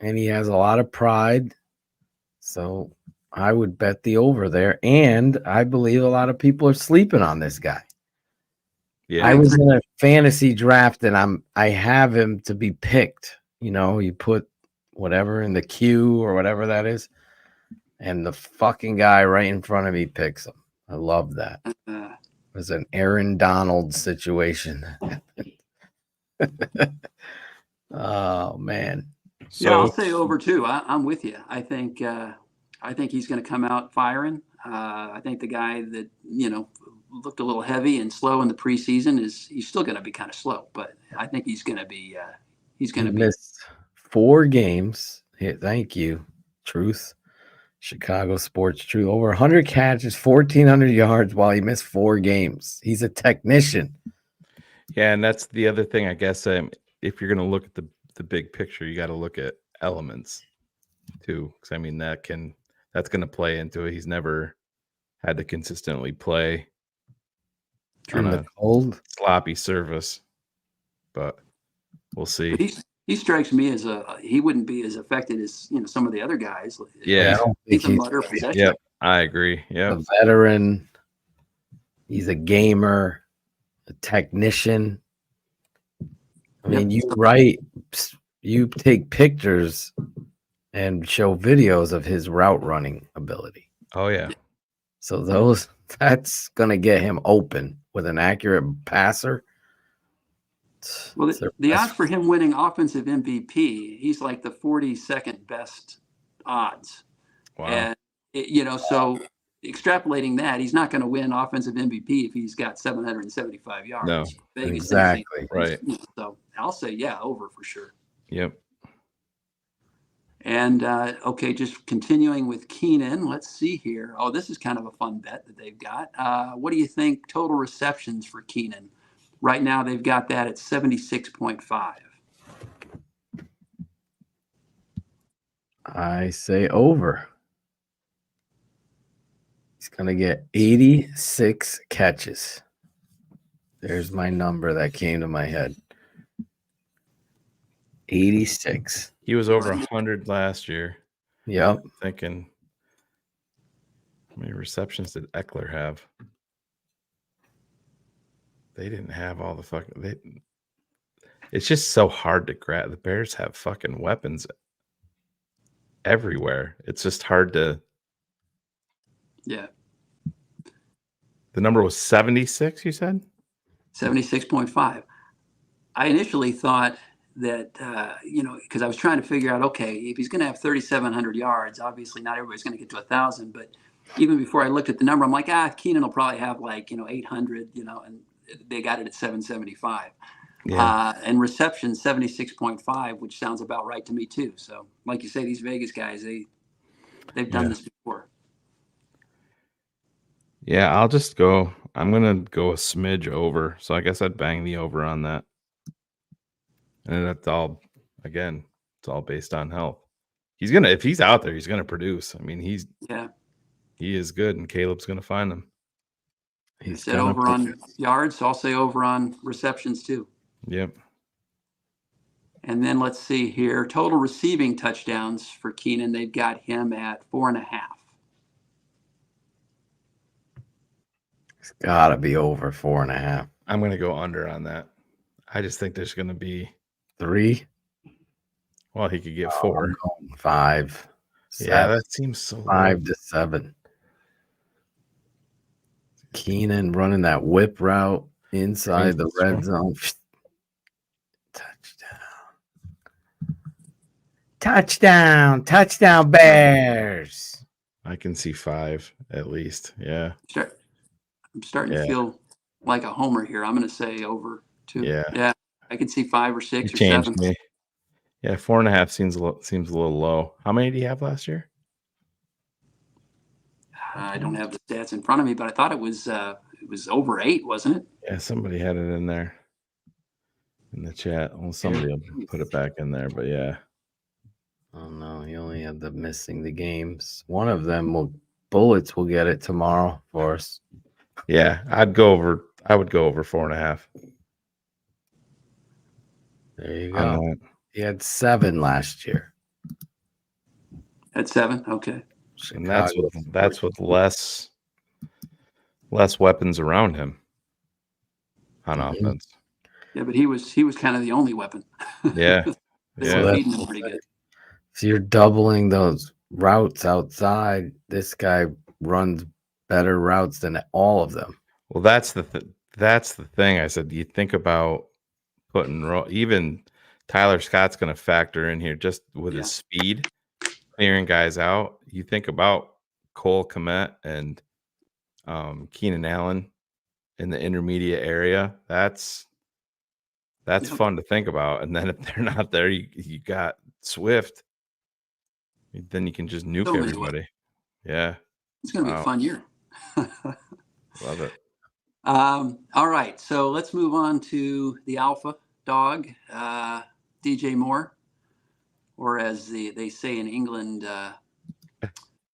S6: and he has a lot of pride. So I would bet the over there, and I believe a lot of people are sleeping on this guy.
S10: Yeah,
S6: I was in a fantasy draft, and I have him to be picked. You know, you put whatever in the queue or whatever that is, and the fucking guy right in front of me picks him. I love that. It was an Aaron Donald situation. Oh man.
S17: So, I'll say over too. I'm with you. I think he's going to come out firing. I think the guy that looked a little heavy and slow in the preseason he's still going to be kind of slow, but I think he's going to be
S6: missed 4 games. Thank you, Truth. Chicago Sports Truth. Over 100 catches, 1,400 yards while he missed 4 games. He's a technician.
S10: Yeah, and that's the other thing, I guess. If you're going to look at the big picture, you got to look at elements too, because I mean that's going to play into it. He's never had to consistently play
S6: in the cold,
S10: sloppy service, but we'll see.
S17: He strikes me as he wouldn't be as affected as some of the other guys.
S10: Yeah,
S17: he's a mutter possession.
S10: Yep, I agree. Yeah,
S6: a veteran. He's a gamer, a technician. I mean, you take pictures and show videos of his route running ability.
S10: Oh yeah.
S6: So that's gonna get him open with an accurate passer.
S17: Well, the odds for him winning offensive MVP, he's like the 42nd best odds.
S10: Wow.
S17: And so extrapolating that, he's not going to win offensive MVP if he's got 775 yards.
S10: No,
S17: Vegas
S6: exactly.
S10: Right.
S17: So I'll say over for sure.
S10: Yep.
S17: And okay, just continuing with Keenan, let's see here. Oh, this is kind of a fun bet that they've got. What do you think total receptions for Keenan? Right now, they've got that at 76.5.
S6: I say over. He's going to get 86 catches. There's my number that came to my head. 86.
S10: He was over 100 last year.
S6: Yep.
S10: Thinking many receptions did Eckler have? They didn't have all the fucking. It's just so hard to grab. The Bears have fucking weapons everywhere. It's just hard to.
S17: Yeah.
S10: The number was 76, you said?
S17: 76.5. I initially thought that, because I was trying to figure out, okay, if he's going to have 3,700 yards, obviously not everybody's going to get to 1,000. But even before I looked at the number, I'm like, Keenan will probably have 800, and they got it at 775.
S10: Yeah.
S17: And reception 76.5, which sounds about right to me too. So like you say, these Vegas guys, they've done this before.
S10: Yeah, I'll just go. I'm going to go a smidge over. So I guess I'd bang the over on that. And that's all, again, it's all based on health. If he's out there, he's going to produce. I mean, he is good, and Caleb's going to find him.
S17: He said over on yards, so I'll say over on receptions too.
S10: Yep.
S17: And then let's see here. Total receiving touchdowns for Keenan. They've got him at 4.5.
S6: It's got to be over 4.5.
S10: I'm going to go under on that. I just think there's going to be
S6: 3.
S10: Well, he could get 4.
S6: 5.
S10: Yeah, that seems so
S6: 5 to 7. Keenan running that whip route inside the red zone. Touchdown, Bears.
S10: I can see 5 at least. Yeah.
S17: I'm starting to feel like a homer here. I'm going to say over 2. Yeah. I can see 5 or 6 or 7.
S10: Me. Yeah, 4.5 seems a little low. How many did he have last year?
S17: I don't have the stats in front of me, but I thought it was over 8, wasn't it?
S10: Yeah, somebody had it in there in the chat. Well, somebody will put it back in there, but yeah.
S6: Oh no, he only had the missing the games. One of them Bullets will get it tomorrow for us.
S10: Yeah, I would go over 4.5.
S6: There you go. He had 7 last year.
S17: At 7, okay.
S10: And that's with less weapons around him on offense.
S17: Yeah, but he was kind of the only weapon.
S10: Yeah.
S17: Yeah. Beating him pretty good.
S6: So you're doubling those routes outside. This guy runs better routes than all of them.
S10: Well, that's the thing. I said, you think about putting even Tyler Scott's going to factor in here just with his speed, clearing guys out. You think about Cole Kmet and Keenan Allen in the intermediate area. That's fun to think about. And then if they're not there, you got Swift. Then you can just nuke everybody. Yeah.
S17: It's going to be a fun year.
S10: Love it.
S17: All right. So let's move on to the alpha dog, DJ Moore, or as they say in England,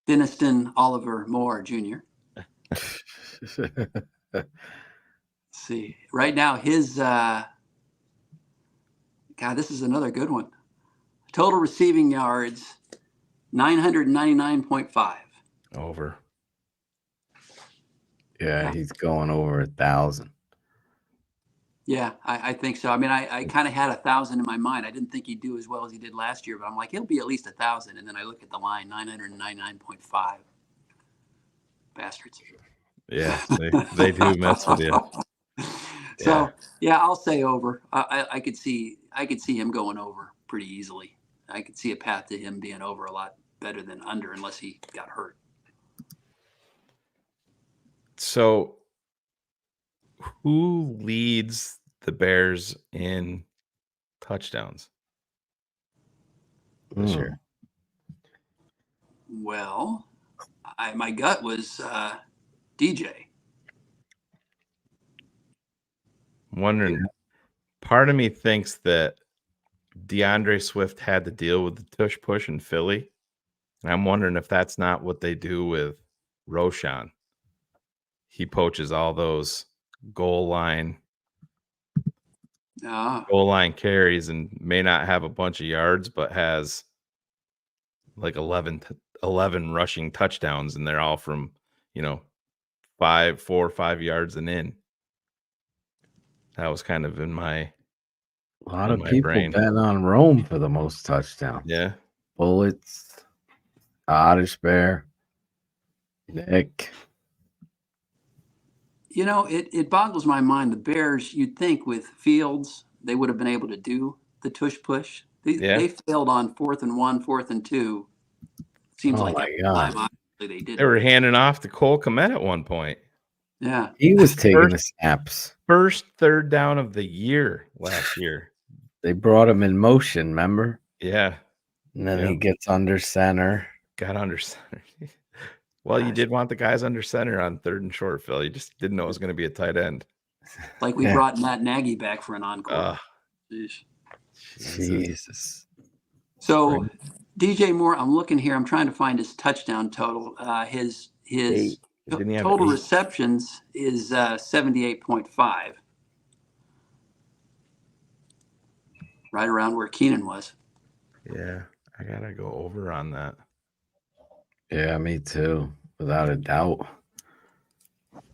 S17: Denniston Oliver Moore Jr. Let's see. Right now, his God, this is another good one. Total receiving yards, 999.5.
S10: Over.
S6: Yeah, he's going over 1,000.
S17: Yeah, I think so. I mean, I kind of had 1,000 in my mind. I didn't think he'd do as well as he did last year, but I'm like, he'll be at least 1,000. And then I look at the line, 999.5. Bastards.
S10: Yeah, they do mess with you.
S17: So yeah, I'll say over. I could see him going over pretty easily. I could see a path to him being over a lot better than under, unless he got hurt.
S10: So, who leads the Bears in touchdowns this year?
S17: Well, my gut was DJ.
S10: I'm wondering. Part of me thinks that DeAndre Swift had to deal with the tush push in Philly, and I'm wondering if that's not what they do with Roshan. He poaches all those goal line carries and may not have a bunch of yards, but has like 11 rushing touchdowns, and they're all from 4 or 5 yards and in. That was kind of in my
S6: A lot
S10: in
S6: of
S10: my
S6: people
S10: brain.
S6: betting on Rome for the most touchdowns.
S10: Yeah.
S6: Bullets, Oddish Bear, Nick.
S17: It boggles my mind. The Bears, you'd think with Fields, they would have been able to do the tush push. They failed on 4th and 1, 4th and 2. Seems
S6: Oh
S17: like
S6: my
S17: every
S6: God.
S17: time, obviously, they did.
S10: They were handing off to Cole Kmet at one point.
S17: Yeah.
S6: He was taking the snaps.
S10: First third down of the year last year.
S6: They brought him in motion, remember?
S10: Yeah.
S6: And then he gets under center.
S10: Got under center. Well, you did want the guys under center on 3rd and short, Phil. You just didn't know it was going to be a tight end.
S17: Like we brought Matt Nagy back for an encore.
S6: Jesus.
S17: So DJ Moore, I'm looking here. I'm trying to find his touchdown total. His total receptions is 78.5. Right around where Keenan was.
S10: Yeah, I gotta go over on that.
S6: Yeah, me too, without a doubt.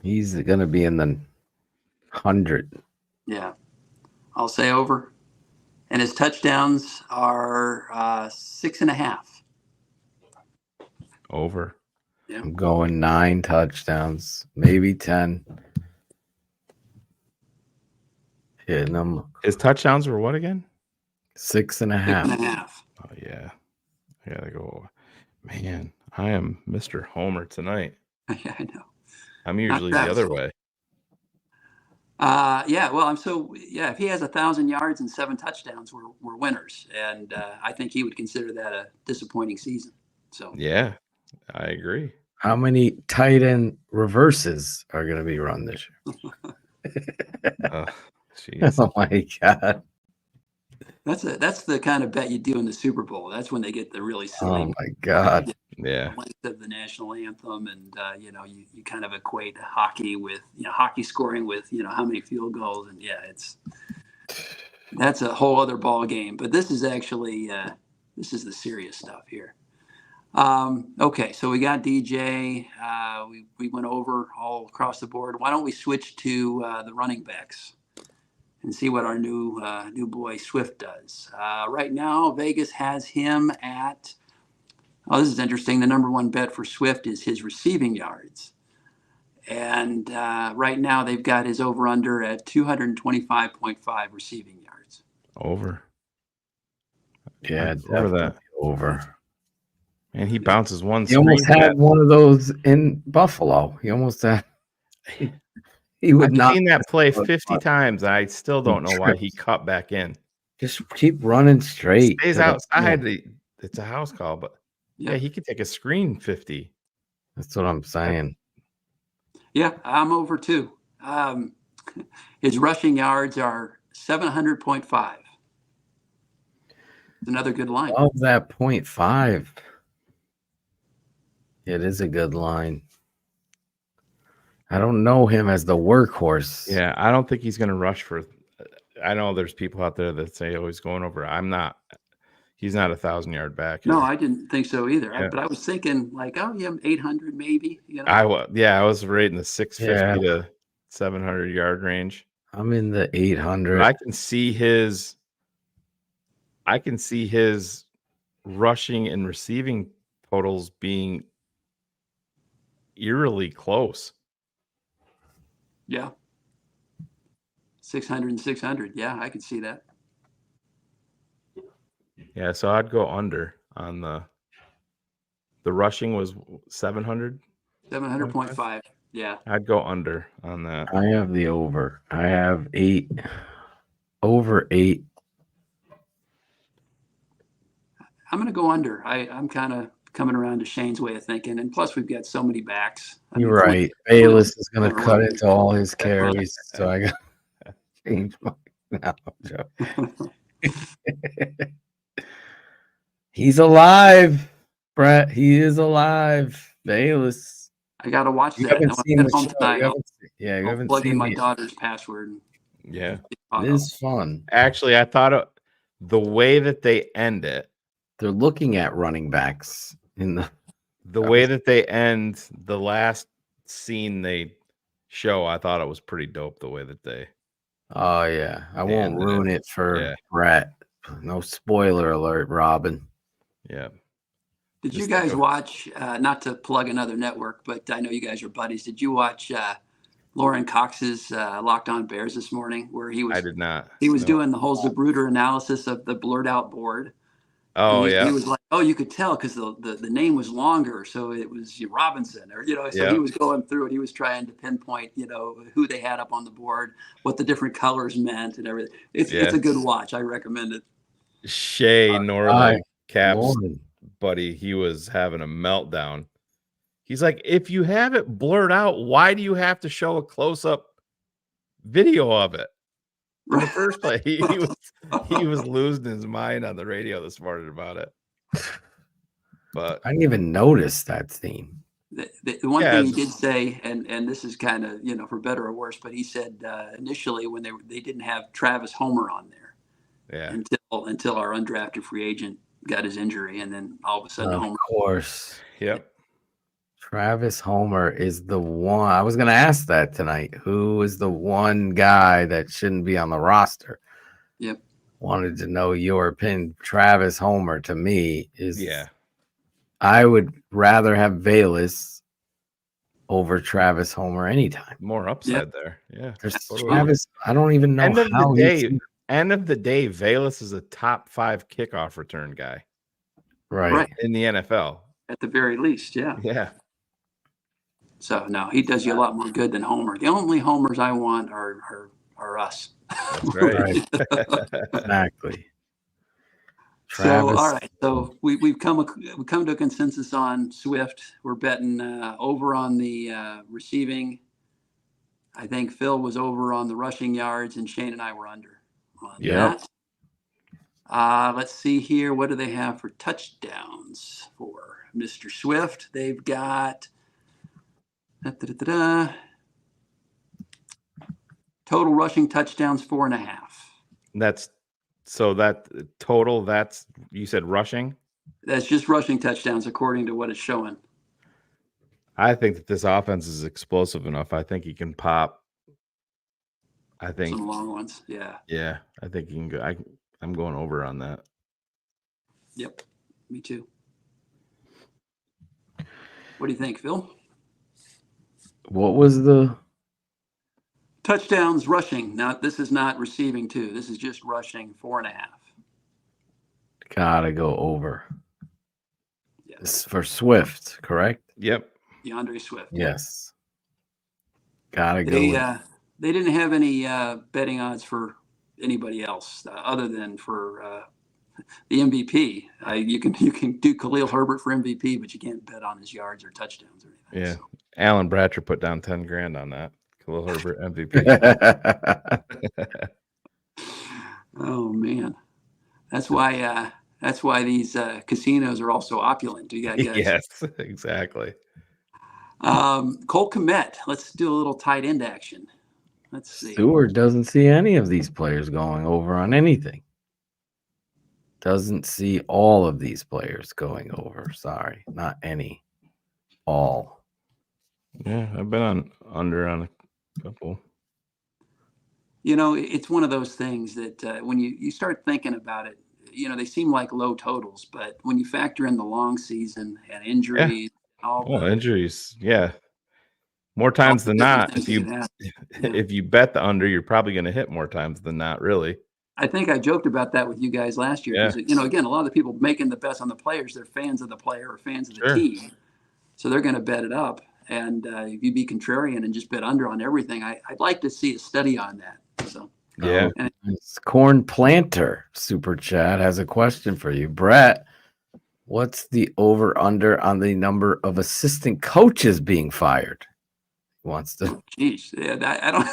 S6: He's gonna be in the 100.
S17: Yeah, I'll say over. And his touchdowns are 6.5.
S10: Over.
S17: Yeah.
S6: I'm going 9 touchdowns, maybe 10. Hitting them.
S10: His touchdowns were what again?
S6: 6.5.
S17: 6.5.
S10: Oh yeah, I gotta go. Man, I am Mr. Homer tonight.
S17: Yeah, I know.
S10: I'm usually the other way.
S17: Yeah, well, if he has 1,000 yards and 7 touchdowns, we're winners, and I think he would consider that a disappointing season. So
S10: yeah, I agree.
S6: How many tight end reverses are going to be run this year? Oh my God.
S17: That's the kind of bet you do in the Super Bowl. That's when they get the really silly.
S6: Oh my God.
S10: Yeah.
S17: Length of the national anthem, and you kind of equate hockey with hockey scoring with how many field goals, and that's a whole other ball game. But this is actually this is the serious stuff here. Okay, so we got DJ. We went over all across the board. Why don't we switch to the running backs and see what our new boy Swift does? Right now, Vegas has him at. Oh, this is interesting. The number one bet for Swift is his receiving yards. And right now they've got his over-under at 225.5 receiving yards.
S10: Over.
S6: Yeah,
S10: over that.
S6: Over.
S10: And he bounces one.
S6: He almost had one of those in Buffalo. He almost had. He would
S10: I've seen that play 50 times. I still don't know why he cut back in.
S6: Just keep running straight.
S10: Stays outside. It's a house call, but yeah, he could take a screen 50.
S6: That's what I'm saying.
S17: Yeah, I'm over too. His rushing yards are 700.5. Another good line.
S6: Love that 0.5. It is a good line. I don't know him as the workhorse.
S10: Yeah, I don't think he's going to rush for. I know there's people out there that say, "Oh, he's going over." I'm not. He's not 1,000-yard back.
S17: No, I didn't think so either. Yeah. But I was thinking like, 800 maybe.
S10: I was right in the 650 to 700-yard range.
S6: I'm in the 800.
S10: I can see his rushing and receiving totals being eerily close.
S17: Yeah. 600 and 600. Yeah, I could see that.
S10: Yeah, so I'd go under on the rushing was 700.
S17: 700.5. Yeah.
S10: I'd go under on that.
S6: I have the over. I have 8. Over 8.
S17: I'm going to go under. I'm kind of coming around to Shane's way of thinking, and plus we've got so many backs.
S6: You're right. Velus is going to cut into all his carries, so I got to change my now. He's alive, Brett. He is alive. Velus.
S17: I got to watch that.
S6: You haven't
S17: plug in
S6: seen
S17: my daughter's password.
S10: Yeah.
S6: It is fun.
S10: Actually, I thought the way that they end it.
S6: They're looking at running backs in the
S10: way that they end the last scene they show, I thought it was pretty dope the way that they.
S6: Oh yeah, I won't
S10: handled
S6: ruin it for
S10: Yeah.
S6: Brett. No spoiler alert, Robin.
S10: Yeah.
S17: Did you guys watch? Not to plug another network, but I know you guys are buddies. Did you watch Lauren Cox's Locked On Bears this morning, where he was?
S10: I did not.
S17: He was
S10: No.
S17: doing the whole Zapruder analysis of the blurred out board.
S10: Oh,
S17: And
S10: yeah.
S17: He was like, oh, you could tell because the name was longer, so it was Robinson, or so
S10: Yeah.
S17: he was going through it. He was trying to pinpoint, who they had up on the board, what the different colors meant, and everything. It's a good watch. I recommend it.
S10: Shay Norley, Caps
S6: Lauren.
S10: buddy, he was having a meltdown. He's like, if you have it blurred out, why do you have to show a close-up video of it in the first place? He was losing his mind on the radio this morning about it. But
S6: I didn't even notice that scene.
S17: The one thing he did say, and this is kind of for better or worse, but he said initially when they didn't have Travis Homer on there, until our undrafted free agent got his injury, and then all of a sudden Homer.
S6: Of course.
S10: Yep.
S6: Travis Homer is the one. I was going to ask that tonight. Who is the one guy that shouldn't be on the roster?
S17: Yep.
S6: Wanted to know your opinion. Travis Homer to me is.
S10: Yeah.
S6: I would rather have Velus over Travis Homer anytime.
S10: More upside there. Yeah.
S6: Travis, I don't even know how
S10: End of the day, Velus is a top 5 kickoff return guy.
S6: Right.
S10: In the NFL.
S17: At the very least, yeah.
S10: Yeah.
S17: So no, he does you a lot more good than Homer. The only Homers I want are us.
S10: That's right.
S6: Exactly.
S17: So all right, so we've come to a consensus on Swift. We're betting over on the receiving. I think Phil was over on the rushing yards, and Shane and I were under on that. Let's see here. What do they have for touchdowns for Mr. Swift? They've got total rushing touchdowns 4.5.
S10: That's so that total. That's you said rushing.
S17: That's just rushing touchdowns according to what it's showing.
S10: I think that this offense is explosive enough. I think he can pop. I think
S17: some long ones. Yeah.
S10: Yeah, I think he can go. I'm going over on that.
S17: Yep, me too. What do you think, Phil?
S6: What was the
S17: touchdowns rushing? Now, this is not receiving too. This is just rushing 4.5.
S6: Gotta go over. Yes, for Swift, correct?
S10: Yep.
S17: DeAndre Swift.
S6: Yes. Gotta go.
S17: They didn't have any betting odds for anybody else other than for the MVP. You can do Khalil Herbert for MVP, but you can't bet on his yards or touchdowns or anything.
S10: Yeah. So. Alan Bratcher put down 10 grand on that. Khalil Herbert MVP.
S17: Oh man, that's why these casinos are all so opulent. You got guys.
S10: Yes, exactly.
S17: Cole Kmet. Let's do a little tight end action. Let's see.
S6: Stewart doesn't see any of these players going over on anything. Doesn't see all of these players going over. Sorry, not any. All.
S10: Yeah, I've been under on a couple.
S17: It's one of those things that when you start thinking about it, they seem like low totals, but when you factor in the long season and injuries,
S10: injuries, yeah. More times than not, if you bet the under, you're probably going to hit more times than not, really.
S17: I think I joked about that with you guys last year.
S10: Yeah.
S17: Again, a lot of the people making the bets on the players, they're fans of the player or fans of the team. So they're going to bet it up. And if you be contrarian and just bet under on everything, I'd like to see a study on that. So
S10: yeah.
S6: Corn Planter Super Chat has a question for you. Brett, what's the over-under on the number of assistant coaches being fired? Wants to.
S17: Jeez, I don't.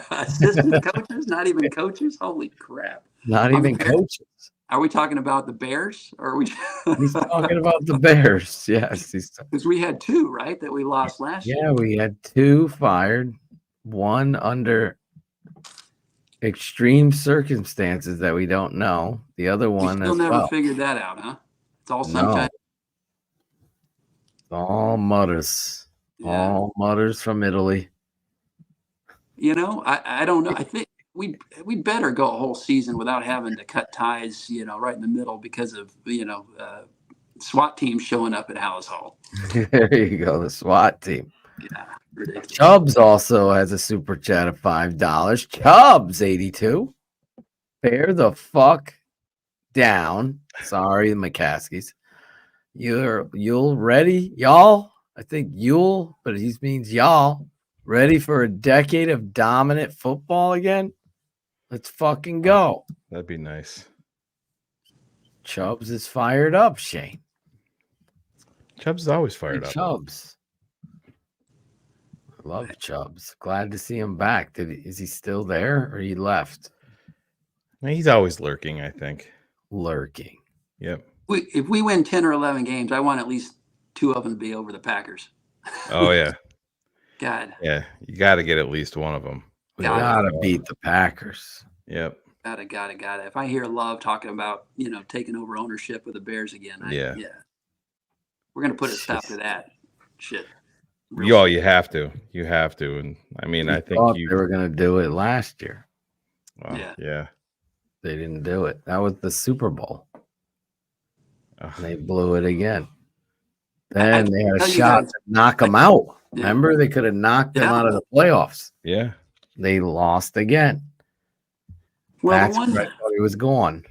S17: Assistant coaches, not even coaches. Holy crap!
S6: Not even coaches.
S17: Are we talking about the Bears, or are we?
S6: He's talking about the Bears. Yes,
S17: because we had 2, right, that we lost last year.
S6: Yeah, we had 2 fired. One under extreme circumstances that we don't know. The other one
S17: we still never figured that out, huh? It's all sunshine.
S6: It's all mudders. All mutters from Italy.
S17: You know, I don't know. I think we'd better go a whole season without having to cut ties, you know, right in the middle because of, you know, SWAT team showing up at House Hall.
S6: There you go, the SWAT team.
S17: Yeah, ridiculous.
S6: Chubbs also has a super chat of $5. Chubbs 82. Bear the fuck down. Sorry, the McCaskies. You'll ready, y'all? I think you'll, but he means y'all. Ready for a decade of dominant football again? Let's fucking go.
S10: That'd be nice.
S6: Chubbs is fired up, Shane.
S10: Chubbs is always fired up.
S6: Chubbs. I love Chubbs. Glad to see him back. Is he still there or he left?
S10: He's always lurking, I think.
S6: Lurking.
S10: Yep.
S17: If we win 10 or 11 games, I want at least 2 of them to be over the Packers.
S10: Oh, yeah.
S17: God.
S10: Yeah, you got to get at least one of them.
S6: We gotta beat the Packers.
S10: Yep.
S17: Got it. If I hear Love talking about, you know, taking over ownership of the Bears again,
S10: yeah.
S17: We're gonna put a stop to that shit.
S10: You have to. You have to. And I mean, I think
S6: they were gonna do it last year.
S10: Well, yeah.
S6: They didn't do it. That was the Super Bowl. And they blew it again. Then they had a shot to knock them out. Yeah. Remember, they could have knocked them out of the playoffs.
S10: Yeah.
S6: They lost again.
S17: Well,
S6: that's where I thought he was gone.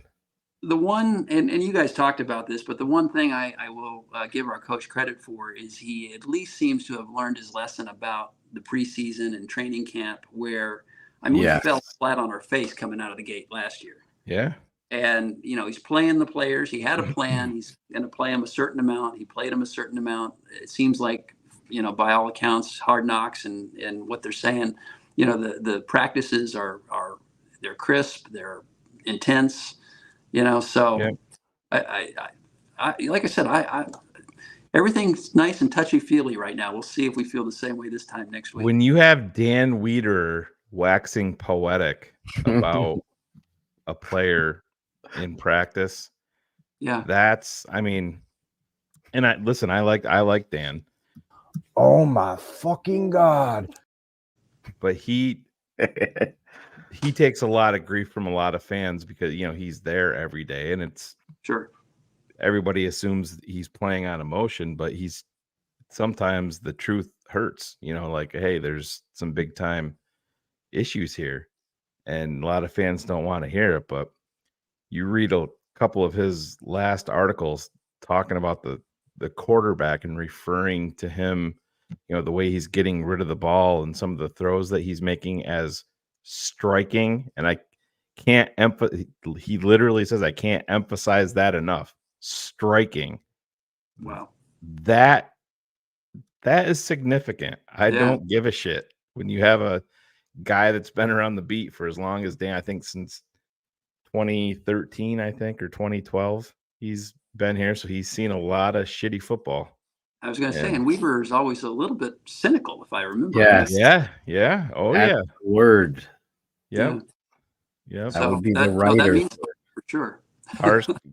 S17: The one, and you guys talked about this, but the one thing I will give our coach credit for is he at least seems to have learned his lesson about the preseason and training camp where, I mean, we fell flat on our face coming out of the gate last year.
S10: Yeah.
S17: And, you know, he's playing the players. He had a plan. He's going to play them a certain amount. He played them a certain amount. It seems like, you know, by all accounts, Hard Knocks and what they're saying, you know, the practices are they're crisp, they're intense, you know. So I like I said, I everything's nice and touchy feely right now. We'll see if we feel the same way this time next week.
S10: When you have Dan Weeder waxing poetic about a player in practice, that's, I mean, and I like Dan.
S8: Oh my fucking God.
S10: But he takes a lot of grief from a lot of fans because, you know, he's there every day, and it's everybody assumes he's playing on emotion, but he's sometimes the truth hurts, you know, like, hey, there's some big time issues here, and a lot of fans don't want to hear it. But you read a couple of his last articles talking about the quarterback and referring to him, you know, the way he's getting rid of the ball and some of the throws that he's making as striking. And I can't he literally says, I can't emphasize that enough. Striking.
S17: Wow.
S10: That is significant. I don't give a shit when you have a guy that's been around the beat for as long as Dan, I think since 2013, I think, or 2012, he's been here. So he's seen a lot of shitty football.
S17: I was going to say, and Weaver is always a little bit cynical, if I remember.
S6: Yes.
S10: Yeah. Oh,
S6: that's the word.
S10: Yeah. Yeah.
S6: That would be the writer.
S17: That means for sure.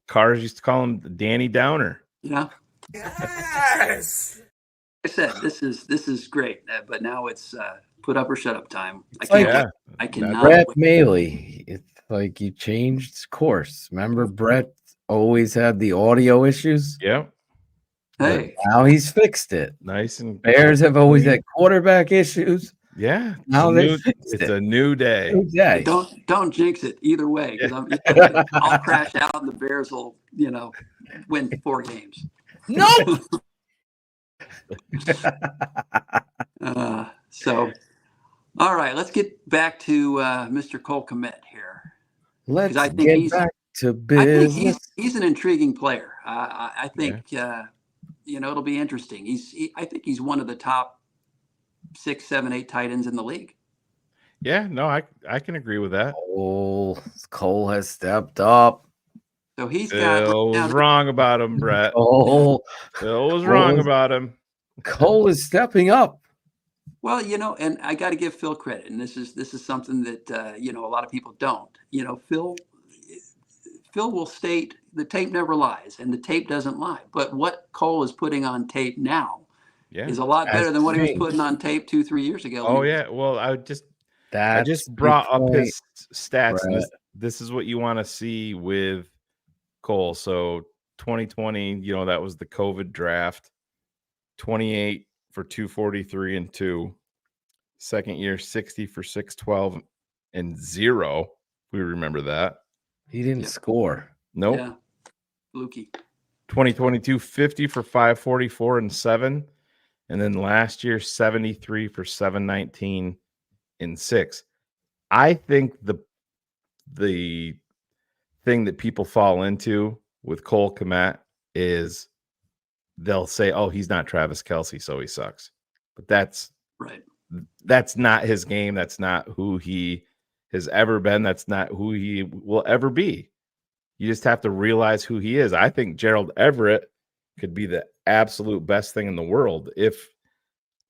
S10: Cars used to call him Danny Downer.
S17: Yeah.
S3: Yes.
S17: Like I said, this is great, but now it's put up or shut up time. I cannot.
S6: Brett Maly. It's like you changed course. Remember, Brett always had the audio issues.
S10: Yeah.
S17: Hey,
S6: now he's fixed it.
S10: Nice. And
S6: Bears have always had quarterback issues.
S10: Yeah.
S6: Now
S10: it's a new day.
S17: Don't jinx it either way, because I'll crash out and the Bears will, you know, win 4 games.
S6: Nope.
S17: So, all right, let's get back to Mr. Cole Kmet here.
S6: Let's get back to business.
S17: I think he's an intriguing player. I think you know, it'll be interesting. I think he's one of the top 6, 7, 8 tight ends in the league.
S10: Yeah, no, I can agree with that.
S6: Cole has stepped up.
S17: So he's
S10: Phil was wrong about him, Brett.
S6: Phil
S10: was wrong about him.
S6: Cole is stepping up.
S17: Well, you know, and I got to give Phil credit, and this is something that you know, a lot of people don't. You know, Phil will state the tape never lies, and the tape doesn't lie. But what Cole is putting on tape now
S10: Yeah.
S17: is a lot better than what he was putting on tape 2-3 years ago.
S10: Oh yeah. Well, I just
S6: That's
S10: brought
S6: the
S10: up his
S6: point,
S10: stats.
S6: Brett.
S10: This is what you want to see with Cole. So 2020, that was the COVID draft. 28 for 243 and 2. Second year, 60 for 612 and 0. We remember that.
S6: He didn't score.
S10: Nope.
S17: Yeah. Lukey.
S10: 2022, 50 for 544 and 7. And then last year, 73 for 719 and 6. I think the thing that people fall into with Cole Kmet is they'll say, oh, he's not Travis Kelce, so he sucks. But that's
S17: right.
S10: That's not his game. That's not who he has ever been. That's not who he will ever be. You just have to realize who he is. I think Gerald Everett could be the absolute best thing in the world. If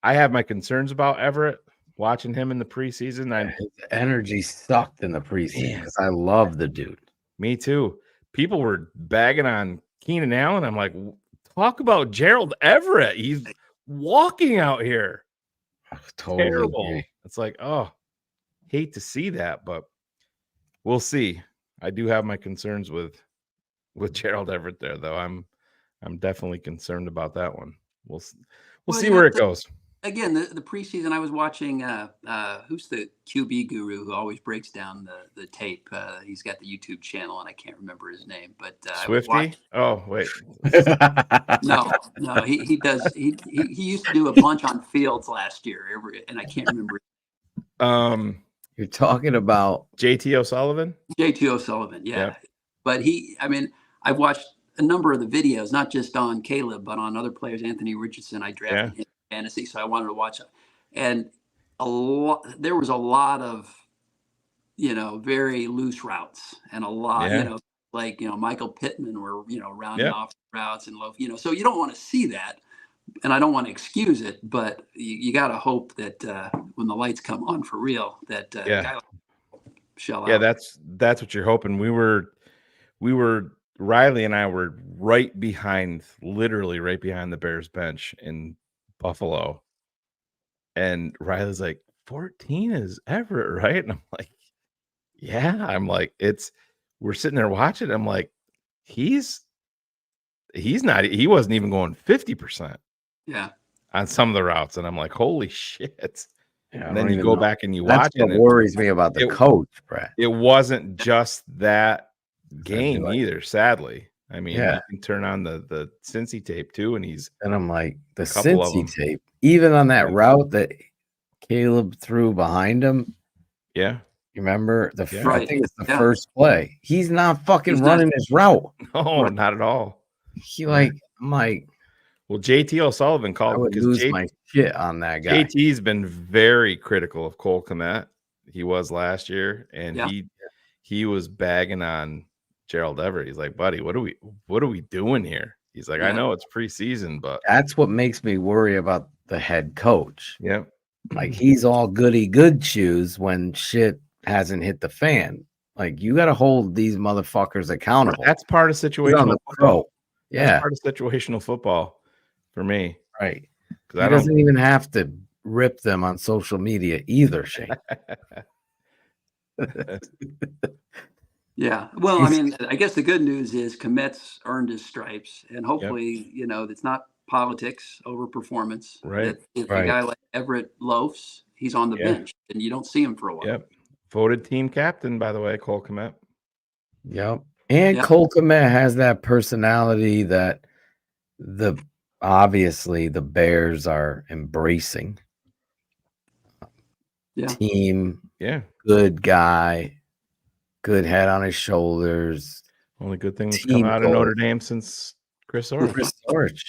S10: I have my concerns about Everett, watching him in the preseason,
S6: his energy sucked in the preseason because I love the dude.
S10: Me too. People were bagging on Keenan Allen. I'm like, talk about Gerald Everett. He's walking out here.
S6: Totally
S10: Terrible.
S6: agree.
S10: It's like, oh, hate to see that, but we'll see. I do have my concerns with Gerald Everett there, though. I'm definitely concerned about that one. We'll see where it goes.
S17: Again, the preseason, I was watching. Who's the QB guru who always breaks down the tape? He's got the YouTube channel, and I can't remember his name. But
S10: Swifty. Oh wait,
S17: no, he does. He used to do a bunch on Fields last year, and I can't remember.
S6: You're talking about
S10: JT O'Sullivan.
S17: JT O'Sullivan, yeah. But I've watched a number of the videos, not just on Caleb, but on other players. Anthony Richardson, I drafted him in fantasy, so I wanted to watch it. And there was a lot of, very loose routes, and a lot, Michael Pittman were, rounding off routes and low, so you don't want to see that. And I don't want to excuse it, but you got to hope that when the lights come on for real, that guy will shell out.
S10: Yeah, that's what you're hoping. We were Riley and I were literally right behind the Bears bench in Buffalo, and Riley's like, 14 is Everett, right? And I'm like, yeah. I'm like, we're sitting there watching. I'm like, he wasn't even going 50%.
S17: Yeah.
S10: On some of the routes. And I'm like, holy shit.
S6: Yeah,
S10: and then you go back and you watch
S6: it. That's what worries me about the coach, Brett.
S10: It wasn't just that game either, sadly. I mean, you can turn on the Cincy tape too, and
S6: I'm like, the Cincy tape, even on that route that Caleb threw behind him.
S10: Yeah.
S6: You remember I think it's the first play. He's not running his route.
S10: No, not at all.
S6: I'm like,
S10: well, JT O'Sullivan called.
S6: I would lose my shit on that guy.
S10: JT's been very critical of Cole Kmet. He was last year, and he was bagging on Gerald Everett. He's like, buddy, what are we doing here? He's like, I know it's preseason, but
S6: that's what makes me worry about the head coach.
S10: Yeah.
S6: Like, he's all goody good shoes when shit hasn't hit the fan. Like, you got to hold these motherfuckers accountable.
S10: That's part of situational football.
S6: Yeah.
S10: That's part of situational football for me.
S6: Right. He doesn't even have to rip them on social media either, Shane.
S17: Yeah. Well, I guess the good news is Kmet's earned his stripes, and hopefully, it's not politics over performance.
S10: Right.
S17: If a guy like Everett loafs, he's on the bench, and you don't see him for a while.
S10: Yep. Voted team captain, by the way, Cole Kmet.
S6: Yep. And Cole Kmet has that personality that obviously the Bears are embracing. Team, good guy, good head on his shoulders.
S10: Only good thing that's come out of Notre Dame since Chris Orch.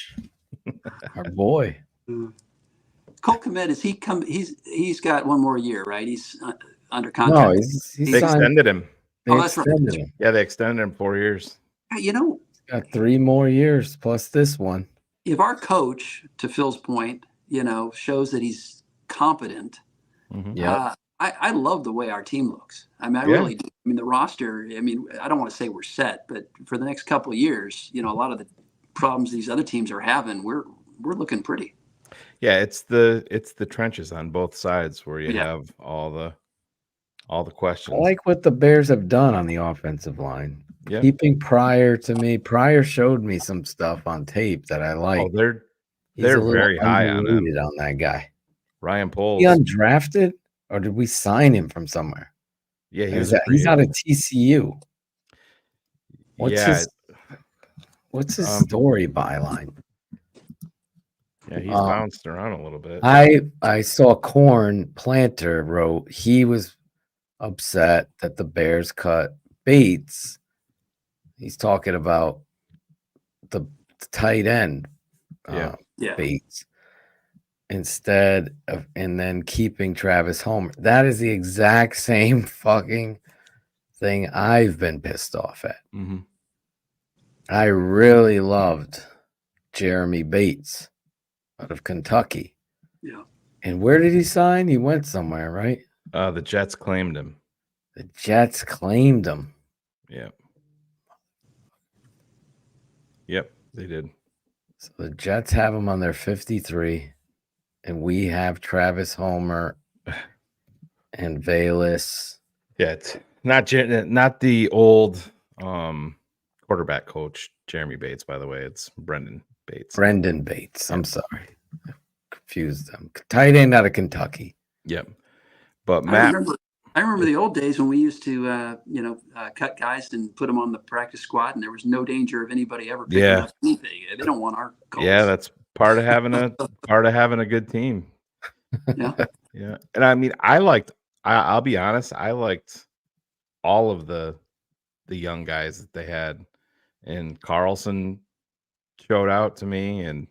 S6: Our boy.
S17: Cole Kmet, he's got one more year, right? He's under contract.
S6: No,
S10: they extended him.
S17: That's right.
S10: Yeah, they extended him 4 years.
S17: He's
S6: got 3 more years plus this one.
S17: If our coach, to Phil's point, shows that he's competent, I love the way our team looks. I really do. The roster, I don't want to say we're set, but for the next couple of years, a lot of the problems these other teams are having, we're looking pretty.
S10: Yeah, it's the trenches on both sides where you have all the
S6: I
S10: questions.
S6: like what the Bears have done on the offensive line.
S10: Yeah.
S6: Keeping Pryor to me. Pryor showed me some stuff on tape that I like.
S10: Oh, they're
S6: He's a little
S10: very high on them.
S6: underrated on that guy.
S10: Ryan Poles.
S6: He undrafted, or did we sign him from somewhere?
S10: Yeah,
S6: He's out of TCU. What's his story byline?
S10: Yeah, he's bounced around a little bit.
S6: I saw Corn Planter wrote he was upset that the Bears cut Bates. He's talking about the tight end, Bates, instead of, and then keeping Travis Homer. That is the exact same fucking thing I've been pissed off at.
S10: Mm-hmm.
S6: I really loved Jeremy Bates out of Kentucky.
S17: Yeah.
S6: And where did he sign? He went somewhere, right?
S10: The Jets claimed him.
S6: The Jets claimed him.
S10: Yep. Yep, they did.
S6: So the Jets have him on their 53, and we have Travis Homer and Velus.
S10: Yeah, it's not the old quarterback coach Jeremy Bates, by the way. It's Brendan Bates.
S6: Brendan Bates. I'm sorry. I confused them. Tight end out of Kentucky.
S10: Yep. But Matt,
S17: I remember the old days when we used to, cut guys and put them on the practice squad, and there was no danger of anybody ever picking up anything. They don't want our calls.
S10: Yeah, that's part of having a good team.
S17: Yeah.
S10: Yeah. And I mean, I'll be honest, I liked all of the young guys that they had, and Carlson showed out to me. And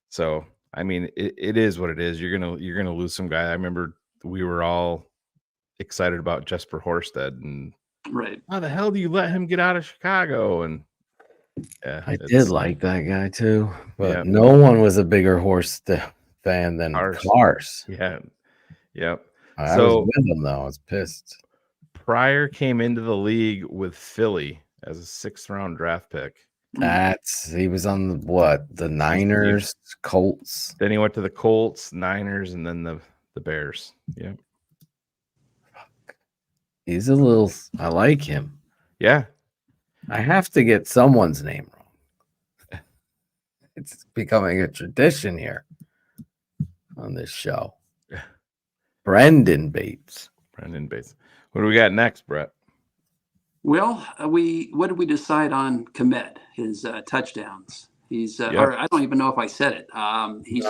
S10: so, I mean, it is what it is. You're gonna lose some guy. I remember we were all excited about Jesper Horsted, and
S17: right,
S10: how the hell do you let him get out of Chicago? And
S6: I did like that guy too, but no one was a bigger horse fan than Cars.
S10: Yeah. Yep.
S6: I was with him though. I was pissed.
S10: Pryor came into the league with Philly as a 6th round draft pick.
S6: He was on the Niners, Colts.
S10: Then he went to the Colts, Niners, and then the Bears. Yeah.
S6: He's I like him.
S10: Yeah.
S6: I have to get someone's name wrong. It's becoming a tradition here on this show. Brendan Bates.
S10: What do we got next, Brett?
S17: Well, what did we decide on Komet, his touchdowns? He's or I don't even know if I said it. He's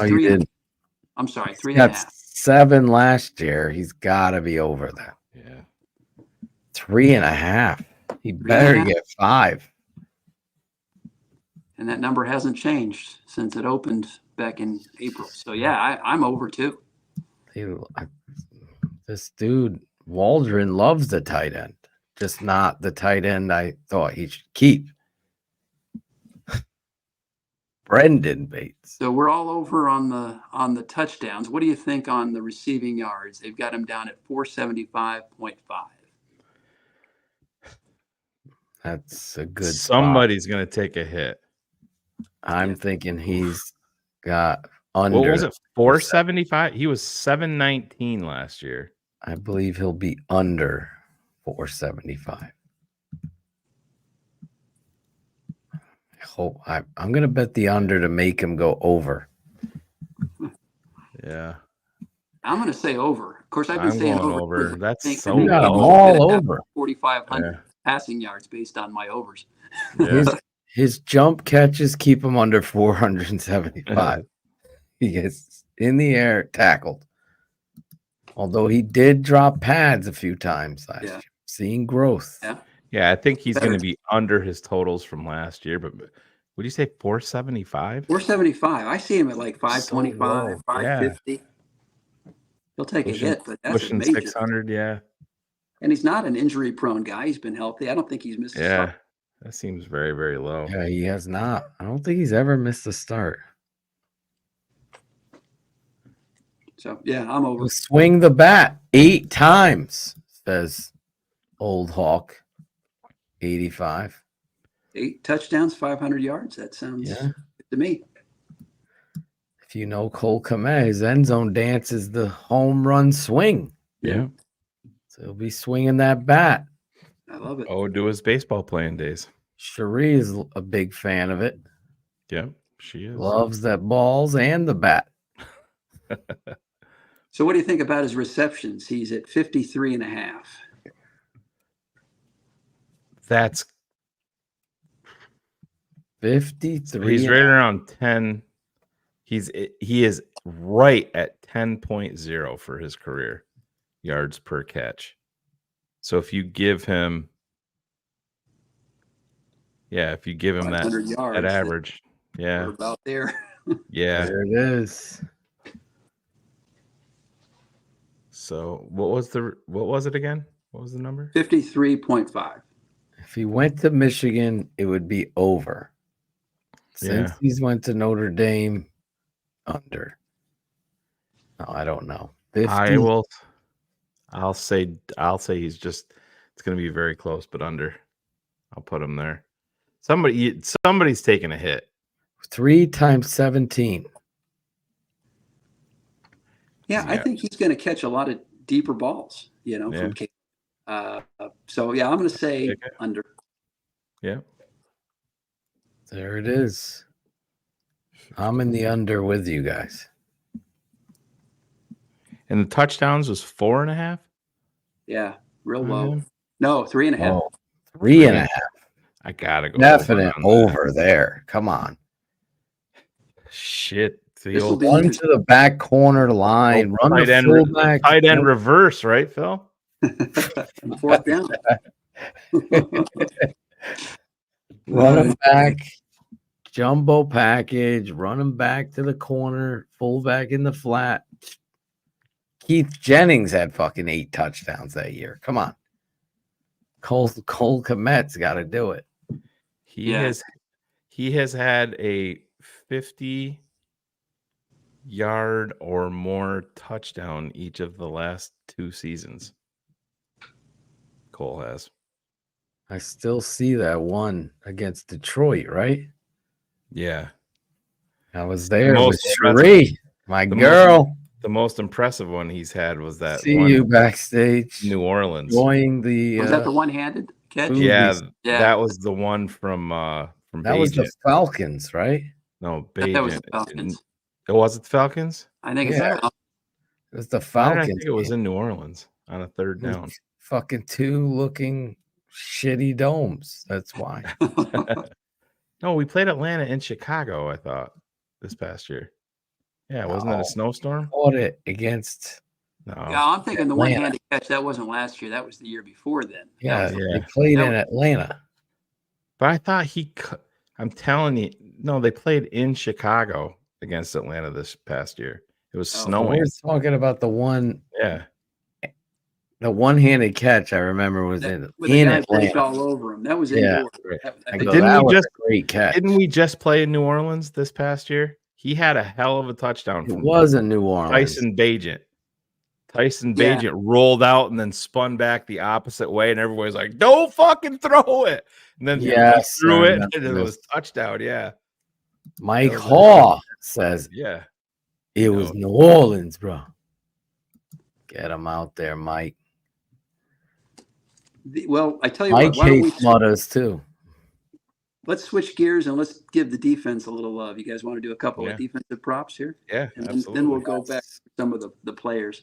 S17: I'm sorry, 3.5.
S6: 7 last year. He's got to be over that.
S10: Yeah.
S6: 3.5. He better get 5.
S17: And that number hasn't changed since it opened back in April. So yeah, I'm over too.
S6: This dude Waldron loves the tight end, just not the tight end I thought he should keep. Brendan Bates.
S17: So we're all over on the touchdowns. What do you think on the receiving yards? They've got him down at 475.5.
S6: That's a good
S10: Somebody's going to take a hit.
S6: I'm thinking he's got under.
S10: What was it? 475? He was 719 last year.
S6: I believe he'll be under 475. I'm going to bet the under to make him go over.
S10: Yeah.
S17: I'm going to say over. Of course, I've been saying over.
S10: That's
S6: so got them all over.
S17: 4,500 passing yards based on my overs.
S10: Yeah.
S6: His jump catches keep him under 475. He gets in the air tackled. Although he did drop pads a few times last year. Seeing growth.
S10: Yeah, I think he's going to be under his totals from last year. But would you say 475?
S17: 475. I see him at like 525, 550. Yeah. He'll take a hit, but that's
S10: pushing 600. Yeah.
S17: And he's not an injury-prone guy. He's been healthy. I don't think he's missed a start.
S10: That seems very, very low.
S6: Yeah, he has not. I don't think he's ever missed a start.
S17: So, yeah, I'm over.
S6: He'll swing the bat 8 times, says Old Hawk. 85.
S17: 8 touchdowns, 500 yards. That sounds good to me.
S6: If you know Cole Kmet, his end zone dance is the home run swing.
S10: Yeah.
S6: So he'll be swinging that bat.
S17: I love it.
S10: Oh, do his baseball playing days.
S6: Cherie is a big fan of it.
S10: Yeah, she is.
S6: Loves that balls and the bat.
S17: So what do you think about his receptions? He's at 53.5.
S10: That's
S6: 53.
S10: He's right around 10. He is right at 10.0 for his career yards per catch. So if you give him that
S17: 500 yards,
S10: that average, yeah.
S17: We're about there.
S10: Yeah.
S6: There it is.
S10: So what was it again? What was the number?
S17: 53.5.
S6: If he went to Michigan, it would be over. Since he's went to Notre Dame, under. No, I don't know. 50.
S10: I'll say he's just, it's going to be very close, but under. I'll put him there. Somebody's taking a hit.
S6: 3 times 17.
S17: Yeah, I think he's going to catch a lot of deeper balls, from Cape. So, I'm going to say under.
S10: Yeah.
S6: There it is. I'm in the under with you guys.
S10: And the touchdowns was 4.5?
S17: Yeah, real low. No, 3.5.
S6: Oh, 3.5.
S10: I gotta go.
S6: Definite over there. Come on.
S10: Shit.
S6: Run to the back corner line. Run the fullback.
S10: Tight end reverse, right, Phil?
S17: Fourth down.
S6: Run him back. Jumbo package. Run him back to the corner. Fullback in the flat. Keith Jennings had fucking 8 touchdowns that year. Come on. Cole Kmet's got to do it.
S10: He has had a 50-yard or more touchdown each of the last 2 seasons. Cole has.
S6: I still see that one against Detroit, right?
S10: Yeah.
S6: I was there with Cherie, my girl.
S10: The most impressive one he's had was that
S6: See
S10: one
S6: you backstage.
S10: New Orleans.
S6: Enjoying the
S17: was that the one-handed catch?
S10: Yeah, that was the one from
S6: that
S10: Bajan.
S6: was the Falcons, right?
S10: No, Bajan.
S17: That was the Falcons.
S10: It was the Falcons?
S17: I think
S6: it was the Falcons.
S10: I think it was in New Orleans on a 3rd down.
S6: Fucking 2 looking shitty domes. That's why.
S10: No, we played Atlanta in Chicago, I thought, this past year. Yeah, wasn't it a snowstorm?
S6: Fought it against.
S10: No.
S17: Yeah, I'm thinking the one-handed catch. That wasn't last year. That was the year before then.
S6: Yeah, they played in Atlanta.
S10: But I thought I'm telling you, no, they played in Chicago against Atlanta this past year. It was snowing.
S6: We're talking about the one.
S10: Yeah.
S6: The one-handed catch I remember was in
S17: Atlanta. All over him. That was indoors.
S10: Didn't we just play in New Orleans this past year? He had a hell of a touchdown.
S6: It was in New Orleans.
S10: Tyson Bagent rolled out and then spun back the opposite way, and everybody's like, "Don't fucking throw it!" And then he threw it, and it was touchdown. Yeah.
S6: Mike Haw says,
S10: "Yeah,
S6: it was New Orleans, bro. Get him out there, Mike."
S17: Well, I tell you
S6: Mike
S17: what,
S6: hates Mudders too.
S17: Let's switch gears and let's give the defense a little love. You guys want to do a couple of defensive props here?
S10: Yeah,
S17: and
S10: absolutely.
S17: Then we'll go back to some of the players.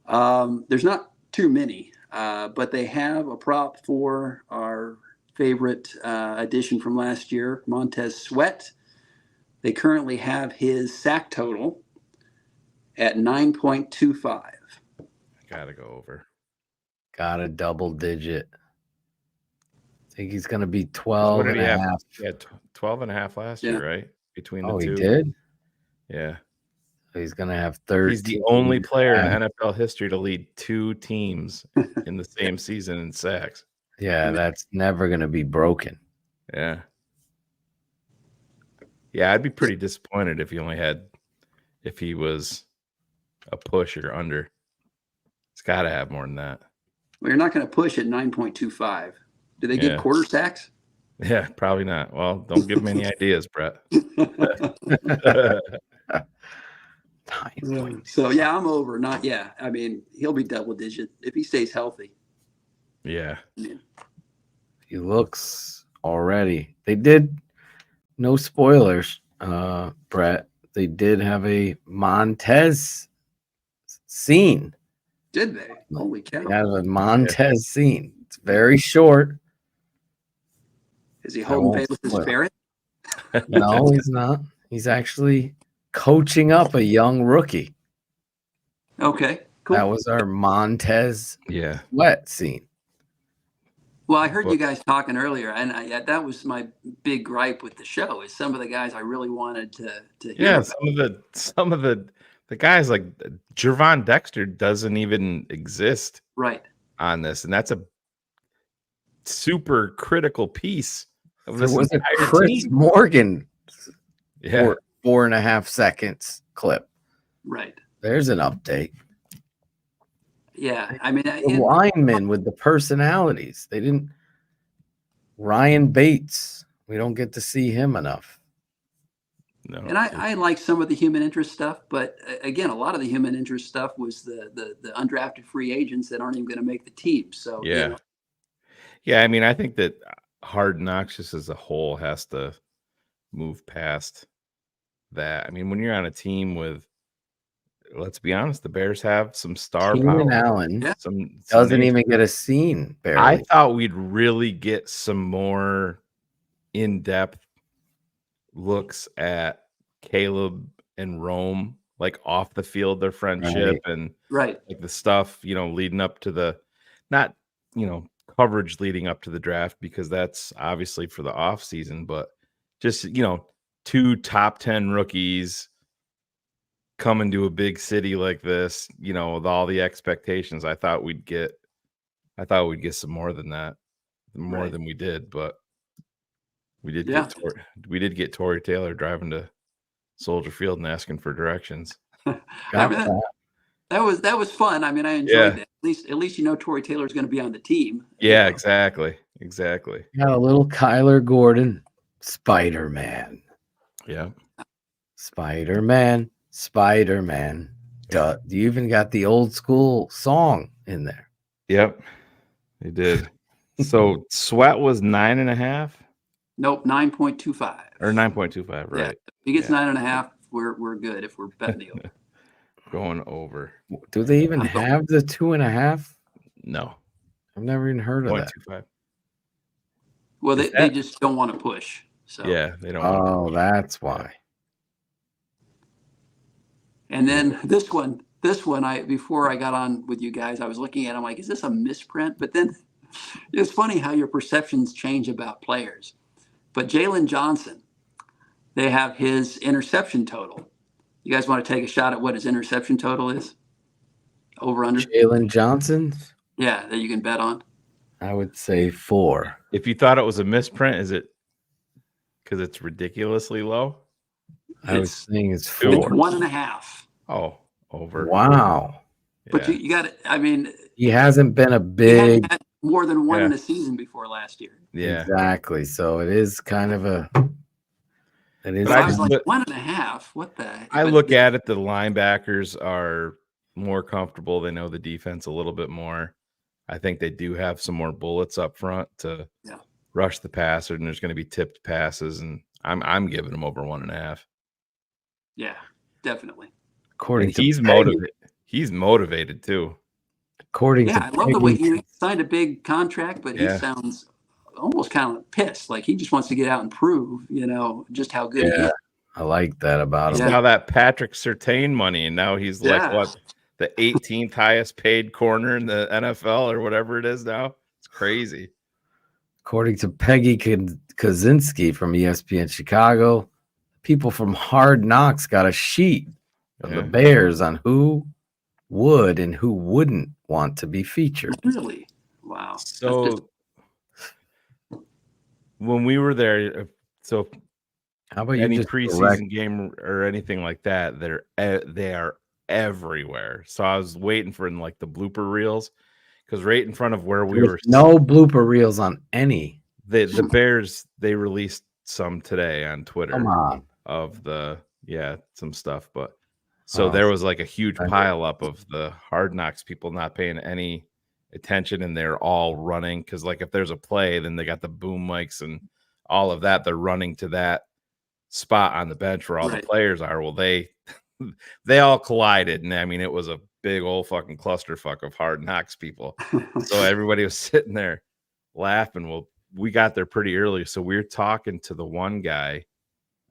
S17: There's not too many, but they have a prop for our favorite addition from last year, Montez Sweat. They currently have his sack total at 9.25.
S10: Gotta go over.
S6: Got a double digit. I think he's going to be 12 and a half.
S10: Yeah, 12 and a half last year, right? Between the two.
S6: He did?
S10: Yeah.
S6: He's going to have 13.
S10: He's the only player in NFL history to lead 2 teams in the same season in sacks.
S6: Yeah, that's never going to be broken.
S10: Yeah. Yeah, I'd be pretty disappointed if he was a push or under. It's got to have more than that.
S17: Well, you're not going to push at 9.25. Do they get quarter sacks?
S10: Yeah, probably not. Well, don't give me any ideas, Brett.
S17: So yeah, I'm over. Not yeah. I mean, he'll be double digit if he stays healthy.
S10: Yeah.
S6: He looks already. They did no spoilers, Brett. They did have a Montez scene.
S17: Did they? Holy cow!
S6: They have a Montez scene. It's very short.
S17: Is he holding pay with his ferret?
S6: No, he's not. He's actually coaching up a young rookie.
S17: Okay, cool.
S6: That was our Montez wet scene.
S17: Well, I heard you guys talking earlier, and that was my big gripe with the show. Is some of the guys I really wanted to hear about.
S10: some of the guys like Jervon Dexter doesn't even exist on this, and that's a super critical piece of this
S6: was a
S10: entire
S6: Chris
S10: team.
S6: Morgan 4.5 seconds clip.
S17: Right.
S6: There's an update.
S17: Yeah, I mean,
S6: The linemen with the personalities. They didn't. Ryan Bates. We don't get to see him enough.
S10: No.
S17: And I like some of the human interest stuff, but again, a lot of the human interest stuff was the undrafted free agents that aren't even going to make the team. So
S10: Yeah.
S17: you know.
S10: Yeah, I mean, I think that Hard Knocks just as a whole has to move past that. I mean, when you're on a team with, let's be honest, the Bears have some star
S6: Keenan
S10: power.
S6: Allen
S10: Some
S6: doesn't
S10: names.
S6: even get a scene. Barely.
S10: I thought we'd really get some more in-depth looks at Caleb and Rome, like off the field, their friendship and like the stuff, leading up to the, not, coverage leading up to the draft, because that's obviously for the off season, but just, 2 top 10 rookies coming to a big city like this, with all the expectations. I thought we'd get some more than that, more than we did, but we did get Torrey Taylor driving to Soldier Field and asking for directions.
S17: That was fun. I mean, I enjoyed that. At least Torrey Taylor's going to be on the team.
S10: Yeah, exactly.
S6: Got a little Kyler Gordon, Spider-Man.
S10: Yeah.
S6: Spider-Man. Duh. You even got the old school song in there.
S10: Yep, they did. So Sweat was 9.5.
S17: Nope, 9.25
S10: or 9.25. Right.
S17: Yeah, if he gets 9.5, we're good if we're betting the over.
S10: Going over.
S6: Do they even have the 2.5?
S10: No,
S6: I've never even heard of that.
S10: 0.25.
S17: Well, they just don't want to push. So
S10: yeah, they don't.
S6: Oh, that's why.
S17: And then this one, before I got on with you guys, I was looking at it, I'm like, is this a misprint? But then it's funny how your perceptions change about players. But Jalen Johnson, they have his interception total. You guys want to take a shot at what his interception total is? Over under?
S6: Jalen Johnson?
S17: Yeah, that you can bet on.
S6: I would say 4.
S10: If you thought it was a misprint, is it because it's ridiculously low?
S6: I was saying it's 4.
S17: It's 1.5.
S10: Oh, over.
S6: Wow.
S17: But you got it. I mean,
S6: he hasn't been a big.
S17: Had more than one in a season before last year.
S10: Yeah,
S6: exactly. So it is kind of a. It is.
S17: I was like 1.5. What the?
S10: I look at it. The linebackers are more comfortable. They know the defense a little bit more. I think they do have some more bullets up front to rush the passer, and there's going to be tipped passes, and I'm giving them over 1.5.
S17: Yeah, definitely.
S6: According to
S10: he's motivated. He's motivated too.
S6: According to
S17: I love the way he signed a big contract, but he sounds almost kind of pissed. Like he just wants to get out and prove, just how good he is.
S6: I like that about him.
S10: Now that Patrick Surtain money, and now he's like what, the 18th highest paid corner in the NFL or whatever it is now. It's crazy.
S6: According to Peggy Kaczynski from ESPN Chicago, people from Hard Knocks got a sheet of the Bears on who would and who wouldn't want to be featured.
S17: Really? Wow.
S10: So when we were there, so
S6: how about
S10: any preseason game or anything like that, they are everywhere. So I was waiting for like the blooper reels, because right in front of where we were,
S6: no blooper reels on any.
S10: The Bears, they released some today on Twitter.
S6: Come on.
S10: Of the some stuff, but So there was like a huge pile up of the Hard Knocks people not paying any attention, and they're all running because, like, if there's a play, then they got the boom mics and all of that. They're running to that spot on the bench where all the players are. Well, they all collided, and I mean, it was a big old fucking clusterfuck of Hard Knocks people. So everybody was sitting there laughing. Well, we got there pretty early, so we were talking to the one guy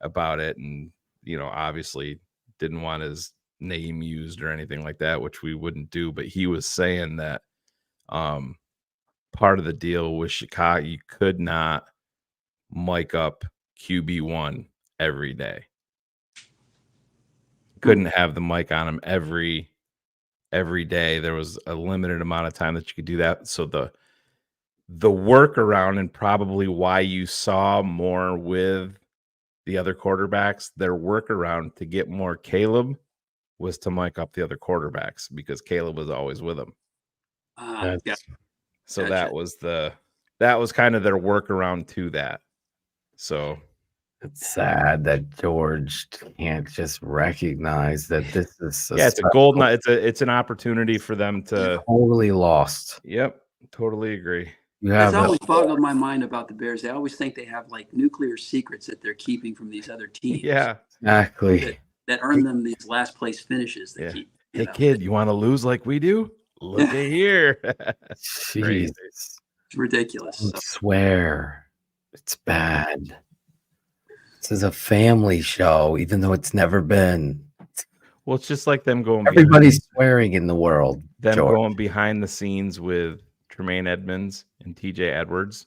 S10: about it, and obviously didn't want his name used or anything like that, which we wouldn't do. But he was saying that part of the deal with Chicago, you could not mic up QB1 every day. Couldn't have the mic on him every day. There was a limited amount of time that you could do that. So the workaround, and probably why you saw more with the other quarterbacks, their workaround to get more Caleb was to mic up the other quarterbacks because Caleb was always with them. So that was kind of their workaround to that. So
S6: it's sad that George can't just recognize that this is
S10: it's a golden. It's an opportunity for them to
S6: totally lost.
S10: Yep, totally agree.
S17: That's always boggled my mind about the Bears. They always think they have like nuclear secrets that they're keeping from these other teams.
S10: Yeah,
S6: exactly.
S17: That earn them these last place finishes. They keep.
S10: Hey kid, you want to lose like we do? Look at here.
S6: Jesus,
S17: it's ridiculous.
S6: I swear, it's bad. This is a family show, even though it's never been.
S10: Well, it's just like them going.
S6: Everybody's swearing in the world.
S10: Them going behind the scenes with Tremaine Edmonds and TJ Edwards,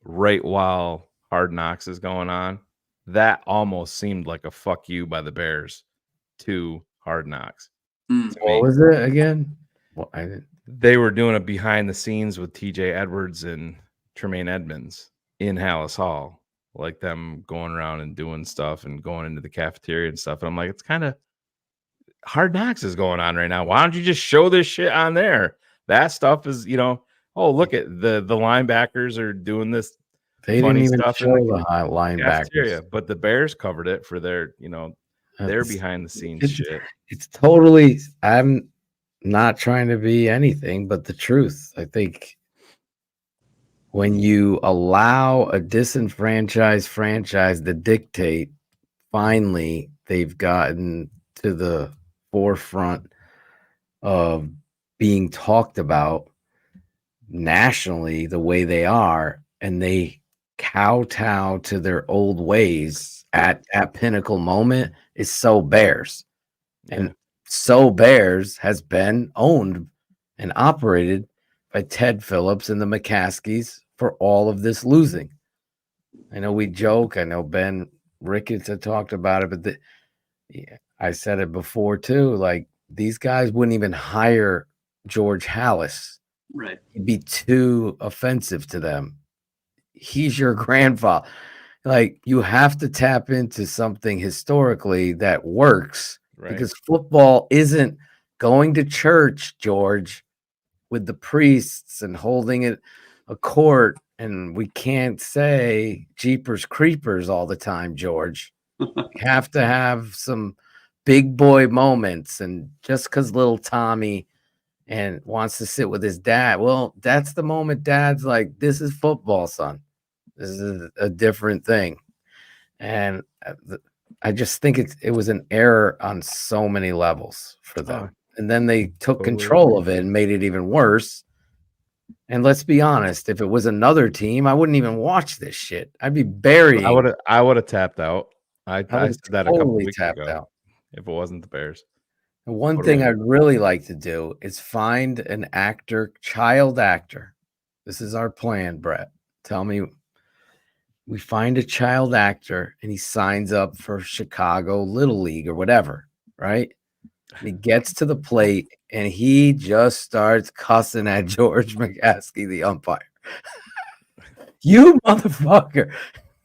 S10: right while Hard Knocks is going on. That almost seemed like a fuck you by the Bears to Hard Knocks.
S6: What was it again? Well,
S10: they were doing a behind the scenes with TJ Edwards and Tremaine Edmonds in Hallis Hall, like them going around and doing stuff and going into the cafeteria and stuff. And I'm like, it's kind of Hard Knocks is going on right now. Why don't you just show this shit on there? That stuff is, oh, look at the linebackers are doing this.
S6: They
S10: funny
S6: didn't even
S10: stuff
S6: show the linebackers,
S10: but the Bears covered it for their, their behind the scenes shit.
S6: It's totally. I'm not trying to be anything but the truth. I think when you allow a disenfranchised franchise to dictate, finally they've gotten to the forefront of being talked about nationally the way they are, and they kowtow to their old ways at that pinnacle moment is so Bears. And so Bears has been owned and operated by Ted Phillips and the McCaskies for all of this losing. I know we joke. I know Ben Ricketts had talked about it, but I said it before too. Like, these guys wouldn't even hire George Hallis.
S17: Right.
S6: He'd be too offensive to them. He's your grandfather. Like, you have to tap into something historically that works, because football isn't going to church, George, with the priests and holding it a court. And we can't say Jeepers Creepers all the time, George. You have to have some big boy moments. And just because little Tommy and wants to sit with his dad, well, that's the moment dad's like, this is football, son. This is a different thing. And I just think it was an error on so many levels for them. And then they took control of it and made it even worse. And let's be honest, if it was another team, I wouldn't even watch this shit. I'd be burying.
S10: I would have tapped out. I said that
S6: totally
S10: a couple weeks
S6: tapped
S10: ago.
S6: out.
S10: If it wasn't the Bears.
S6: And one thing I'd really like to do is find an actor, child actor. This is our plan, Brett. Tell me. We find a child actor and he signs up for Chicago Little League or whatever, right? And he gets to the plate and he just starts cussing at George McCaskey, the umpire. You motherfucker.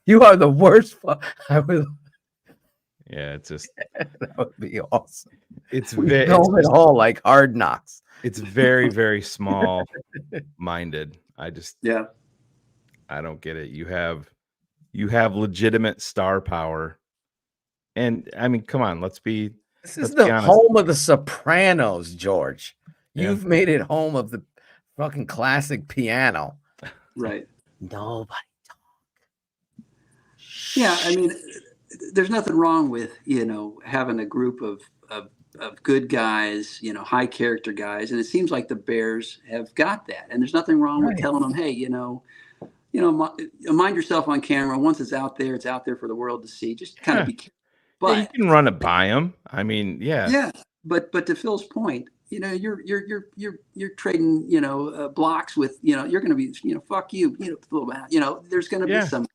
S6: You are the worst.
S10: Yeah, it's just
S6: that would be awesome.
S10: It's
S6: film it all like Hard Knocks.
S10: It's very, very small minded. I don't get it. You have legitimate star power. And I mean, come on, let's be
S6: This is
S10: Let's be
S6: the
S10: honest.
S6: home of the Sopranos, George.
S10: Yeah.
S6: You've made it home of the fucking classic piano.
S17: Right.
S6: Nobody.
S17: Yeah, I mean, there's nothing wrong with, you know, having a group of good guys, you know, high character guys, and it seems like the Bears have got that. And there's nothing wrong with telling them, hey, you know, mind yourself on camera. Once it's out there for the world to see. Just kind of be careful. But
S10: you can run it by him. I mean,
S17: yeah, but to Phil's point, you know, you're trading, you know, blocks with, you know, you're going to be, you know, fuck you, you know, there's going to be some,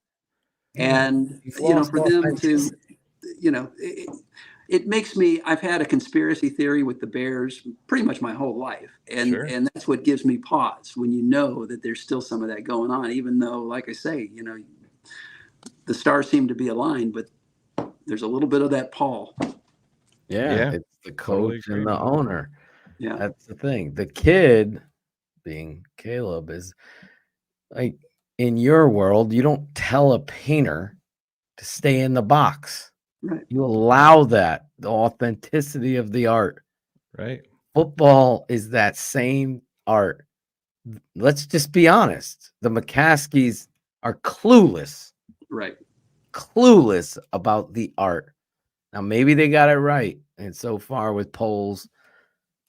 S17: and you know, for them to, you know, it makes me. I've had a conspiracy theory with the Bears pretty much my whole life, and that's what gives me pause when you know that there's still some of that going on, even though, like I say, you know, the stars seem to be aligned, but there's a little bit of that Paul.
S6: Yeah, it's the coach and the owner.
S17: Yeah,
S6: that's the thing. The kid, being Caleb, is like, in your world, you don't tell a painter to stay in the box.
S17: Right.
S6: You allow that, the authenticity of the art.
S10: Right.
S6: Football is that same art. Let's just be honest. The McCaskies are clueless.
S17: Right.
S6: Clueless about the art. Now, maybe they got it right. And so far with polls,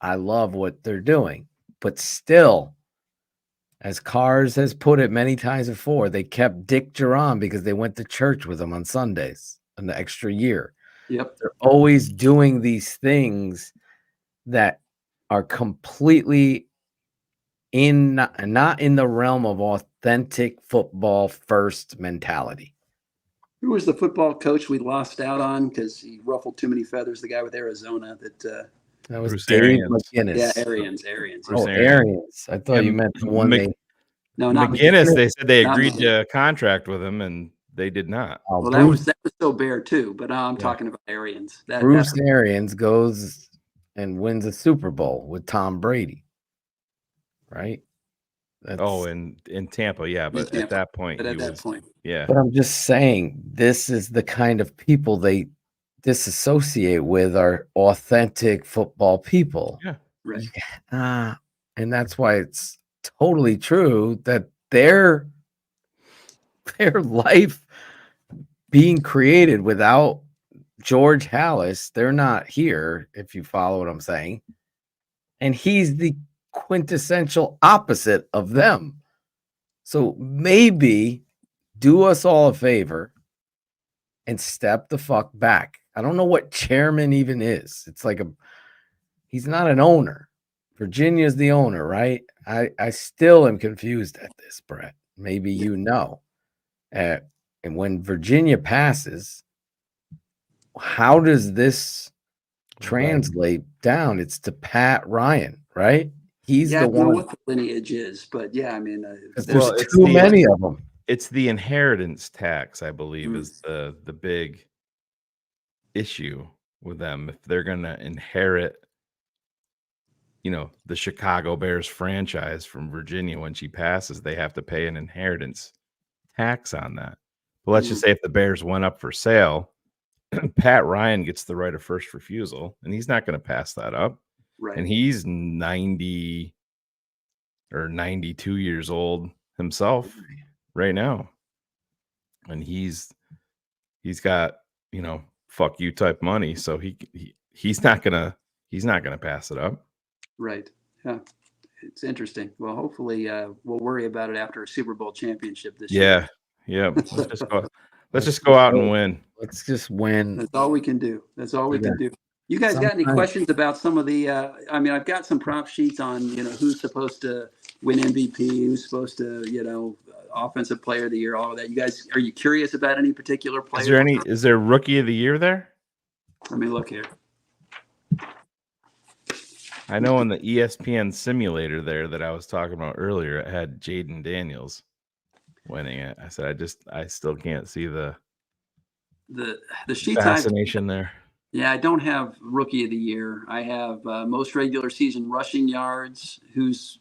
S6: I love what they're doing. But still, as Cars has put it many times before, they kept Dick Duran because they went to church with him on Sundays an extra year.
S17: Yep.
S6: They're always doing these things that are completely not in the realm of authentic football first mentality.
S17: Who was the football coach we lost out on because he ruffled too many feathers? The guy with Arizona that
S6: was
S10: Bruce
S6: Dave
S10: Arians.
S6: McGinnis.
S17: Yeah, Arians.
S6: Oh, Arians. I thought you meant the one
S17: No, not
S10: McGinnis. They said they
S17: Not
S10: agreed
S17: McGinnis.
S10: to a contract with him, and they did not.
S17: Well, that was so Bear too, but I'm talking about Arians.
S6: Bruce Arians goes and wins a Super Bowl with Tom Brady, right?
S10: In Tampa, yeah, but at that point, yeah.
S6: But I'm just saying, this is the kind of people they disassociate with, are authentic football people.
S10: Yeah,
S17: right.
S6: And that's why it's totally true that their life being created without George Halas, they're not here, if you follow what I'm saying. And he's the quintessential opposite of them. So maybe do us all a favor and step the fuck back. I don't know what chairman even is. It's like he's not an owner. Virginia's the owner, right? I still am confused at this, Brett. Maybe you know. And when Virginia passes, how does this translate down? It's to Pat Ryan, right? He's the
S17: I don't know
S6: one.
S17: what the lineage is, but yeah, I mean,
S6: there's too many of them.
S10: It's the inheritance tax, I believe, is the big issue with them. If they're going to inherit, you know, the Chicago Bears franchise from Virginia when she passes, they have to pay an inheritance tax on that. But let's just say if the Bears went up for sale, Pat Ryan gets the right of first refusal, and he's not going to pass that up.
S17: Right.
S10: And he's 90 or 92 years old himself right now. And he's got, you know, fuck you type money. So he's not gonna pass it up.
S17: Right. Yeah. It's interesting. Well, hopefully we'll worry about it after a Super Bowl championship this year.
S10: Yeah. Let's just go out and win.
S6: Let's just win.
S17: That's all we can do. That's all we can do. You guys got any questions about some of the I mean, I've got some prop sheets on, you know, who's supposed to win MVP, who's supposed to, you know, offensive player of the year, all of that. You guys, are you curious about any particular player?
S10: Is there rookie of the year there?
S17: Let me look here.
S10: I know in the ESPN simulator there that I was talking about earlier, it had Jaden Daniels winning it. I said, I still can't see the
S17: sheets
S10: fascination there.
S17: Yeah, I don't have rookie of the year. I have most regular season rushing yards, who's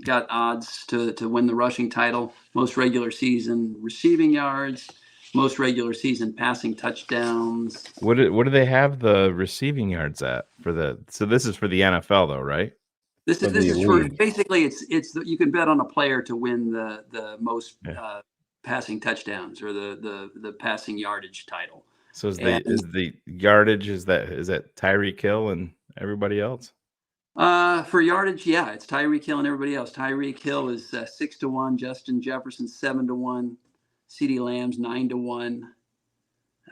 S17: got odds to win the rushing title, most regular season receiving yards, most regular season passing touchdowns.
S10: What do they have the receiving yards at for the? So this is for the NFL though, right?
S17: This is for basically it's you can bet on a player to win the most passing touchdowns or the passing yardage title.
S10: So is the yardage is that Tyreek Hill and everybody else?
S17: For yardage, yeah, it's Tyreek Hill and everybody else. Tyreek Hill is 6-1, Justin Jefferson 7-1, CeeDee Lamb's 9-1,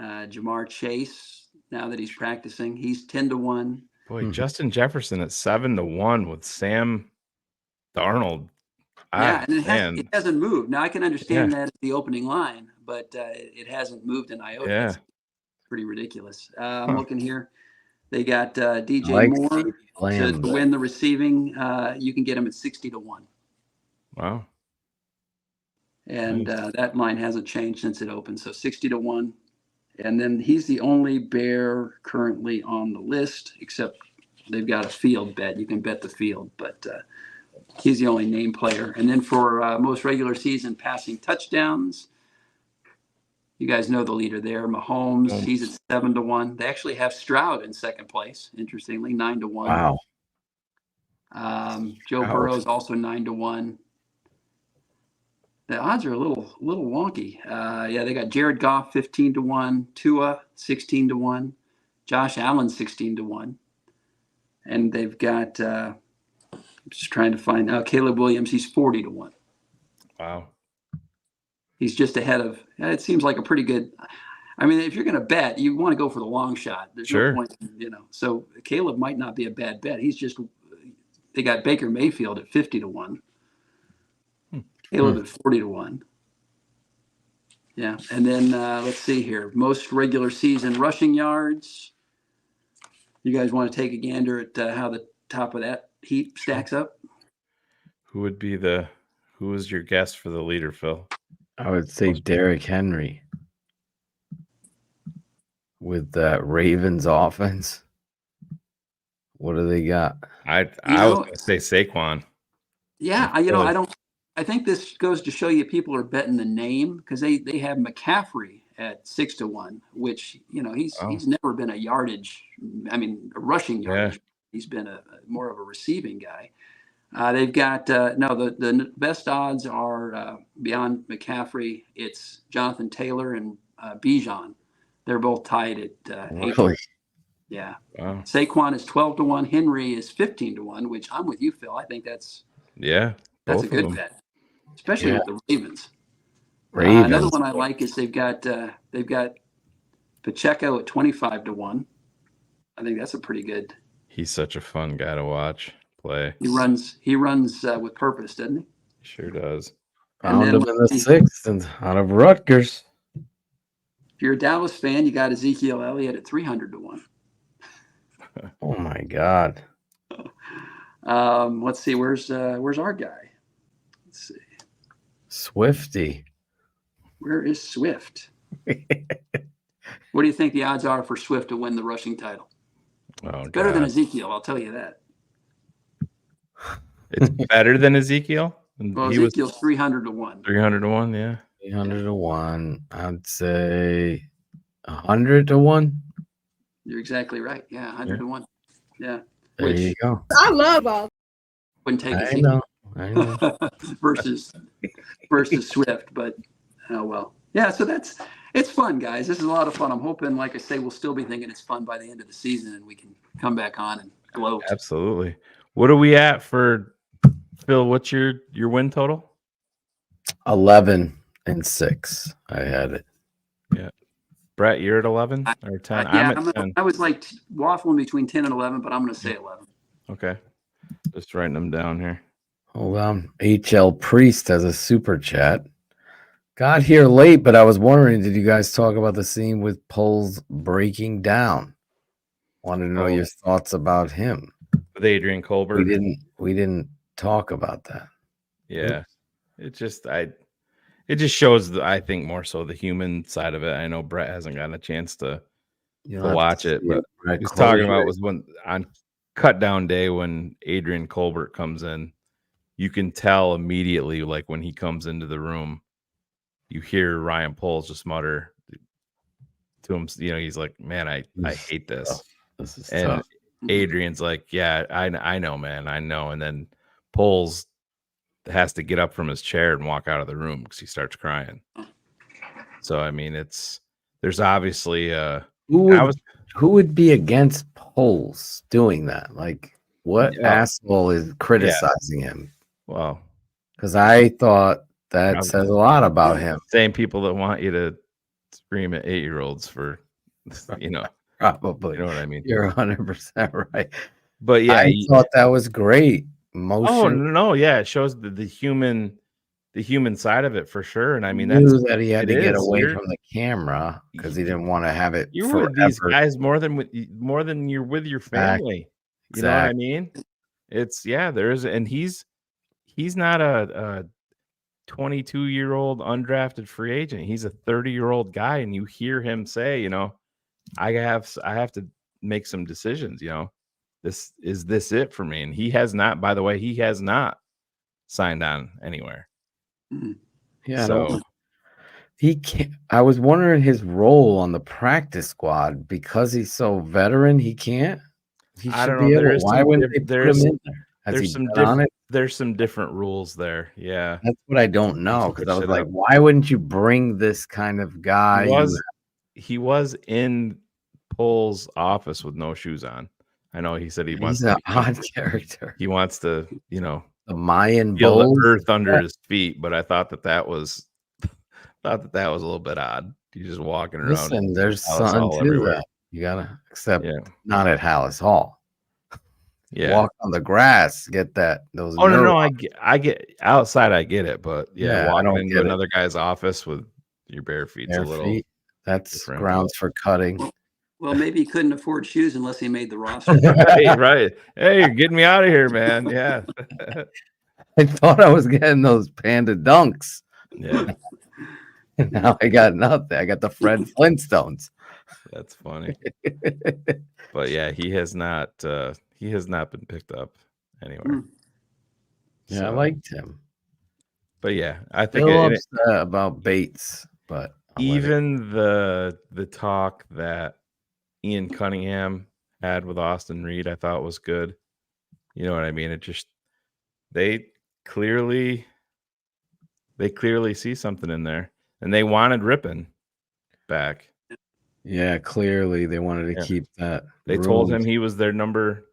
S17: Jamar Chase, now that he's practicing, he's 10-1.
S10: Boy, Justin Jefferson at 7-1 with Sam Darnold.
S17: Yeah, and it hasn't moved. Now I can understand that at the opening line, but it hasn't moved an iota.
S10: Yeah,
S17: it's pretty ridiculous. I'm looking here. They got DJ Moore to win the receiving. You can get him at 60-1.
S10: Wow.
S17: And that line hasn't changed since it opened. So 60-1. And then he's the only Bear currently on the list, except they've got a field bet. You can bet the field, but he's the only name player. And then for most regular season passing touchdowns, you guys know the leader there, Mahomes. He's at 7-1. They actually have Stroud in second place, interestingly, 9-1.
S6: Wow.
S17: Joe Burrow is also 9-1. The odds are a little wonky. They got Jared Goff 15-1, Tua 16-1, Josh Allen 16-1, and they've got. I'm just trying to find out Caleb Williams. He's 40-1.
S10: Wow.
S17: He's just ahead of. It seems like a pretty good. I mean, if you're going to bet, you want to go for the long shot. There's no point, So Caleb might not be a bad bet. He's just. They got Baker Mayfield at 50-1. Caleb at 40-1. Yeah, and then let's see here. Most regular season rushing yards. You guys want to take a gander at how the top of that heap stacks up?
S10: Who is your guess for the leader, Phil?
S6: I would say Derrick Henry with that Ravens offense. What do they got?
S10: I was going to say Saquon.
S17: Yeah, I think this goes to show you people are betting the name because they have McCaffrey at 6-1, which he's never been a rushing yardage. Yeah. He's been more of a receiving guy. They've got the best odds are beyond McCaffrey. It's Jonathan Taylor and Bijan. They're both tied at 8.
S6: Really?
S17: Yeah.
S10: Wow.
S17: Saquon is 12-1. Henry is 15-1, which I'm with you, Phil. I think that's a good bet, especially with the Ravens. Another one I like is they've got Pacheco at 25-1. I think that's a pretty good.
S10: He's such a fun guy to watch play.
S17: He runs with purpose, doesn't he?
S10: Sure does.
S6: Found him in the 6th and out of Rutgers.
S17: If you're a Dallas fan, you got Ezekiel Elliott at 300-1.
S6: Oh my God.
S17: Let's see. Where's our guy? Let's see.
S6: Swifty.
S17: Where is Swift? What do you think the odds are for Swift to win the rushing title?
S10: Oh,
S17: better than Ezekiel, I'll tell you that.
S10: It's better than Ezekiel?
S17: Well, Ezekiel's 300-1.
S10: 300-1, yeah.
S6: 300-1. I'd say 100-1.
S17: You're exactly right. Yeah, 100-1. Yeah.
S6: There you go.
S7: I love all.
S17: Wouldn't take
S6: I know.
S17: versus Swift, but oh well. Yeah, so it's fun, guys. This is a lot of fun. I'm hoping, like I say, we'll still be thinking it's fun by the end of the season and we can come back on and gloat.
S10: Absolutely. What are we at for Phil? What's your win total?
S6: 11-6. I had it.
S10: Yeah. Brett, you're at 11 or 10? I'm at 10.
S17: I was like waffling between 10 and 11, but I'm going to say 11.
S10: Okay. Just writing them down here.
S6: Hold on. HL Priest has a super chat. Got here late, but I was wondering, did you guys talk about the scene with polls breaking down? Wanted to know your thoughts about him.
S10: With Adrian Colbert.
S6: We didn't talk about that.
S10: Yeah. It just shows, I think, more so the human side of it. I know Brett hasn't gotten a chance to watch it, but he's talking about was when on cut down day when Adrian Colbert comes in, you can tell immediately, like when he comes into the room, you hear Ryan Poles just mutter to him, he's like, man, I hate this.
S6: Tough. This is
S10: and
S6: tough.
S10: Adrian's like, yeah, I know, man, I know. And then Poles has to get up from his chair and walk out of the room because he starts crying. So I mean, there's obviously
S6: who would be against Poles doing that? Like, what asshole is criticizing him?
S10: Well,
S6: because I thought that says a lot about him.
S10: Same people that want you to scream at 8-year-olds for,
S6: probably.
S10: You know what I mean?
S6: You're 100% right.
S10: But yeah,
S6: I thought that was great.
S10: Oh no, yeah, it shows the human side of it for sure. And I mean,
S6: knew that he had to get away from the camera because he didn't want to have it.
S10: You're with these guys more than you're with your family. You know what I mean? It's there is, and he's not a 22-year-old undrafted free agent. He's a 30-year-old guy, and you hear him say, I have to make some decisions. This is it for me, and he has not. By the way, he has not signed on anywhere.
S6: Yeah, so he can't. I was wondering his role on the practice squad because he's so veteran. He can't. He
S10: I
S6: should
S10: don't
S6: be
S10: know.
S6: able. Why wouldn't they put him in there?
S10: There's some different rules there. Yeah,
S6: that's what I don't know because I was like, why wouldn't you bring this kind of guy?
S10: He was in Pole's office with no shoes on. I know he said
S6: he's an odd character.
S10: He wants to,
S6: the Mayan
S10: feel
S6: bulls,
S10: the earth under his feet. But I thought that was a little bit odd. He's just walking around.
S6: Listen, there's something to that. You gotta accept. Not at Hallis Hall.
S10: Yeah,
S6: walk on the grass, get those.
S10: Oh no, I get outside. I get it, but walking into another guy's office with your bare feet's a little.
S6: That's
S10: different.
S6: grounds for cutting.
S17: Well, maybe he couldn't afford shoes unless he made the roster.
S10: right. Hey, you're getting me out of here, man. Yeah.
S6: I thought I was getting those Panda Dunks.
S10: Yeah.
S6: And now I got nothing. I got the Fred Flintstones.
S10: That's funny. But yeah, he has not been picked up anywhere.
S6: Yeah, so, I liked him.
S10: But yeah, I think
S6: upset about Bates, but
S10: even the talk that Ian Cunningham had with Austin Reed, I thought was good. You know what I mean? It just they clearly see something in there, and they wanted Rippon back.
S6: Yeah, clearly they wanted to keep that.
S10: They told him he was their number.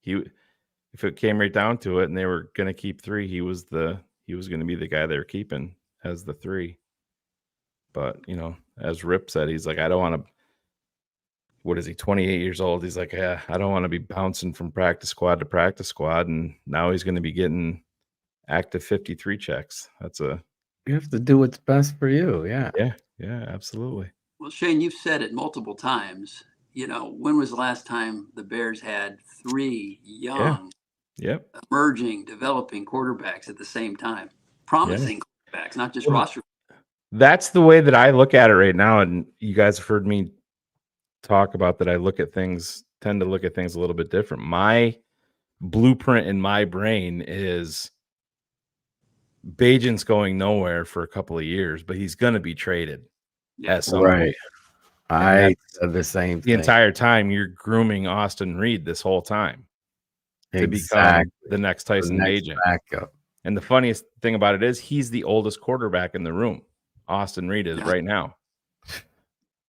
S10: If it came right down to it, and they were going to keep 3, he was going to be the guy they were keeping as the 3. But as Rip said, he's like, I don't want to. What is he? 28 years old. He's like, I don't want to be bouncing from practice squad to practice squad, and now he's going to be getting active 53 checks. You
S6: have to do what's best for you. Yeah.
S10: Yeah, absolutely.
S17: Well, Shane, you've said it multiple times. When was the last time the Bears had 3 young, emerging, developing quarterbacks at the same time? Promising quarterbacks, not just roster.
S10: That's the way that I look at it right now. And you guys have heard me talk about that. I tend to look at things a little bit different. My blueprint in my brain is Bajan's going nowhere for a couple of years, but he's going to be traded.
S6: Right. I said the same thing.
S10: The entire time you're grooming Austin Reed this whole time to become the next Tyson Bagent.
S6: Backup.
S10: And the funniest thing about it is he's the oldest quarterback in the room. Austin Reed is right now.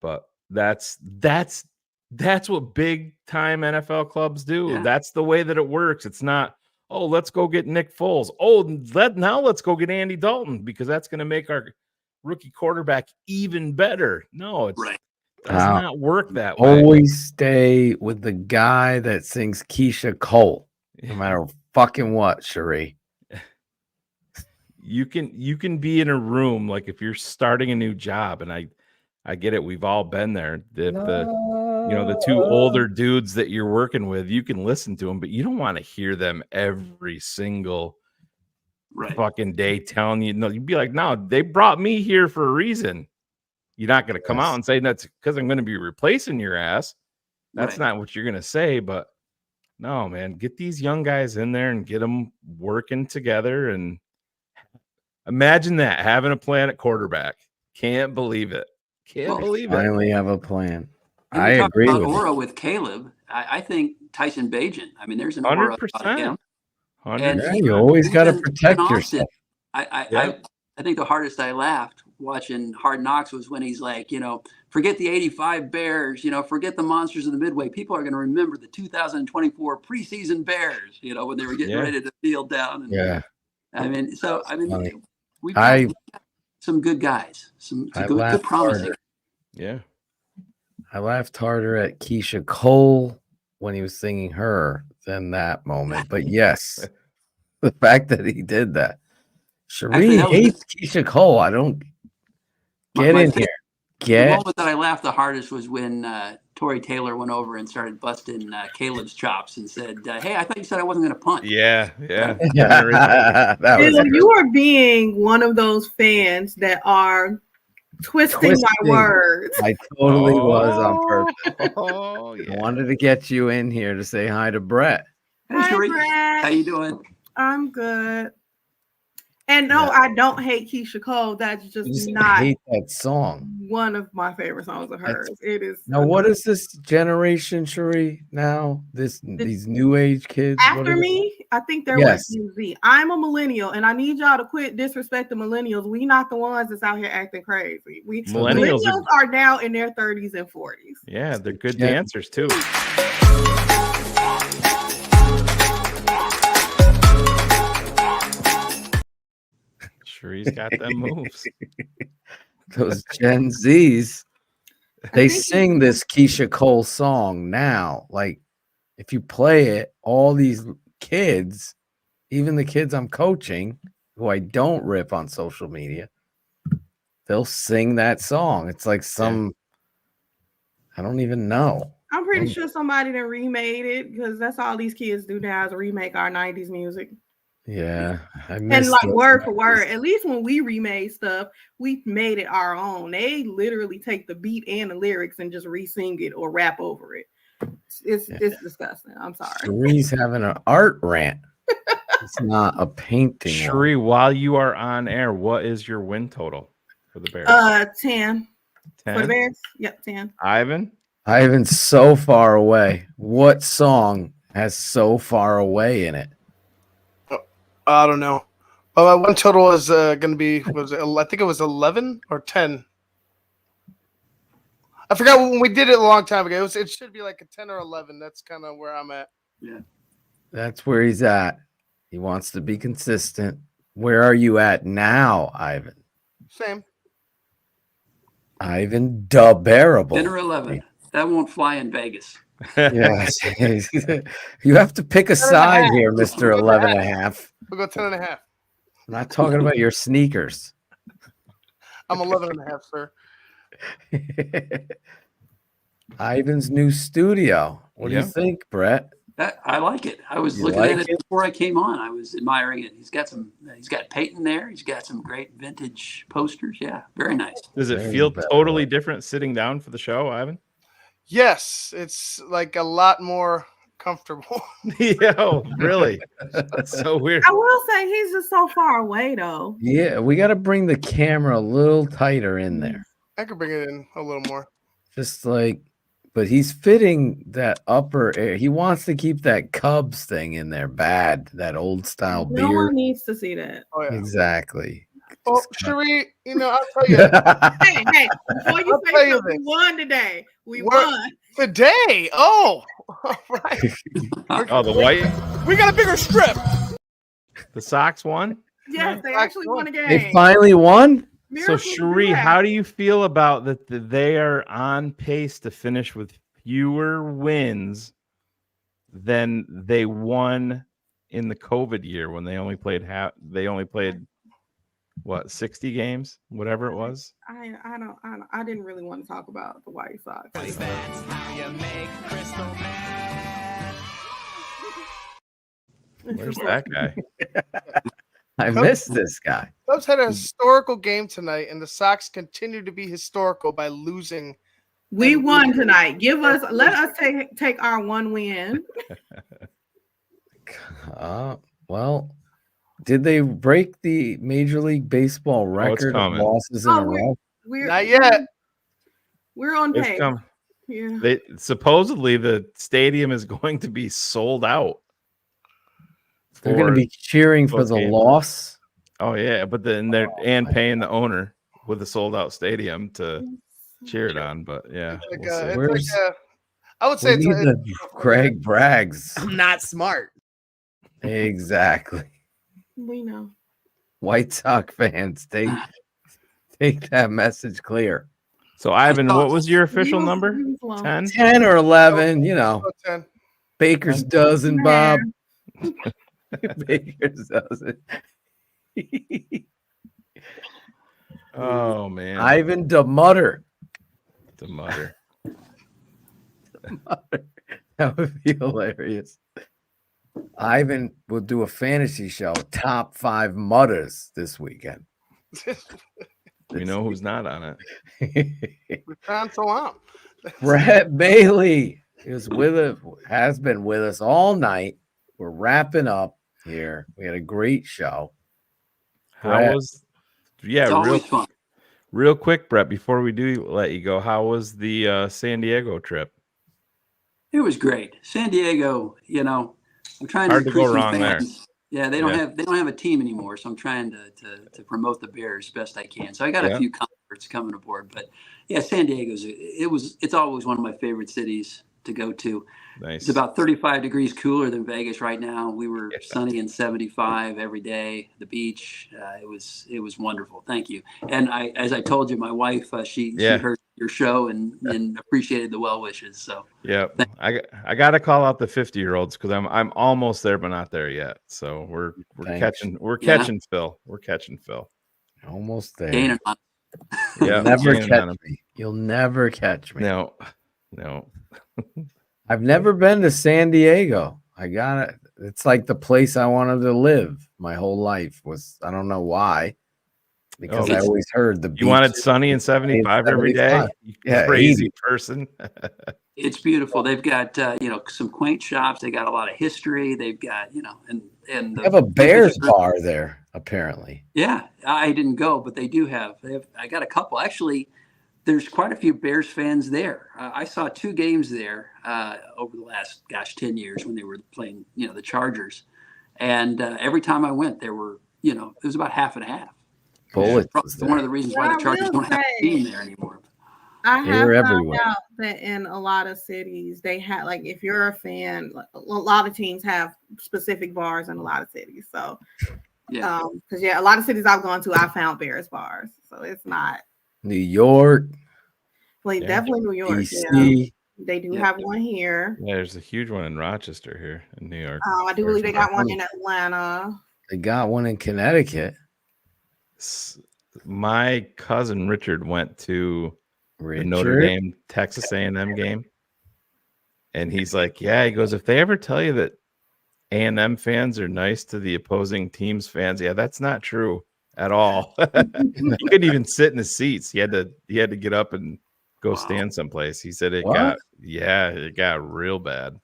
S10: But that's what big time NFL clubs do. Yeah. That's the way that it works. It's not, let's go get Nick Foles. Now let's go get Andy Dalton because that's going to make our rookie quarterback even better. No, it does not work that way.
S6: Always stay with the guy that sings Keisha Cole, no matter fucking what, Cherie.
S10: You can be in a room, like if you're starting a new job, and I get it, we've all been there. If the 2 older dudes that you're working with, you can listen to them, but you don't want to hear them every single fucking day telling you. No, you'd be like, no, they brought me here for a reason. You're not going to come out and say that's because I'm going to be replacing your ass. That's not what you're going to say. But no, man, get these young guys in there and get them working together. And imagine that, having a plan at quarterback. Can't believe it. Can't believe it.
S6: Finally have a plan.
S17: And
S6: I
S17: we talked
S6: agree
S17: about
S6: with
S17: aura
S6: you.
S17: with Caleb. I think Tyson Bagent. I mean, there's an aura about him.
S10: 100%.
S17: And
S6: Yeah, you always got to
S17: even
S6: protect
S17: Austin,
S6: yourself.
S17: I think the hardest I laughed watching Hard Knocks was when he's like, forget the 85 Bears, forget the monsters of the Midway. People are going to remember the 2024 preseason Bears, when they were getting ready to field down. And, we've got some good guys, some good promising.
S10: Yeah.
S6: I laughed harder at Keisha Cole when he was singing her than that moment. But yes, the fact that he did that. Cherie hates Keisha Cole. I don't get in here.
S17: The moment that I laughed the hardest was when Tory Taylor went over and started busting Caleb's chops and said, "Hey, I thought you said I wasn't going to punt."
S10: Yeah.
S7: You are being one of those fans that are twisting my words.
S6: I totally was on purpose. I wanted to get you in here to say hi to Brett.
S17: Hey, Cherie.
S7: Brett.
S17: How you doing?
S7: I'm good. And no, I don't hate Keisha Cole. That's just not
S6: hate that song.
S7: One of my favorite songs of hers. It is.
S6: Now, what is this generation, Cherie? Now, these new age kids.
S7: After me, I think they're with Gen Z. I'm a millennial, and I need y'all to quit disrespecting millennials. We not the ones that's out here acting crazy. Millennials are now in their 30s and 40s.
S10: Yeah, they're good dancers too. Cherie's got them moves.
S6: Those Gen Zs, they sing this Keisha Cole song now. Like, if you play it, all these kids, even the kids I'm coaching, who I don't rip on social media, they'll sing that song. It's like I don't even know.
S7: I'm pretty sure somebody that remade it, because that's all these kids do now is remake our 90s music.
S6: Yeah,
S7: and like word for word. At least when we remade stuff, we made it our own. They literally take the beat and the lyrics and just re-sing it or rap over it. It's disgusting. I'm sorry.
S6: Cherie's having an art rant. It's not a painting.
S10: Cherie, while you are on air, what is your win total for the Bears?
S7: 10.
S10: 10?
S7: For the Bears? Yep, 10.
S6: Ivan's so far away. What song has so far away in it?
S11: I don't know. Well, my win total is going to be, I think it was 11 or 10. I forgot when we did it a long time ago. It should be like a 10 or 11. That's kind of where I'm at.
S17: Yeah.
S6: That's where he's at. He wants to be consistent. Where are you at now, Ivan?
S11: Same.
S6: Ivan, the bearable.
S17: 10 or 11. That won't fly in Vegas.
S6: Yes. You have to pick a side here, Mr. 11 and a half.
S11: We'll go 10 and a half.
S6: I'm not talking about your sneakers.
S11: I'm 11 and a half, sir.
S6: Ivan's new studio. What do you think, Brett?
S17: I like it. I was looking at it before I came on. I was admiring it. He's got Peyton there. He's got some great vintage posters. Yeah, very nice.
S10: Does it feel totally different sitting down for the show, Ivan?
S11: Yes, it's like a lot more comfortable.
S10: Yeah, really? That's so weird.
S7: I will say he's just so far away, though.
S6: Yeah, we got to bring the camera a little tighter in there.
S11: I could bring it in a little more.
S6: Just like, but he's fitting that upper air. He wants to keep that Cubs thing in there bad, that old style beard.
S7: No one needs to see that.
S11: Oh, yeah.
S6: Exactly.
S11: Oh, Cherie, I'll tell you.
S7: hey, before you say something, we won today. We won.
S11: Today? Oh, all right.
S10: Oh, the white?
S11: We got a bigger strip.
S10: The Sox won?
S7: Yes, they actually won a game.
S6: They finally won?
S10: So, Cherie, how do you feel about that they are on pace to finish with fewer wins than they won in the COVID year when they only played what, 60 games, whatever it was?
S7: I didn't really want to talk about the White Sox.
S2: That's how you make Crystal mad.
S10: Where's that guy?
S6: I missed this guy.
S11: Cubs had a historical game tonight, and the Sox continue to be historical by losing.
S7: We won tonight. Let us take our one win.
S6: Well, did they break the Major League Baseball record of losses in a row?
S11: Not yet.
S7: We're on
S10: It's
S7: pace.
S10: come.
S7: Yeah.
S10: They supposedly the stadium is going to be sold out.
S6: They're going to be cheering for the
S10: game.
S6: loss.
S10: Oh yeah, but then they're paying the owner with a sold out stadium to cheer it on. But yeah,
S11: I would say it's
S6: the Greg Braggs.
S14: I'm not smart.
S6: Exactly.
S7: We know.
S6: White Sox fans, take that message clear.
S10: So Ivan, what was your official number? 10?
S6: 10 or 11, you know.
S11: 10.
S6: Baker's dozen, Bob. Baker's dozen.
S10: Oh man.
S6: Ivan DeMutter.
S10: DeMutter.
S6: That would be hilarious. Ivan will do a fantasy show, top 5 mutters this weekend.
S10: We know who's not on it.
S11: We found so on.
S6: Brett Maly is with us, has been with us all night. We're wrapping up here. We had a great show.
S10: How was real quick, Brett, before we do let you go, how was the San Diego trip?
S17: It was great. San Diego, you know, I'm trying
S10: Hard
S17: to
S10: to go
S17: recruit some
S10: wrong there.
S17: fans. Yeah, they don't have a team anymore, so I'm trying to promote the Bears best I can. So I got a few converts coming aboard, but yeah, San Diego's it's always one of my favorite cities to go to.
S10: Nice.
S17: It's about 35 degrees cooler than Vegas right now. We were sunny and 75 every day. The beach, it was wonderful. Thank you. And as I told you, my wife, she heard your show and appreciated the well wishes. So
S10: I got to call out the 50-year-olds because I'm almost there but not there yet. So we're catching Phil. We're catching Phil.
S6: Almost there.
S17: Gaining on
S6: You'll never catch me. You'll never catch me.
S10: No.
S6: I've never been to San Diego. I got it. It's like the place I wanted to live my whole life. I don't know why. Because I always heard the beach.
S10: You wanted sunny and 75 every day? You crazy person.
S17: It's beautiful. They've got some quaint shops. They got a lot of history. They've got and
S6: they have a Bears bar there apparently.
S17: Yeah, I didn't go, but they do have. I got a couple actually. There's quite a few Bears fans there. I saw 2 games there over the last 10 years when they were playing the Chargers, and every time I went, there were it was about half and half.
S6: Bullets.
S17: One of the reasons why the Chargers don't have a team there anymore.
S7: I have found out that in a lot of cities they have, like, if you're a fan, a lot of teams have specific bars in a lot of cities. So because a lot of cities I've gone to, I found Bears bars. So it's not
S6: New York.
S7: Well, definitely New York.
S6: DC.
S7: They do have one here.
S10: Yeah, there's a huge one in Rochester here in New York.
S7: I do believe they got one in Atlanta.
S6: They got one in Connecticut.
S10: My cousin Richard went to the Notre Dame Texas A&M game, and he's like, he goes, if they ever tell you that A&M fans are nice to the opposing team's fans, that's not true at all. He couldn't even sit in his seats. He had to get up and go stand someplace. He said it got real bad.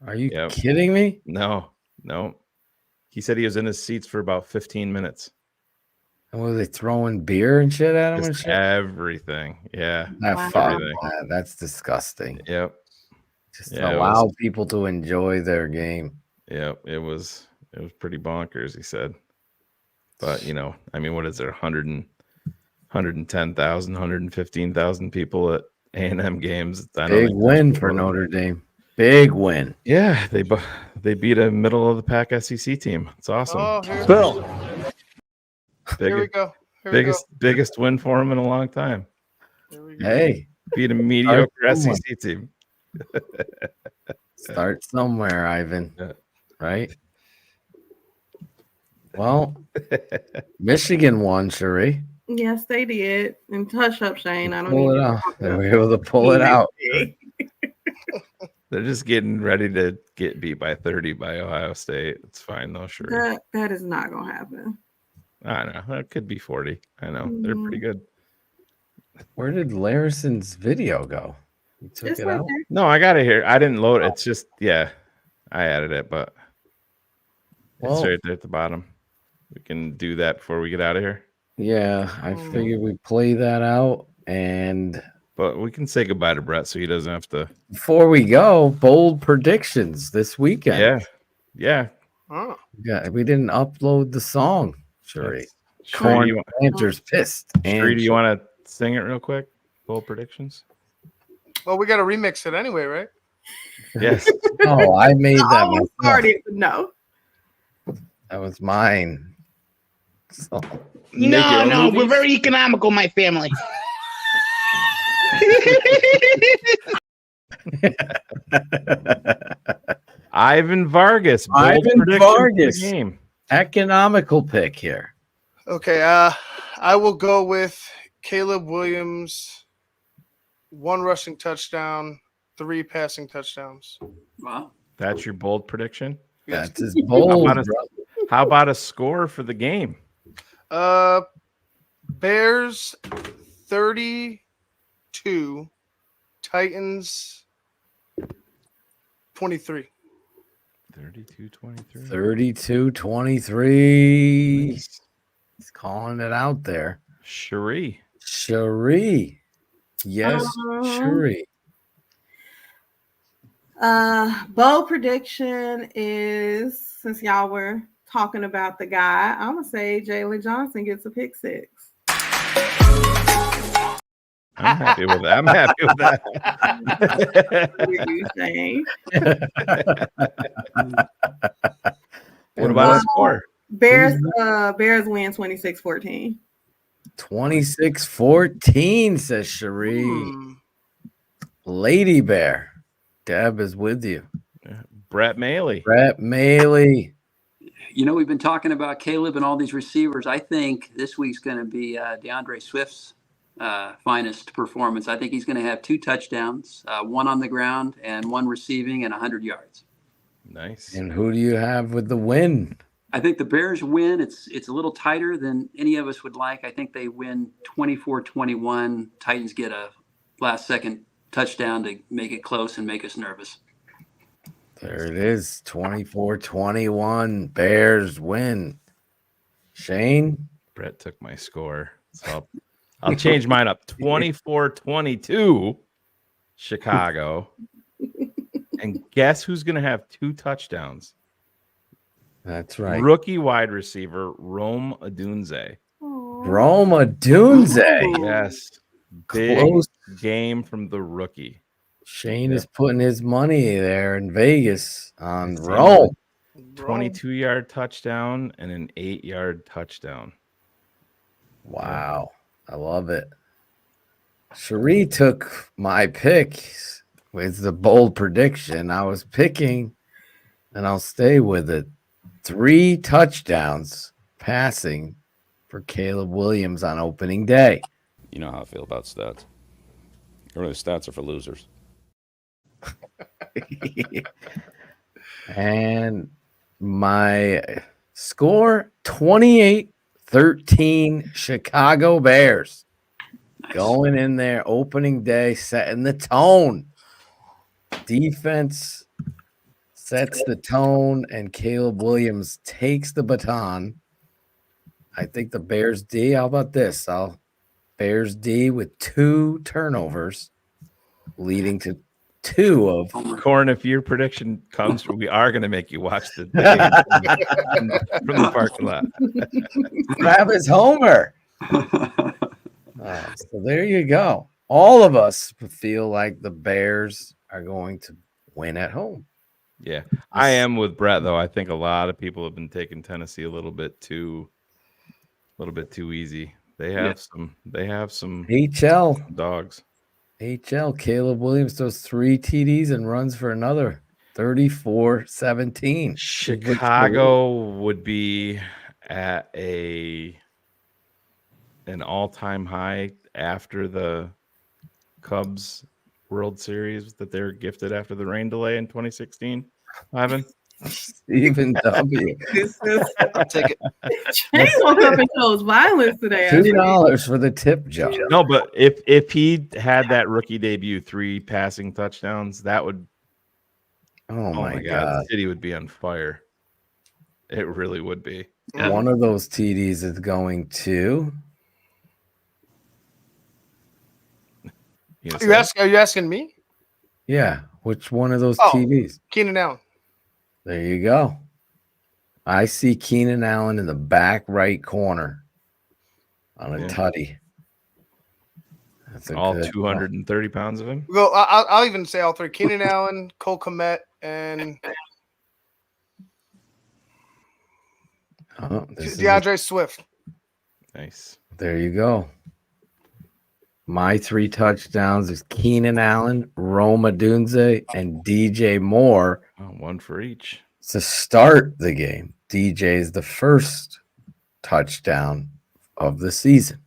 S6: Are you kidding me?
S10: No. He said he was in his seats for about 15 minutes.
S6: And were they throwing beer and shit at him?
S10: Just everything. Yeah.
S6: Everything. That's disgusting.
S10: Yep.
S6: Just allow people to enjoy their game.
S10: Yep. It was pretty bonkers, he said. But, what is there? 110,000, 115,000 people at A&M games.
S6: Big win for Notre Dame. Big win.
S10: Yeah, they beat a middle of the pack SEC team. It's awesome.
S11: Oh,
S6: Phil.
S11: Here we go.
S10: Biggest win for him in a long time.
S6: Hey,
S10: beat a mediocre SEC team.
S6: Start somewhere, Ivan. Right? Well, Michigan won, Cherie.
S7: Yes, they did. And touch up, Shane. I don't
S6: pull it out. They were able to pull it out.
S10: They're just getting ready to get beat by 30 by Ohio State. It's fine though, sure.
S7: That is not gonna happen.
S10: I know. It could be 40. I know. They're pretty good.
S6: Where did Larison's video go? You took it out?
S10: No, I got it here. I didn't load it. It's just, I added it, but it's right there at the bottom. We can do that before we get out of here.
S6: Yeah, I figured we play that out. And
S10: but we can say goodbye to Brett so he doesn't have to.
S6: Before we go, bold predictions this weekend.
S10: Yeah.
S11: Oh.
S6: Yeah, we didn't upload the song, Sheree.
S10: Sheree,
S6: Corn
S10: you want-
S6: Planters pissed.
S10: Sheree, do you want to sing it real quick? Bold predictions?
S11: Well, we got to remix it anyway, right?
S10: Yes.
S6: Oh, I made that myself.
S7: Started, no.
S6: That was mine. So.
S15: No, we're very economical, my family.
S10: Ivan Vargas. Bold
S6: Ivan
S10: prediction for
S6: Vargas.
S10: the game.
S6: Economical pick here.
S11: Okay, I will go with Caleb Williams, 1 rushing touchdown, 3 passing touchdowns.
S17: Wow.
S10: That's your bold prediction?
S6: That's his bold.
S10: How about a score for the game?
S11: Bears 32, Titans 23.
S10: 32-23.
S6: 32-23. He's calling it out there.
S10: Sheree.
S6: Yes, Sheree.
S7: Bold prediction is, since y'all were talking about the guy, I'm gonna say Jalen Johnson gets a pick 6.
S10: I'm happy with that.
S7: What are you saying?
S10: What about a score?
S7: Bears win 26-14.
S6: 26-14, says Sheree. Lady Bear. Deb is with you.
S10: Brett Maly.
S17: You know, we've been talking about Caleb and all these receivers. I think this week's going to be DeAndre Swift's finest performance. I think he's going to have 2 touchdowns, 1 on the ground and 1 receiving and 100 yards.
S10: Nice.
S6: And who do you have with the win?
S17: I think the Bears win. It's a little tighter than any of us would like. I think they win 24-21. Titans get a last-second touchdown to make it close and make us nervous.
S6: There it is. 24-21. Bears win. Shane?
S10: Brett took my score. So I'll change mine up. 24-22 Chicago. And guess who's going to have 2 touchdowns?
S6: That's right.
S10: Rookie wide receiver Rome Odunze. Yes. Big
S6: Close.
S10: game from the rookie.
S6: Shane is putting his money there in Vegas on Rome.
S10: 22-yard touchdown and an 8-yard touchdown.
S6: Wow. I love it. Sheree took my pick with the bold prediction. I was picking, and I'll stay with it. 3 touchdowns passing for Caleb Williams on opening day.
S18: You know how I feel about stats. Really, stats are for losers.
S6: And my score, 28-13 Chicago Bears. Nice. Going in there, opening day, setting the tone. Defense sets the tone, and Caleb Williams takes the baton. I think the Bears D, how about this? Bears D with 2 turnovers, leading to 2 of
S10: Corn. If your prediction comes, we are going to make you watch the from the parking lot.
S6: Travis Homer. So there you go. All of us feel like the Bears are going to win at home.
S10: Yeah, I am with Brett though. I think a lot of people have been taking Tennessee a little bit too easy. They have some
S6: HL
S10: dogs.
S6: HL Caleb Williams throws 3 TDs and runs for another 34-17.
S10: Chicago would be at an all-time high after the Cubs World Series that they were gifted after the rain delay in 2016. Ivan?
S6: Stephen W.
S11: I'll take it.
S7: Shane woke up and chose violence today.
S6: $2 for the tip jar.
S10: No, but if he had that rookie debut, 3 passing touchdowns, that would
S6: oh my
S10: God, the city would be on fire. It really would be.
S6: One of those TDs is going to.
S11: Are you asking me?
S6: Yeah. Which one of those TVs?
S11: Keenan Allen.
S6: There you go. I see Keenan Allen in the back right corner on a tutty. That's
S10: all 230 pounds of him.
S11: Well, I'll even say all three: Keenan Allen, Cole Kmet, and DeAndre Swift.
S10: Nice.
S6: There you go. My 3 touchdowns is Keenan Allen, Rome Odunze, and DJ Moore.
S10: One for each.
S6: To start the game. DJ is the first touchdown of the season.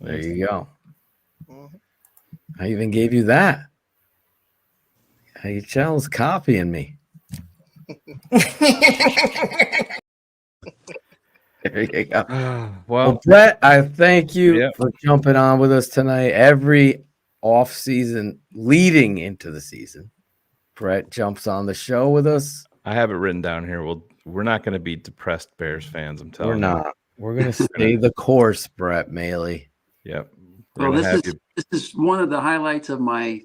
S6: There you go. I even gave you that. HL's copying me. There you go. Well, Brett, I thank you for jumping on with us tonight. Every off season leading into the season, Brett jumps on the show with us.
S10: I have it written down here. We're not going to be depressed Bears fans. I'm telling you.
S6: We're not. We're going to stay the course, Brett Maly.
S10: Yep.
S17: Well, this is one of the highlights of my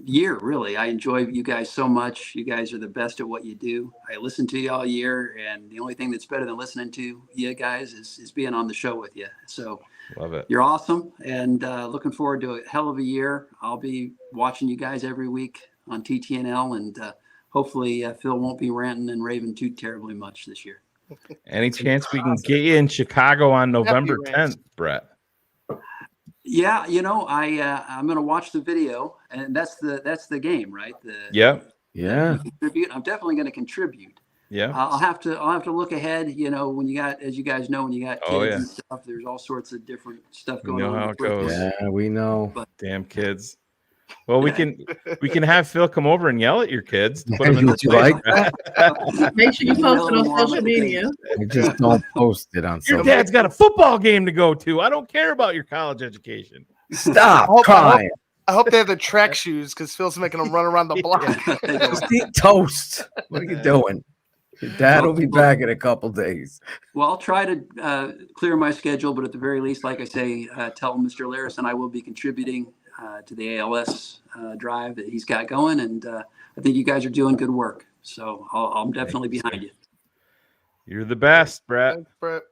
S17: year, really. I enjoy you guys so much. You guys are the best at what you do. I listen to you all year, and the only thing that's better than listening to you guys is being on the show with you. So
S10: love it.
S17: You're awesome, and looking forward to a hell of a year. I'll be watching you guys every week on TTNL, and hopefully Phil won't be ranting and raving too terribly much this year.
S10: Any chance we can get you in Chicago on November 10th, Brett?
S17: Yeah, I'm going to watch the video, and that's the game, right?
S6: Yeah.
S17: Contribute. I'm definitely going to contribute.
S10: Yeah.
S17: I'll have to look ahead. When you got, as you guys know, when you got kids and stuff, there's all sorts of different stuff going on.
S10: How it goes.
S6: Yeah, we know.
S17: But,
S10: damn kids. Well, we can have Phil come over and yell at your kids. To put them in the
S7: like Make sure you post it on social media.
S6: I just don't post it on social
S10: media. Your dad's got a football game to go to. I don't care about your college education.
S6: Stop crying.
S11: I hope they have the track shoes because Phil's making them run around the block.
S6: Just eat toast. What are you doing? Your dad will be back in a couple days.
S17: Well, I'll try to clear my schedule, but at the very least, like I say, tell Mr. Larison I will be contributing to the ALS drive that he's got going, and I think you guys are doing good work. So I'm definitely behind you.
S10: You're the best, Brett.
S11: Thanks, Brett.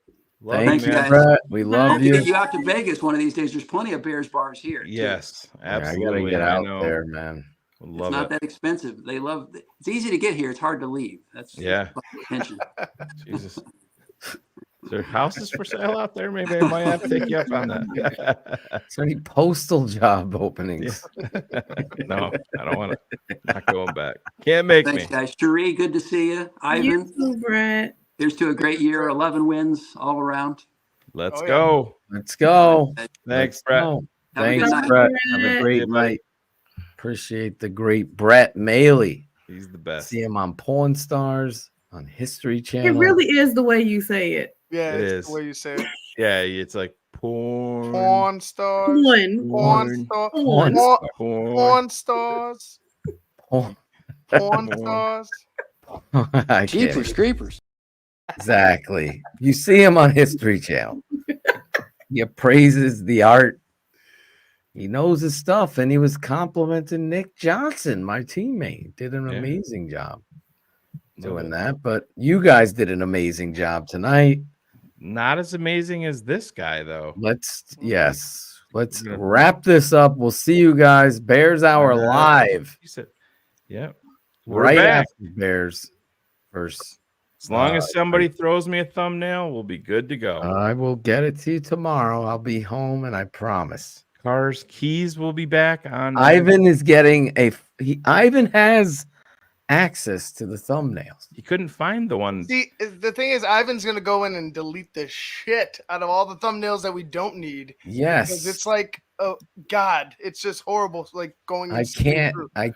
S17: Thank you, guys.
S6: Brett. We love you.
S17: Get you out to Vegas one of these days. There's plenty of Bears bars here.
S10: Yes, absolutely.
S6: I gotta get out there, man.
S17: It's not that expensive. They love. It's easy to get here. It's hard to leave. That's attention.
S10: Jesus. Is there houses for sale out there? Maybe I might have to take you up on that.
S6: Is there any postal job openings?
S10: No, I don't want to. Not going back. Can't make me.
S17: Thanks, guys. Cherie, good to see you. Ivan.
S7: You too, Brett.
S17: Here's to a great year. 11 wins all around.
S10: Let's go.
S6: Let's go.
S10: Thanks, Brett.
S6: Thanks, Brett. Have a great night. Appreciate the great Brett Maly.
S10: He's the best.
S6: See him on Porn Stars, on History Channel.
S7: It really is the way you say it.
S11: Yeah,
S10: it
S11: it's
S10: is
S11: the way you say it.
S10: Yeah, it's like porn.
S11: Porn stars.
S7: Porn.
S11: Porn stars. Porn stars.
S14: Jeepers creepers.
S6: Exactly. You see him on History Channel. He appraises the art. He knows his stuff, and he was complimenting Nick Johnson, my teammate. Did an amazing job doing that. But you guys did an amazing job tonight.
S10: Not as amazing as this guy, though.
S6: Let's wrap this up. We'll see you guys. Bears Hour live.
S10: Yeah.
S6: Right after Bears versus.
S10: As long as somebody throws me a thumbnail, we'll be good to go.
S6: I will get it to you tomorrow. I'll be home, and I promise.
S10: Cars Keys will be back on.
S6: Ivan is getting Ivan has access to the thumbnails.
S10: He couldn't find the one.
S11: See, the thing is, Ivan's gonna go in and delete the shit out of all the thumbnails that we don't need.
S6: Yes,
S11: because it's like, oh God, it's just horrible. Like going.
S6: I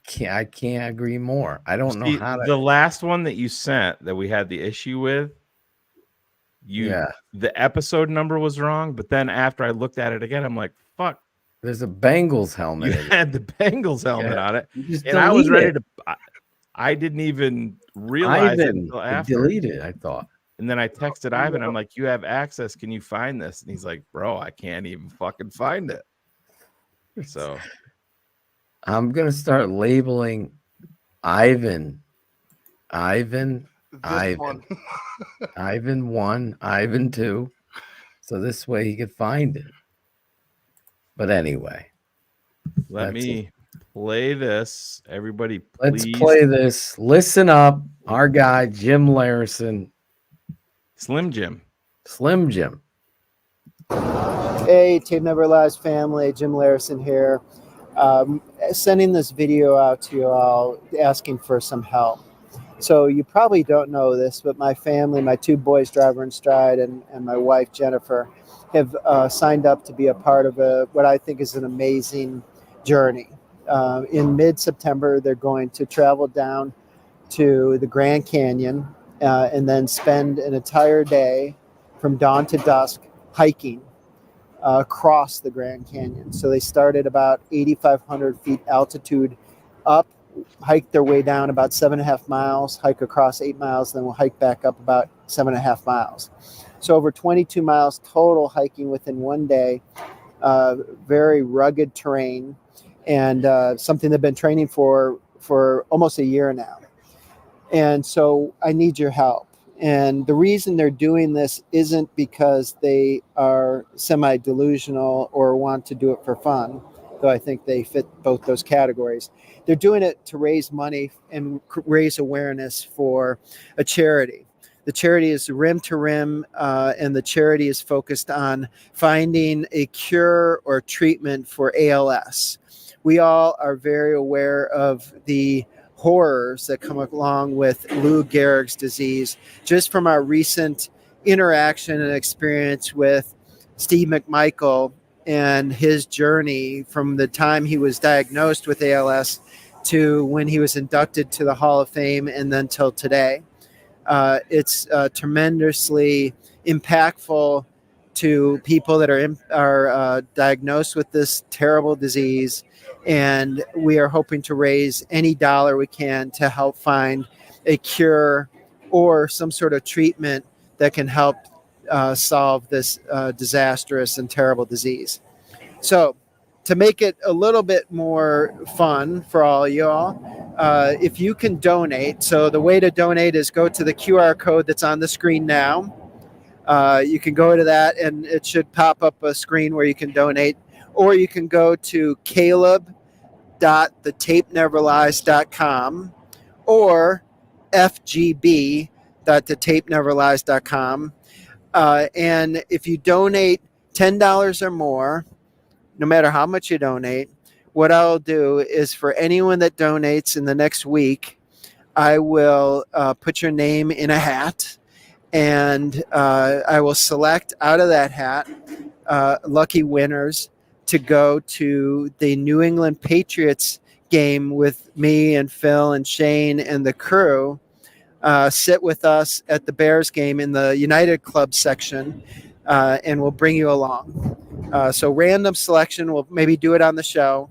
S6: can't agree more. I don't know how to.
S10: The last one that you sent that we had the issue with. The episode number was wrong, but then after I looked at it again, I'm like, fuck.
S6: There's a Bengals helmet.
S10: You had the Bengals helmet on it, and I was ready to. I didn't even realize it until after.
S6: Delete it. I thought.
S10: And then I texted Ivan. I'm like, you have access. Can you find this? And he's like, bro, I can't even fucking find it. So
S6: I'm going to start labeling Ivan, Ivan 1, Ivan 2. So this way he could find it. But anyway,
S10: let me play this. Everybody,
S6: let's
S10: please
S6: play this. Listen up. Our guy, Jim Larison.
S10: Slim Jim.
S6: Slim Jim.
S12: Hey, Tape Never Lies family. Jim Larison here. Sending this video out to you all, asking for some help. So you probably don't know this, but my family, my 2 boys, Driver and Stride, and my wife, Jennifer, have signed up to be a part of what I think is an amazing journey. In mid-September, they're going to travel down to the Grand Canyon and then spend an entire day from dawn to dusk hiking across the Grand Canyon. So they start at about 8,500 feet altitude up, hike their way down about 7.5 miles, hike across 8 miles, then we'll hike back up about 7.5 miles. So over 22 miles total hiking within one day, very rugged terrain, and something they've been training for almost a year now. And so I need your help. And the reason they're doing this isn't because they are semi-delusional or want to do it for fun, though I think they fit both those categories. They're doing it to raise money and raise awareness for a charity. The charity is Rim to Rim, and the charity is focused on finding a cure or treatment for ALS. We all are very aware of the horrors that come along with Lou Gehrig's disease, just from our recent interaction and experience with Steve McMichael and his journey from the time he was diagnosed with ALS to when he was inducted to the Hall of Fame and then till today. It's tremendously impactful to people that are diagnosed with this terrible disease, and we are hoping to raise any dollar we can to help find a cure or some sort of treatment that can help solve this disastrous and terrible disease. So to make it a little bit more fun for all y'all, if you can donate, so the way to donate is go to the QR code that's on the screen now. You can go to that and it should pop up a screen where you can donate, or you can go to caleb.thetapeneverlies.com or fgb.thetapeneverlies.com. And if you donate $10 or more, no matter how much you donate, what I'll do is for anyone that donates in the next week, I will put your name in a hat, and I will select out of that hat lucky winners to go to the New England Patriots game with me and Phil and Shane and the crew. Sit with us at the Bears game in the United Club section, and we'll bring you along. So random selection, we'll maybe do it on the show,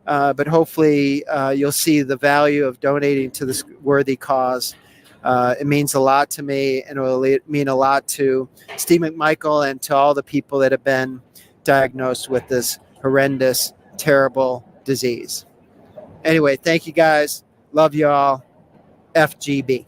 S12: but hopefully you'll see the value of donating to this worthy cause. It means a lot to me, and it will mean a lot to Steve McMichael and to all the people that have been diagnosed with this horrendous, terrible disease. Anyway, thank you guys. Love you all. FGB.